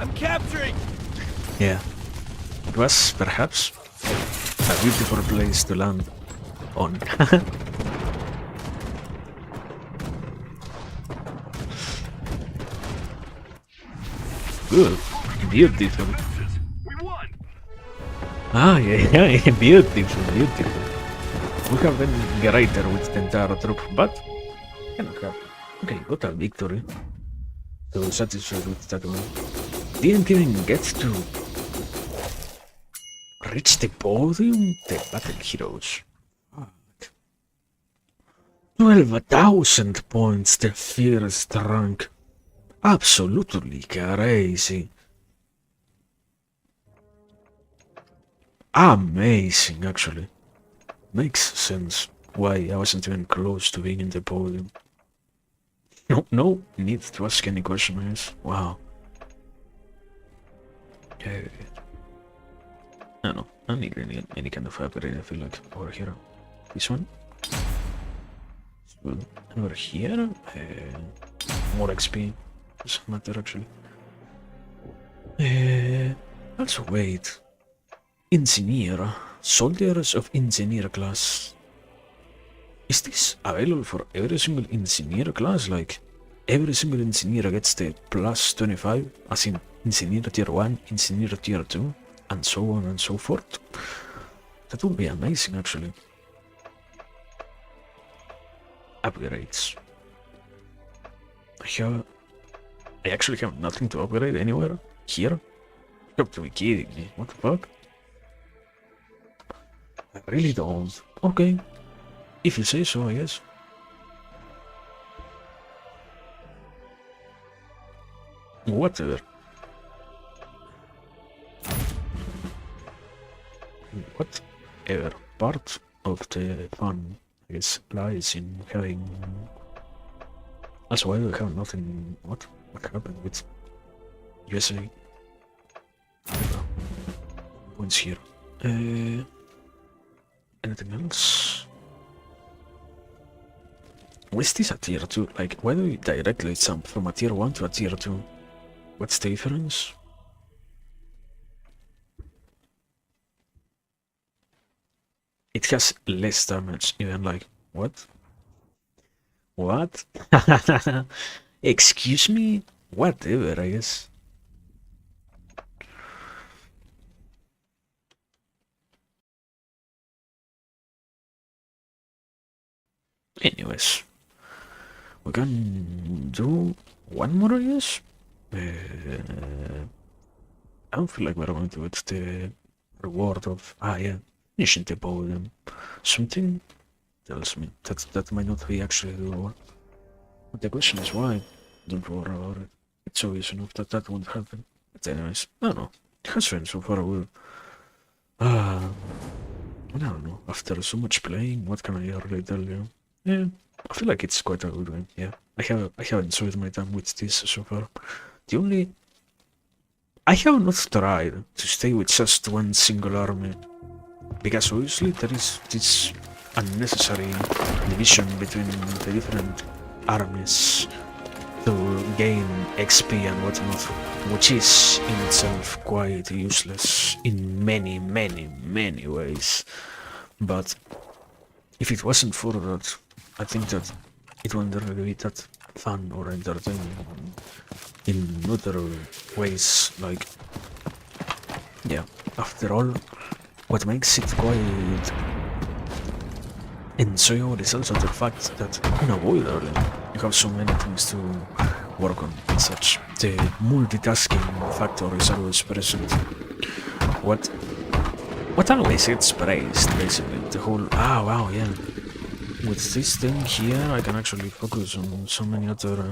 I'm capturing! Yeah. It was, perhaps, a beautiful place to land on. Good. Beautiful. We won. Ah, yeah, beautiful, beautiful. We have been greater with the entire troop, but cannot have. Okay, got a victory. So satisfied with that one. Didn't even get to reach the podium. The battle heroes. Fuck. 12,000 points, the first rank. Absolutely crazy. Amazing, actually. Makes sense why I wasn't even close to being in the podium. No need to ask any question, I guess. Wow. Okay. I don't know. I don't need any kind of upgrade, I feel like, over here. This one. It's good. And over here, more XP. Doesn't matter, actually. Also, wait. Engineer. Soldiers of Engineer class. Is this available for every single Engineer class? Like, every single Engineer gets the plus 25, as in Engineer Tier 1, Engineer Tier 2, and so on and so forth? That would be amazing, actually. Upgrades. I actually have nothing to upgrade anywhere here? You have to be kidding me. What the fuck? I really don't. Okay. If you say so, I guess. Whatever. Whatever. Part of the fun, I guess, lies in having... Also, why do we have nothing... What happened with USA? Points here. Anything else? Is this a tier 2? Like, why do we directly jump from a tier 1 to a tier 2? What's the difference? It has less damage, even like, what? What? Excuse me? Whatever, I guess. Anyways, we can do one more, I guess. I don't feel like we're going to get the reward of finishing the podium. Something tells me that might not be actually the reward. But the question is why? Don't worry about it. It's obvious enough that won't happen. But anyways, I don't know. It has been so far good. I don't know. After so much playing, what can I really tell you? Yeah, I feel like it's quite a good game. Yeah, I have enjoyed my time with this so far. The only I have not tried to stay with just one single army because obviously there is this unnecessary division between the different armies to gain XP and whatnot, which is in itself quite useless in many ways. But if it wasn't for that, I think that it wouldn't really be that fun or entertaining in other ways. Like, yeah, after all, what makes it quite enjoyable is also the fact that unavoidably you have so many things to work on and such. The multitasking factor is always present. What always gets praised, basically, the whole, wow, yeah, with this thing here I can actually focus on so many other,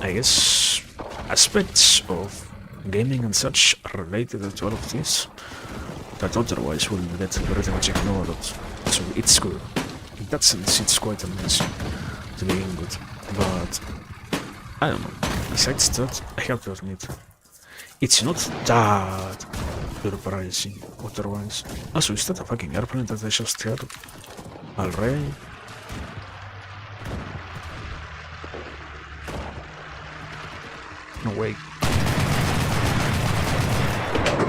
I guess, aspects of gaming and such related to all of this that otherwise will get pretty much ignored. So it's good. In that sense, it's quite amazing to begin with. But I don't know. Besides that, I have to admit, it's not that surprising otherwise. Also, is that a fucking airplane that I just heard? Already? No way.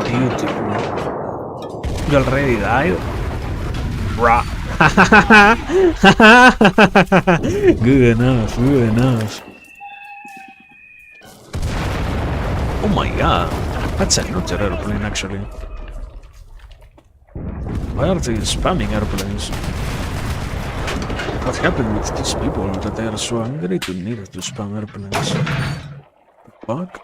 Beautiful. You already died? Rah. Good enough, good enough. Oh my god, that's another airplane actually. Why are they spamming airplanes? What happened with these people that they are so angry to need to spam airplanes? Fuck?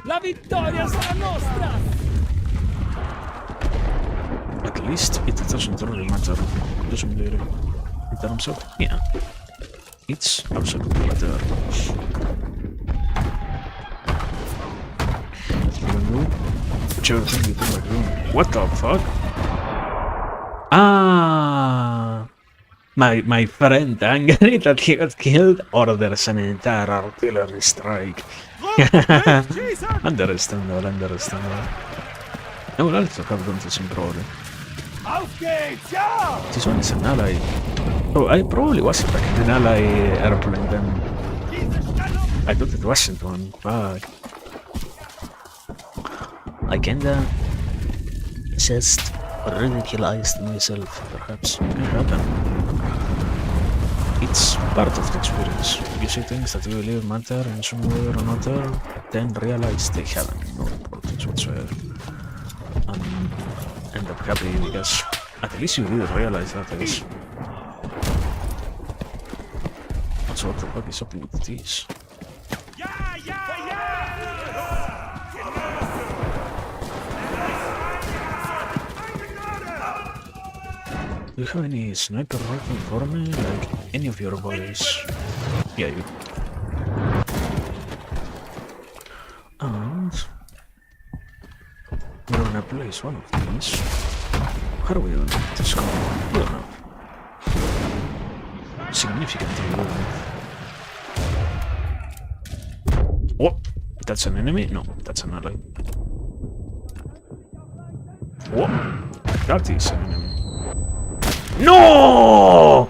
La vittoria sarà nostra! At least it doesn't really matter, doesn't really, in terms of, yeah, it's absolutely matter. Even though, whichever thing you do, like, what the fuck? Ah, my friend angry that he got killed, orders an entire artillery strike. Understandable. I will also have done the same probably. This one is an ally. Oh, I probably wasn't like an ally airplane then. I thought it wasn't one. Fuck. I kinda just ridiculized myself, perhaps. Can happen. It's part of the experience. You see things that you believe matter in some way or another, then realize they have no importance whatsoever. And end up happy because at least you did realize that, I guess. So what the fuck is up with this? Do you have any sniper rifle for me? Like any of your boys? Yeah, you. And we're gonna place one of these. How are we doing to score? We don't know. Significantly low. What? That's an enemy? No, that's an ally. What? That is an enemy. No!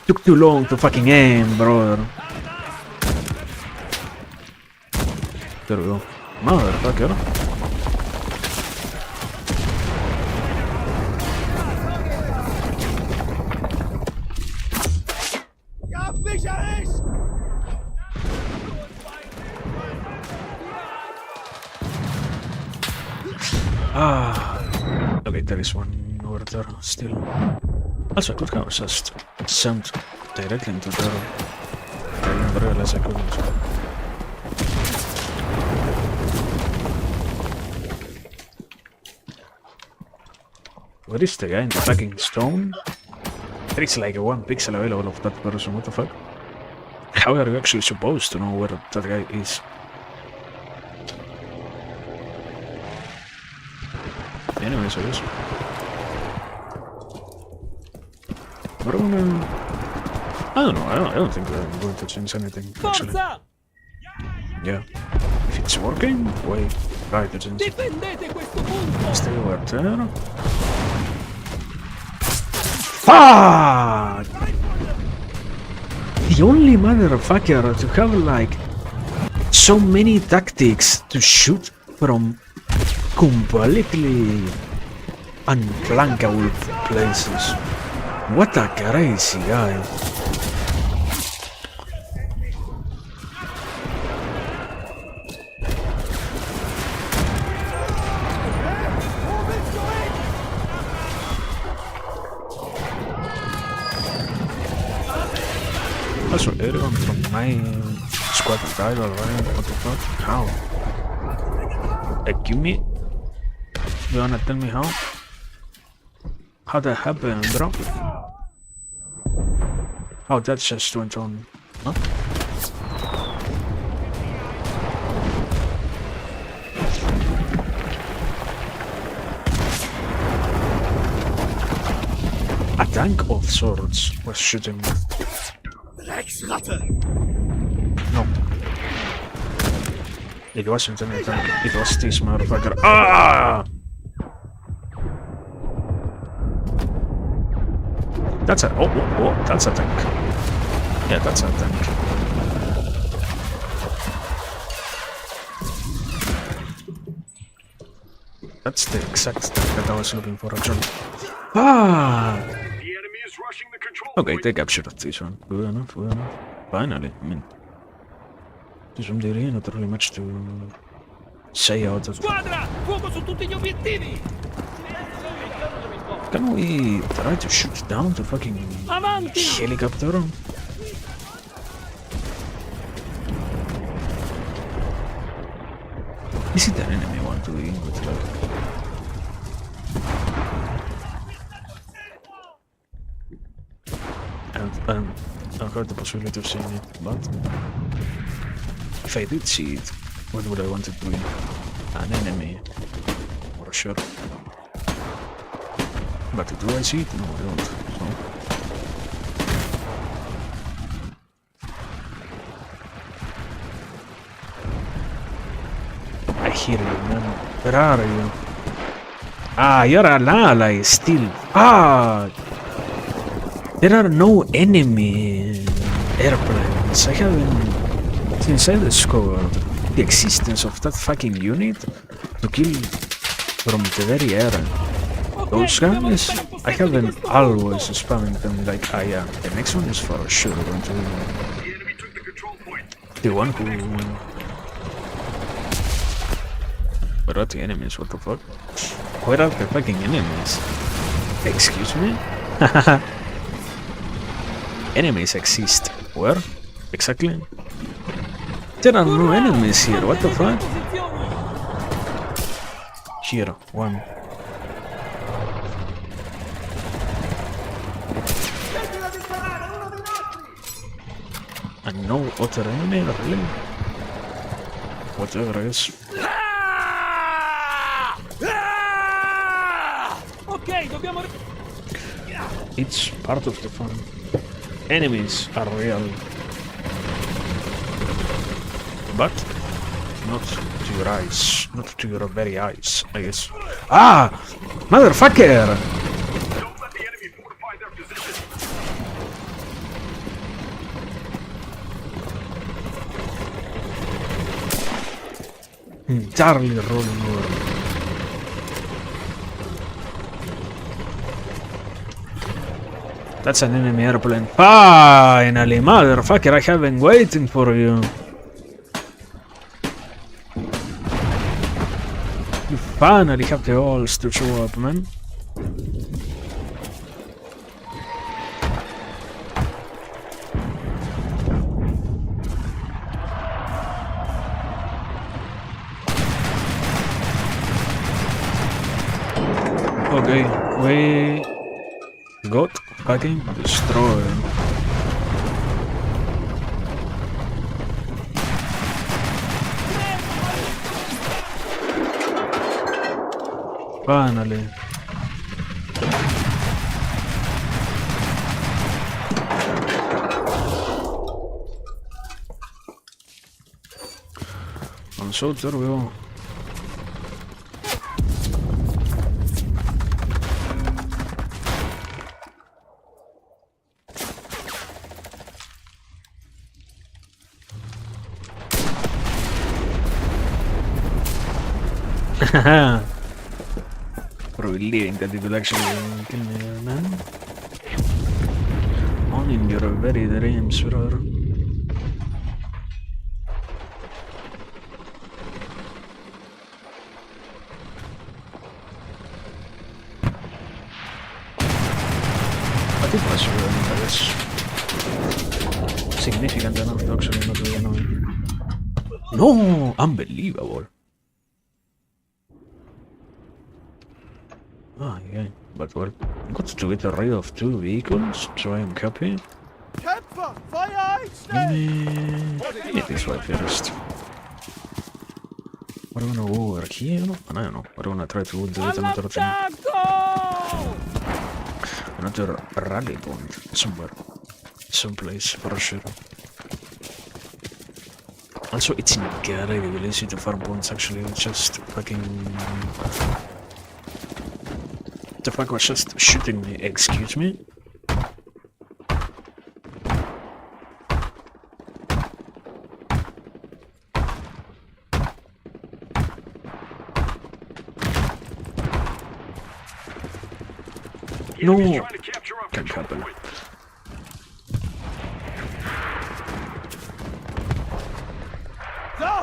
Took too long to fucking aim, brother. There we go. Motherfucker. Okay, there is one over there still. Also, I could have just sent directly into there. I didn't realize I couldn't. What is the guy in the fucking stone? There is like a 1 pixel available of that person, what the fuck? How are you actually supposed to know where that guy is? Anyways, I guess. What am I don't know, I don't think I'm going to change anything, actually. Forza! Yeah. If it's working, wait, try to change it. Difendete questo punto! Stay over there. Fuck! The only motherfucker to have like so many tactics to shoot from completely unflankable places. What a crazy guy. Also, everyone from my squad died already. What the fuck? How? Give me. You wanna tell me how? How that happened, bro? Oh, that just went on. Huh? A tank of sorts was shooting me. No. It wasn't any tank. It was this motherfucker. Ah! That's a... Oh, that's a tank. Yeah, that's a tank. That's the exact tank that I was looking for, actually. Ah! The enemy is rushing the control Okay, point. they captured this one. Good enough, good enough. Finally, I mean... To some degree, not really much to say out of... Squadra! Fuoco su tutti gli obiettivi! Can we try to shoot down the fucking Avanti! helicopter? Is it an enemy one to begin with? Like... And I got the possibility of seeing it, but if I did see it, what would I want it to be? An enemy, for sure. But do I see it? No, I don't. So. I hear you, man. Where are you? Ah, you're an ally still. Ah! There are no enemy airplanes. I haven't... Since I discovered the existence of that fucking unit to kill from the very air. Those guys, I haven't always spamming them like, ah yeah, the next one is for sure going to be The enemy took the control point. the one who... Where are the enemies? What the fuck? Where are the fucking enemies? Excuse me? Enemies exist. Where? Exactly? There are no enemies here, what the fuck? Here, one. And no other enemy, really? Whatever it is. Ok, dobbiamo... It's part of the fun. Enemies are real. But not to your eyes. Not to your very eyes, I guess. Ah! Motherfucker! Don't let the enemy fortify their position. Entirely rolling over. That's an enemy airplane. Finally, motherfucker, I have been waiting for you. You finally have the balls to show up, man. Okay. We got fucking destroyed. Finally. I'm so terrible. Believing that it will actually kill me, man. Only in your very dreams, brother. But it was really significant enough to actually not be annoying. No! Unbelievable! Ah, yeah, but well, got to get rid of 2 vehicles, so I am happy. Kämpfer! Feuer ein! Schnell! Give me this way first. What do I wanna go over here? I don't know. What do I wanna try to do with another thing? Another rally point somewhere. Someplace for sure. Also, it's incredibly easy to farm points actually, it's just fucking... The fuck was just shooting me, excuse me? No! Can't happen.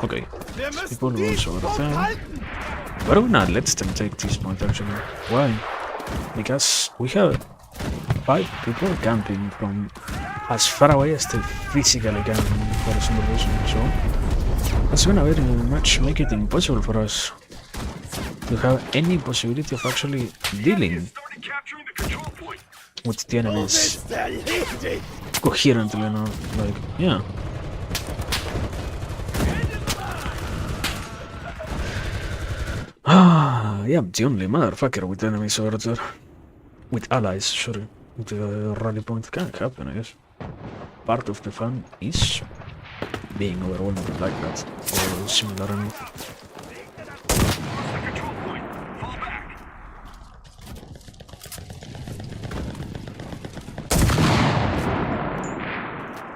Okay, people will sort of why do we not let them take this point actually? Why? Because we have 5 people camping from as far away as they physically can for some reason, so that's gonna very much make it impossible for us to have any possibility of actually dealing with the enemies coherently enough, like, yeah. Ah, yeah, I'm the only motherfucker with enemies over there. With allies, sorry. The rally point can't happen, I guess. Part of the fun is being overwhelmed like that, or similar enough.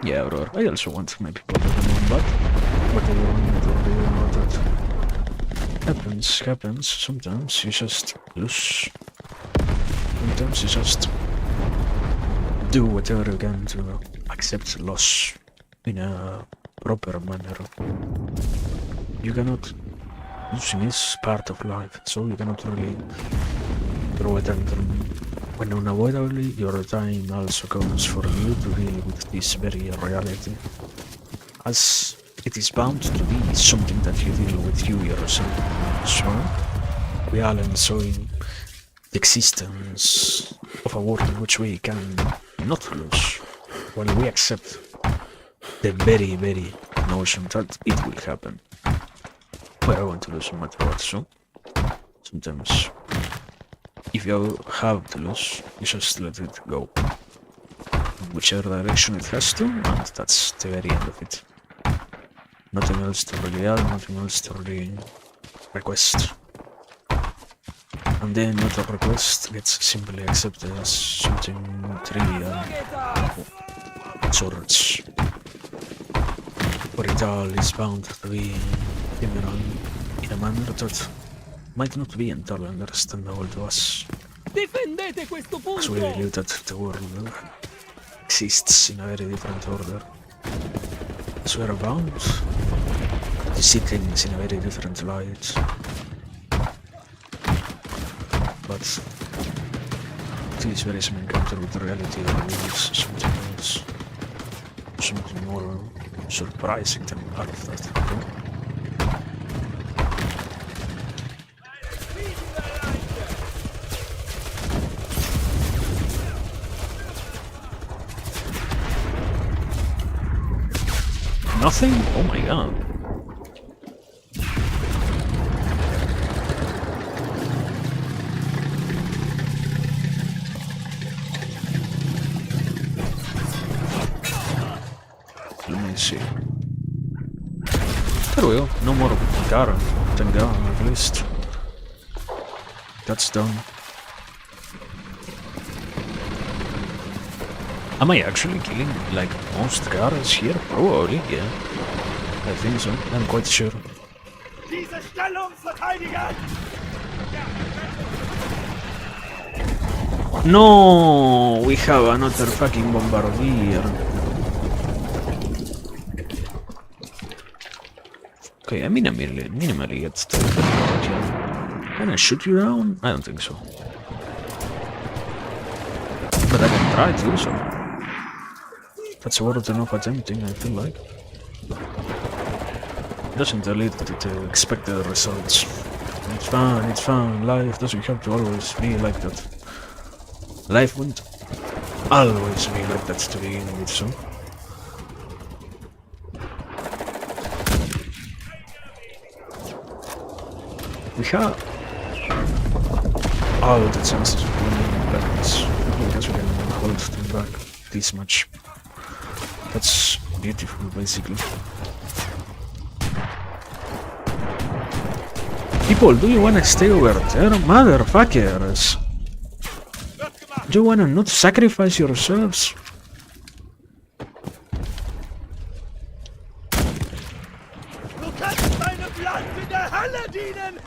Yeah, bro, I also want maybe better than one, but whatever one about that. Happens, sometimes you just lose. Sometimes you just do whatever you can to accept loss in a proper manner. You cannot, losing is part of life, so you cannot really throw a tantrum. When unavoidably your time also comes for you to deal with this very reality. As it is bound to be something that you deal with you yourself. So, we are enjoying the existence of a world in which we can not lose, when we accept the very, very notion that it will happen. We are going to lose no matter what, so sometimes if you have to lose, you just let it go. Whichever direction it has to, and that's the very end of it. Nothing else to really add, nothing else to really request. And then not a request gets simply accepted as something trivial of sorts. For it all is bound to be ephemeral in a manner that might not be entirely understandable to us. As we believe that the world exists in a very different order. As we are bound to see things in a very different light. But this very some encounter with reality reveals something else. Something more surprising than all of that. Nothing? Oh my god. Let me see. There we go. No more Gara. Thank God, at least. That's done. Am I actually killing, like, most Garas here? Probably, yeah. I think so. I'm quite sure. Diese Stellung verteidigen! No! We have another fucking bombardier. Okay, I minimally get started here. Can I shoot you down? I don't think so. But I can try to, so... That's worth enough attempting, I feel like. Doesn't lead to the expected results. It's fine, life doesn't have to always be like that. Life won't always be like that to begin with, so... We have all the chances of winning battles because we can hold them back this much. That's beautiful, basically. People, do you wanna stay over there? Motherfuckers! Do you wanna not sacrifice yourselves? Du kannst deinem Land in der Hölle dienen!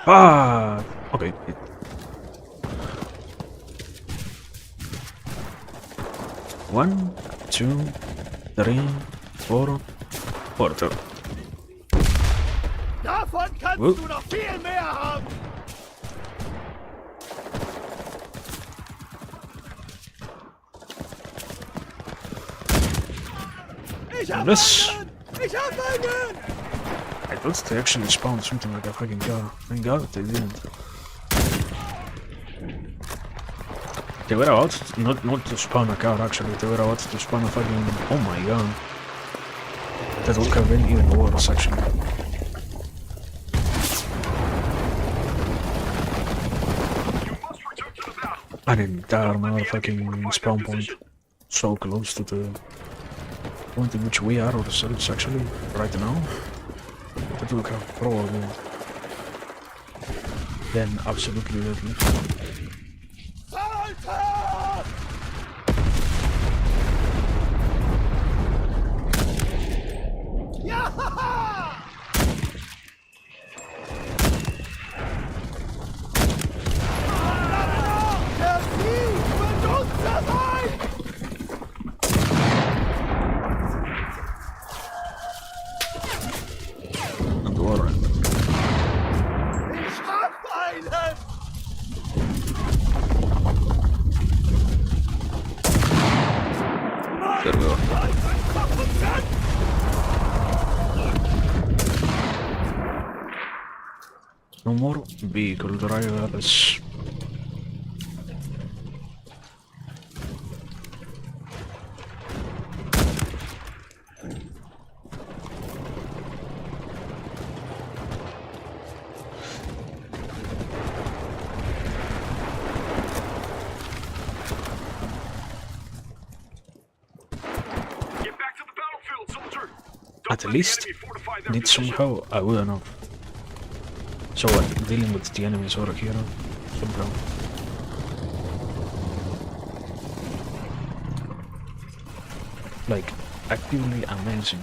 Ah, okay. One, two, three, four, quarter. Davon kannst Oh. du noch viel mehr haben! Ich hab This. einen! Ich hab einen! I thought they actually spawned something like a fucking car. Thank God they didn't. They were about not to spawn a car actually, they were about to spawn a fucking... Oh my god. That would have been even worse actually. You must return to the battle. An entire motherfucking spawn point. So close to the point in which we are ourselves actually, right now. That would have probably been absolutely deadly. Alter! Ja! Der Sieg wird unser sein! Don't worry. Ich hab einen! There we go. No more vehicle drivers. Get back to the battlefield, soldier. Don't At let the least enemy fortify their need position. somehow I will know. So what? Dealing with the enemies over here somehow. Like actively amazing.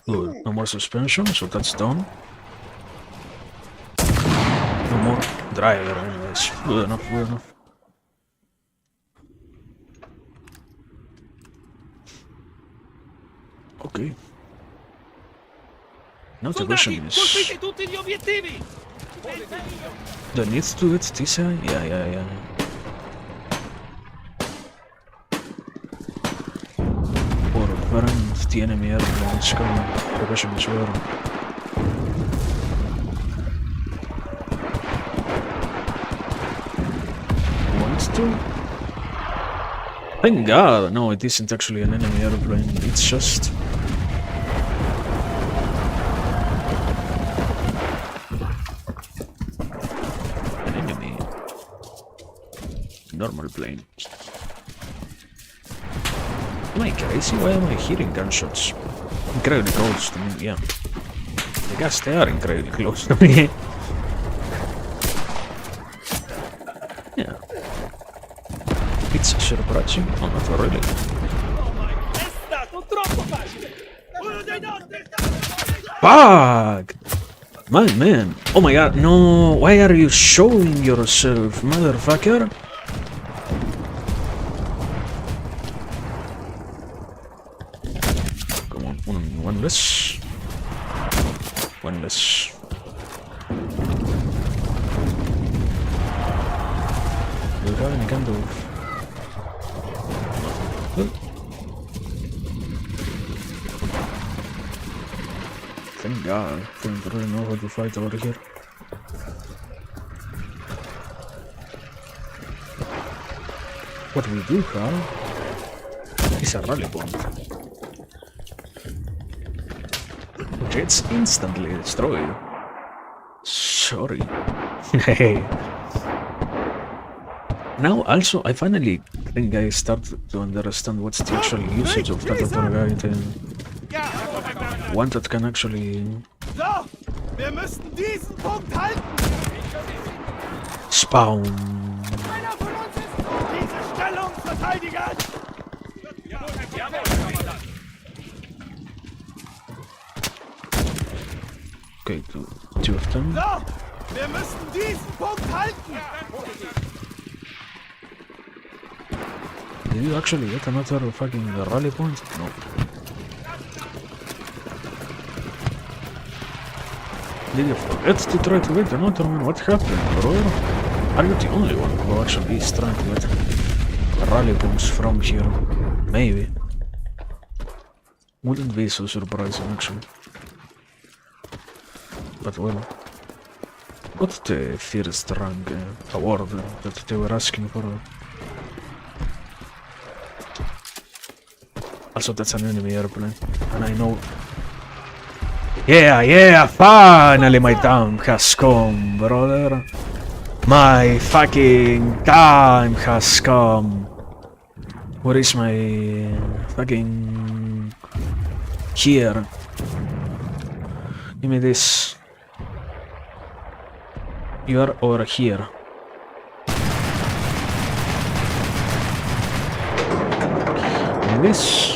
Good. No more suspension, so that's done. No more driver anyways. Good enough, good enough. Okay. Now the question is... tutti gli obiettivi! Do I need to do it this side? Yeah. friend, the enemy airplane is coming. Progression is well. Wants to? Thank God! No, it isn't actually an enemy airplane, it's just... an enemy. Normal plane. Am I crazy? Why am I hearing gunshots? Incredibly close to me, yeah. I guess they are incredibly close to me. Yeah. It's surprising. Oh, not really. È stato troppo facile! Uno dei nostri Fuck! My man. Oh my god, no. Why are you showing yourself, motherfucker? Come on, one less. One less. Do you have any kind of... Well, thank God, I don't really know how to fight over here. What we do have is a rally point, which gets instantly destroyed. Sorry. Hey. Now, also, I finally think I start to understand what's the actual usage of that Autorite. One that can actually So, wir müssten diesen Punkt halten! spawn. Einer von uns ist diese Stellung verteidigen! Okay, two of them. So, wir müssten diesen Punkt halten! Did you actually get another fucking rally point? No. Did you forget to try to get another one? What happened, bro? Are you the only one who actually is trying to get rally points from here? Maybe. Wouldn't be so surprising, actually. But well. What's the first rank award that they were asking for? Also, that's an enemy airplane, and I know... Yeah, finally my time has come, brother. My fucking time has come. Where is my fucking... Here. Give me this. You are over here. And this.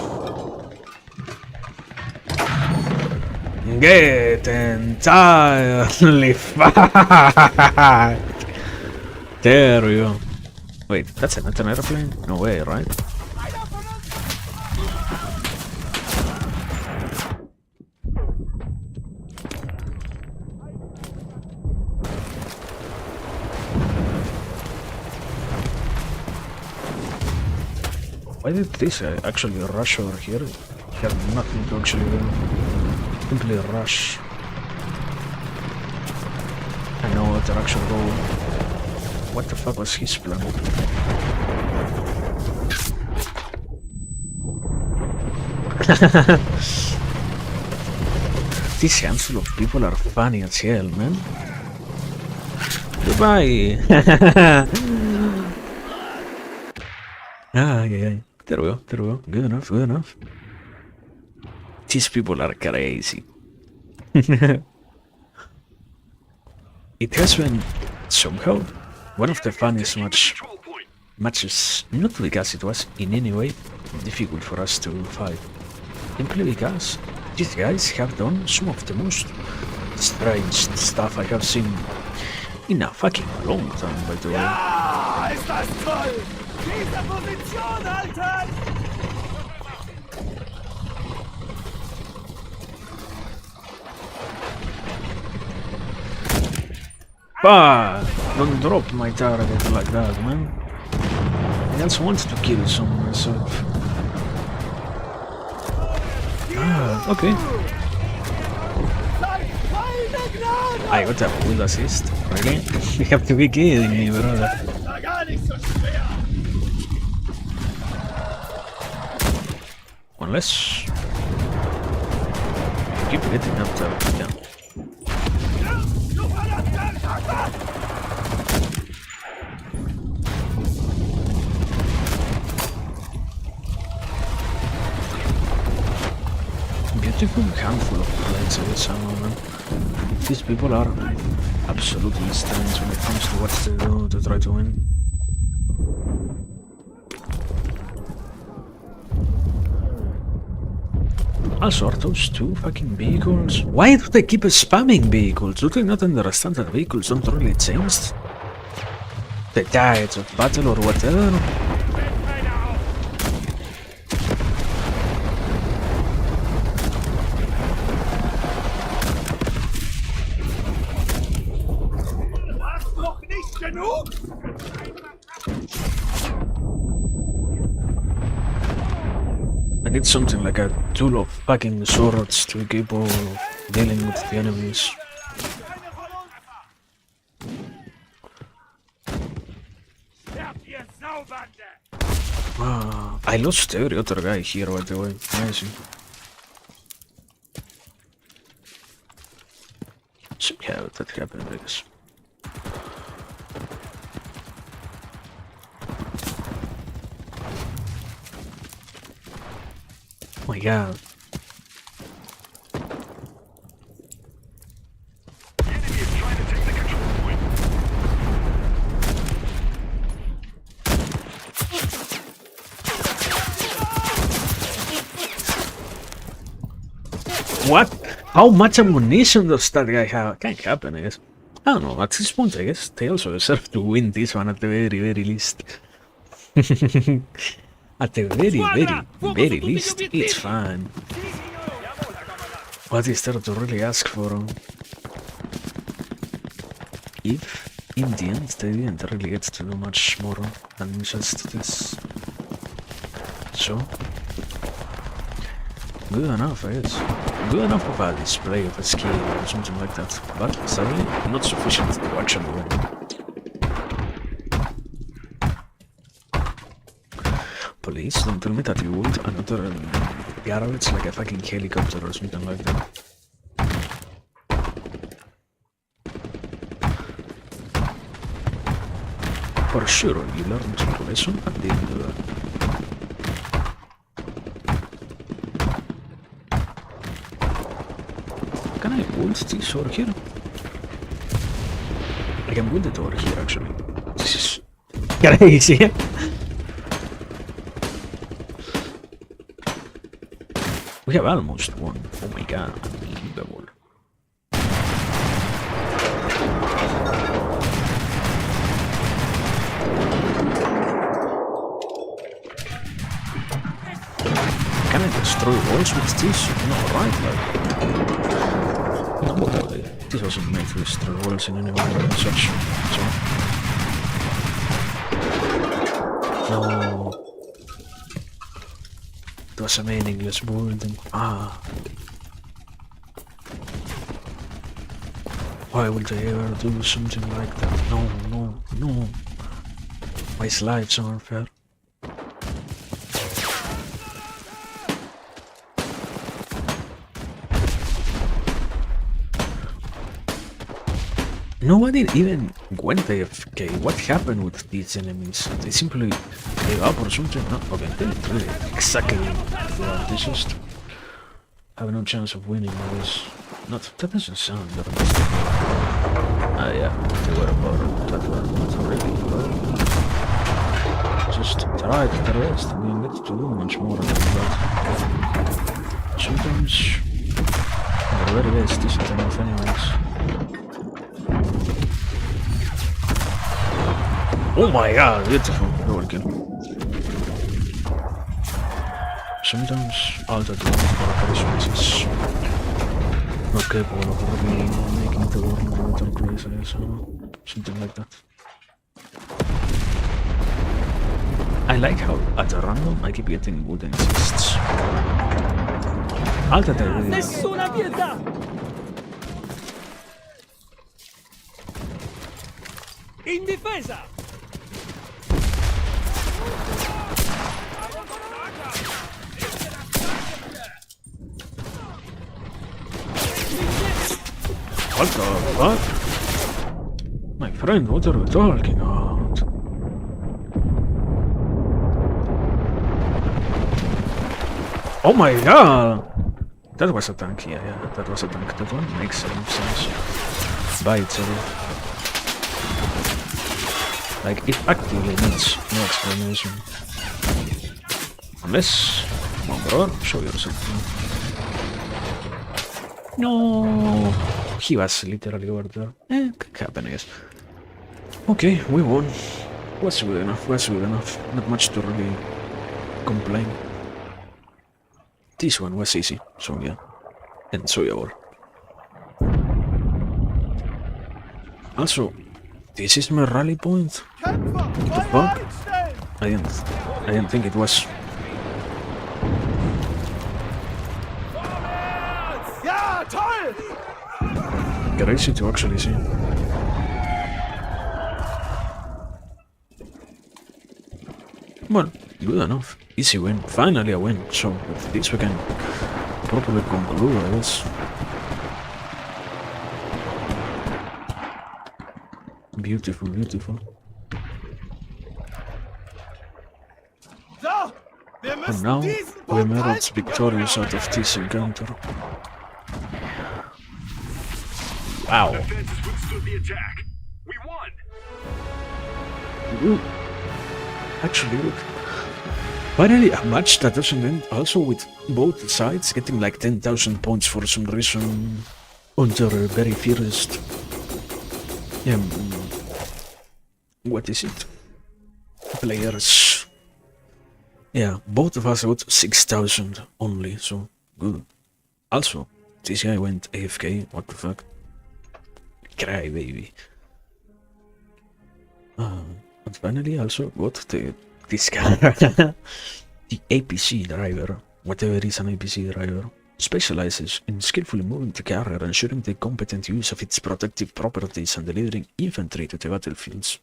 Get entirely fucked. There we go. Wait, that's not an airplane? No way, right? Why did this actually rush over here? He had nothing to actually do. Simply rush. I know what their actual goal. What the fuck was his plan? This handful of people are funny as hell, man. Goodbye! Yeah. There we go. Good enough. These people are crazy. It has been, somehow, one of the funniest matches, not because it was in any way difficult for us to fight, simply because these guys have done some of the most strange stuff I have seen in a fucking long time, by the way. Ja, ist das toll! Diese Position halten! But don't drop my target like that, man. I also want to kill someone myself. Ah, okay. I got a full assist. Really? You have to be kidding me, brother. Da gar nicht so schwer. Unless you keep getting up there, yeah. Du verdammter Beautiful handful of plays at this moment. These people are absolutely strange when it comes to what they do to try to win. Also, are those two fucking vehicles? Why do they keep spamming vehicles? Do they not understand that vehicles don't really change the tides of battle or whatever? Was noch nicht genug? I need something like a tool of fucking swords to keep on dealing with the enemies. Sterbt ihr Saubande! Ah, I lost every other guy here, by the way. Amazing. Somehow that happened, I guess. Oh my god. Enemy is trying to take the control point. What? How much ammunition does that guy have? Can't happen, I guess. I don't know, at this point, I guess they also deserve to win this one at the very, very least. At the very least, it's fine. What is there to really ask for? If, in the end, they didn't really get to do much more than just this. So, good enough, I guess. Good enough of a display of a skill or something like that, but sadly, not sufficient to actually win. Please don't tell me that you would another garbage like a fucking helicopter or something like that. For sure, you learned your lesson and didn't do that. Can I build this over here? I can build it over here actually. This is crazy. We have almost won. Oh my god, unbelievable. Can I destroy walls with this? No, right? Like, no, this wasn't made to destroy walls in any way or such. So. No. It was a meaningless building. Ah. Why would they ever do something like that? No, no, no. My lives are unfair. Nobody even went AFK. What happened with these enemies? They simply gave up or something? No, okay, they didn't really exactly. Yeah, they just have no chance of winning, I guess. Not, that doesn't sound that realistic. Ah, yeah, they were about that one, not really, but just tried the rest. I didn't get to do much more than that. Sometimes the very best isn't enough anyways. Oh my god, beautiful. Double kill. Sometimes all that one for a charisma is not capable of really making the world a better place, I guess, or something like that. I like how at random I keep getting wooden assists. Alzate, vedi. Nessuna pietà! In difesa! What the fuck? My friend, what are you talking about? Oh my god! That was a tank, yeah, that was a tank. That one makes some sense. By itself. Like, it actively needs no explanation. Unless... Come on, bro, show yourself. No, he was literally over there. Could happen, I guess. Okay, we won. Was good enough, was good enough. Not much to really complain. This one was easy, so yeah. Enjoyable. Also, this is my rally point. What the fuck? I didn't think it was. Ja, toll! Crazy to actually see. Well, good enough. Easy win. Finally a win. So with this we can properly conclude, I guess. Beautiful, beautiful. So, wir And müssen now diesen we Punkt emerge halten. victorious out of this encounter. Wow. Defenses withstood the attack. We won. Good. Actually good. Finally a match that doesn't end also with both sides getting like 10,000 points for some reason under very first. What is it? Players. Yeah, both of us got 6,000 only, so good. Also, this guy went AFK, what the fuck? Cry baby. And finally also got this guy. The APC driver, whatever is an APC driver, specializes in skillfully moving the carrier, ensuring the competent use of its protective properties and delivering infantry to the battlefields.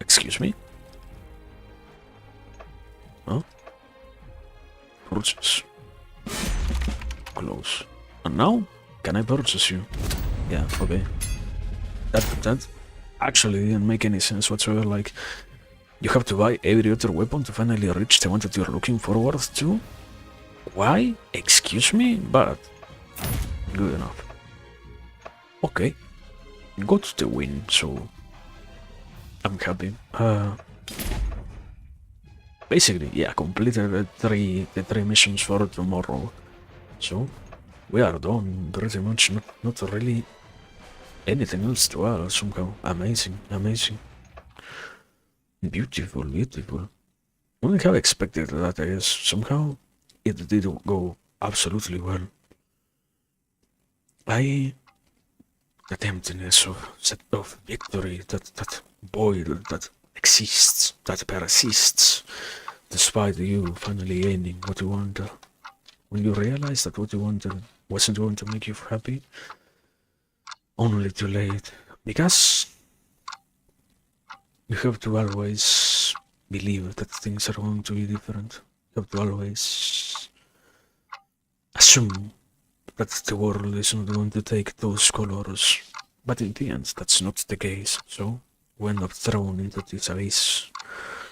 Excuse me? Huh? Purchase. Close. And now, can I purchase you? Yeah, okay. That actually didn't make any sense whatsoever, like, you have to buy every other weapon to finally reach the one that you're looking forward to? Why? Excuse me? But good enough. Okay. Got the win, so I'm happy. Basically, yeah, completed the three missions for tomorrow. So we are done pretty much, not really anything else to add somehow. Amazing, amazing. Beautiful, beautiful. Wouldn't have expected that, I guess. Somehow it did go absolutely well. That emptiness of victory, that void that exists, that persists, despite you finally gaining what you wanted. When you realize that what you wanted wasn't going to make you happy, only too late. Because you have to always believe that things are going to be different. You have to always assume that the world is not going to take those colors. But in the end, that's not the case. So we end up thrown into this abyss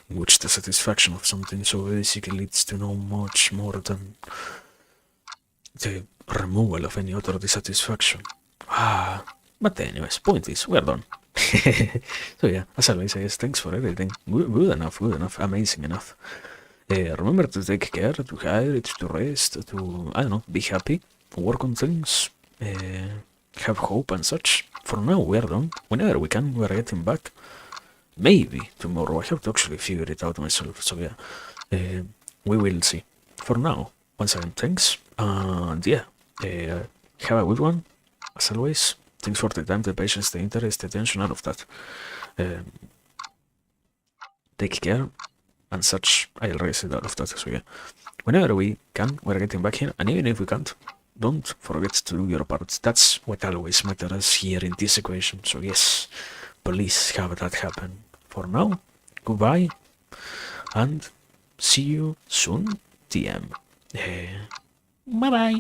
in which the satisfaction of something so basic leads to no much more than the removal of any other dissatisfaction. But anyways, point is, we're done. So yeah, as always, I guess, thanks for everything. Good enough, amazing enough. Remember to take care, to hydrate, to rest, to, I don't know, be happy, work on things, have hope and such. For now, we're done. Whenever we can, we're getting back. Maybe tomorrow. I have to actually figure it out myself, so yeah. We will see. For now, once again, thanks. And yeah, have a good one, as always. Thanks for the time, the patience, the interest, the attention, all of that. Take care, and such. I already said all of that, so yeah. Whenever we can, we're getting back here, and even if we can't, don't forget to do your part. That's what always matters here in this equation, so yes, please have that happen. For now, goodbye, and see you soon, TM. Bye bye.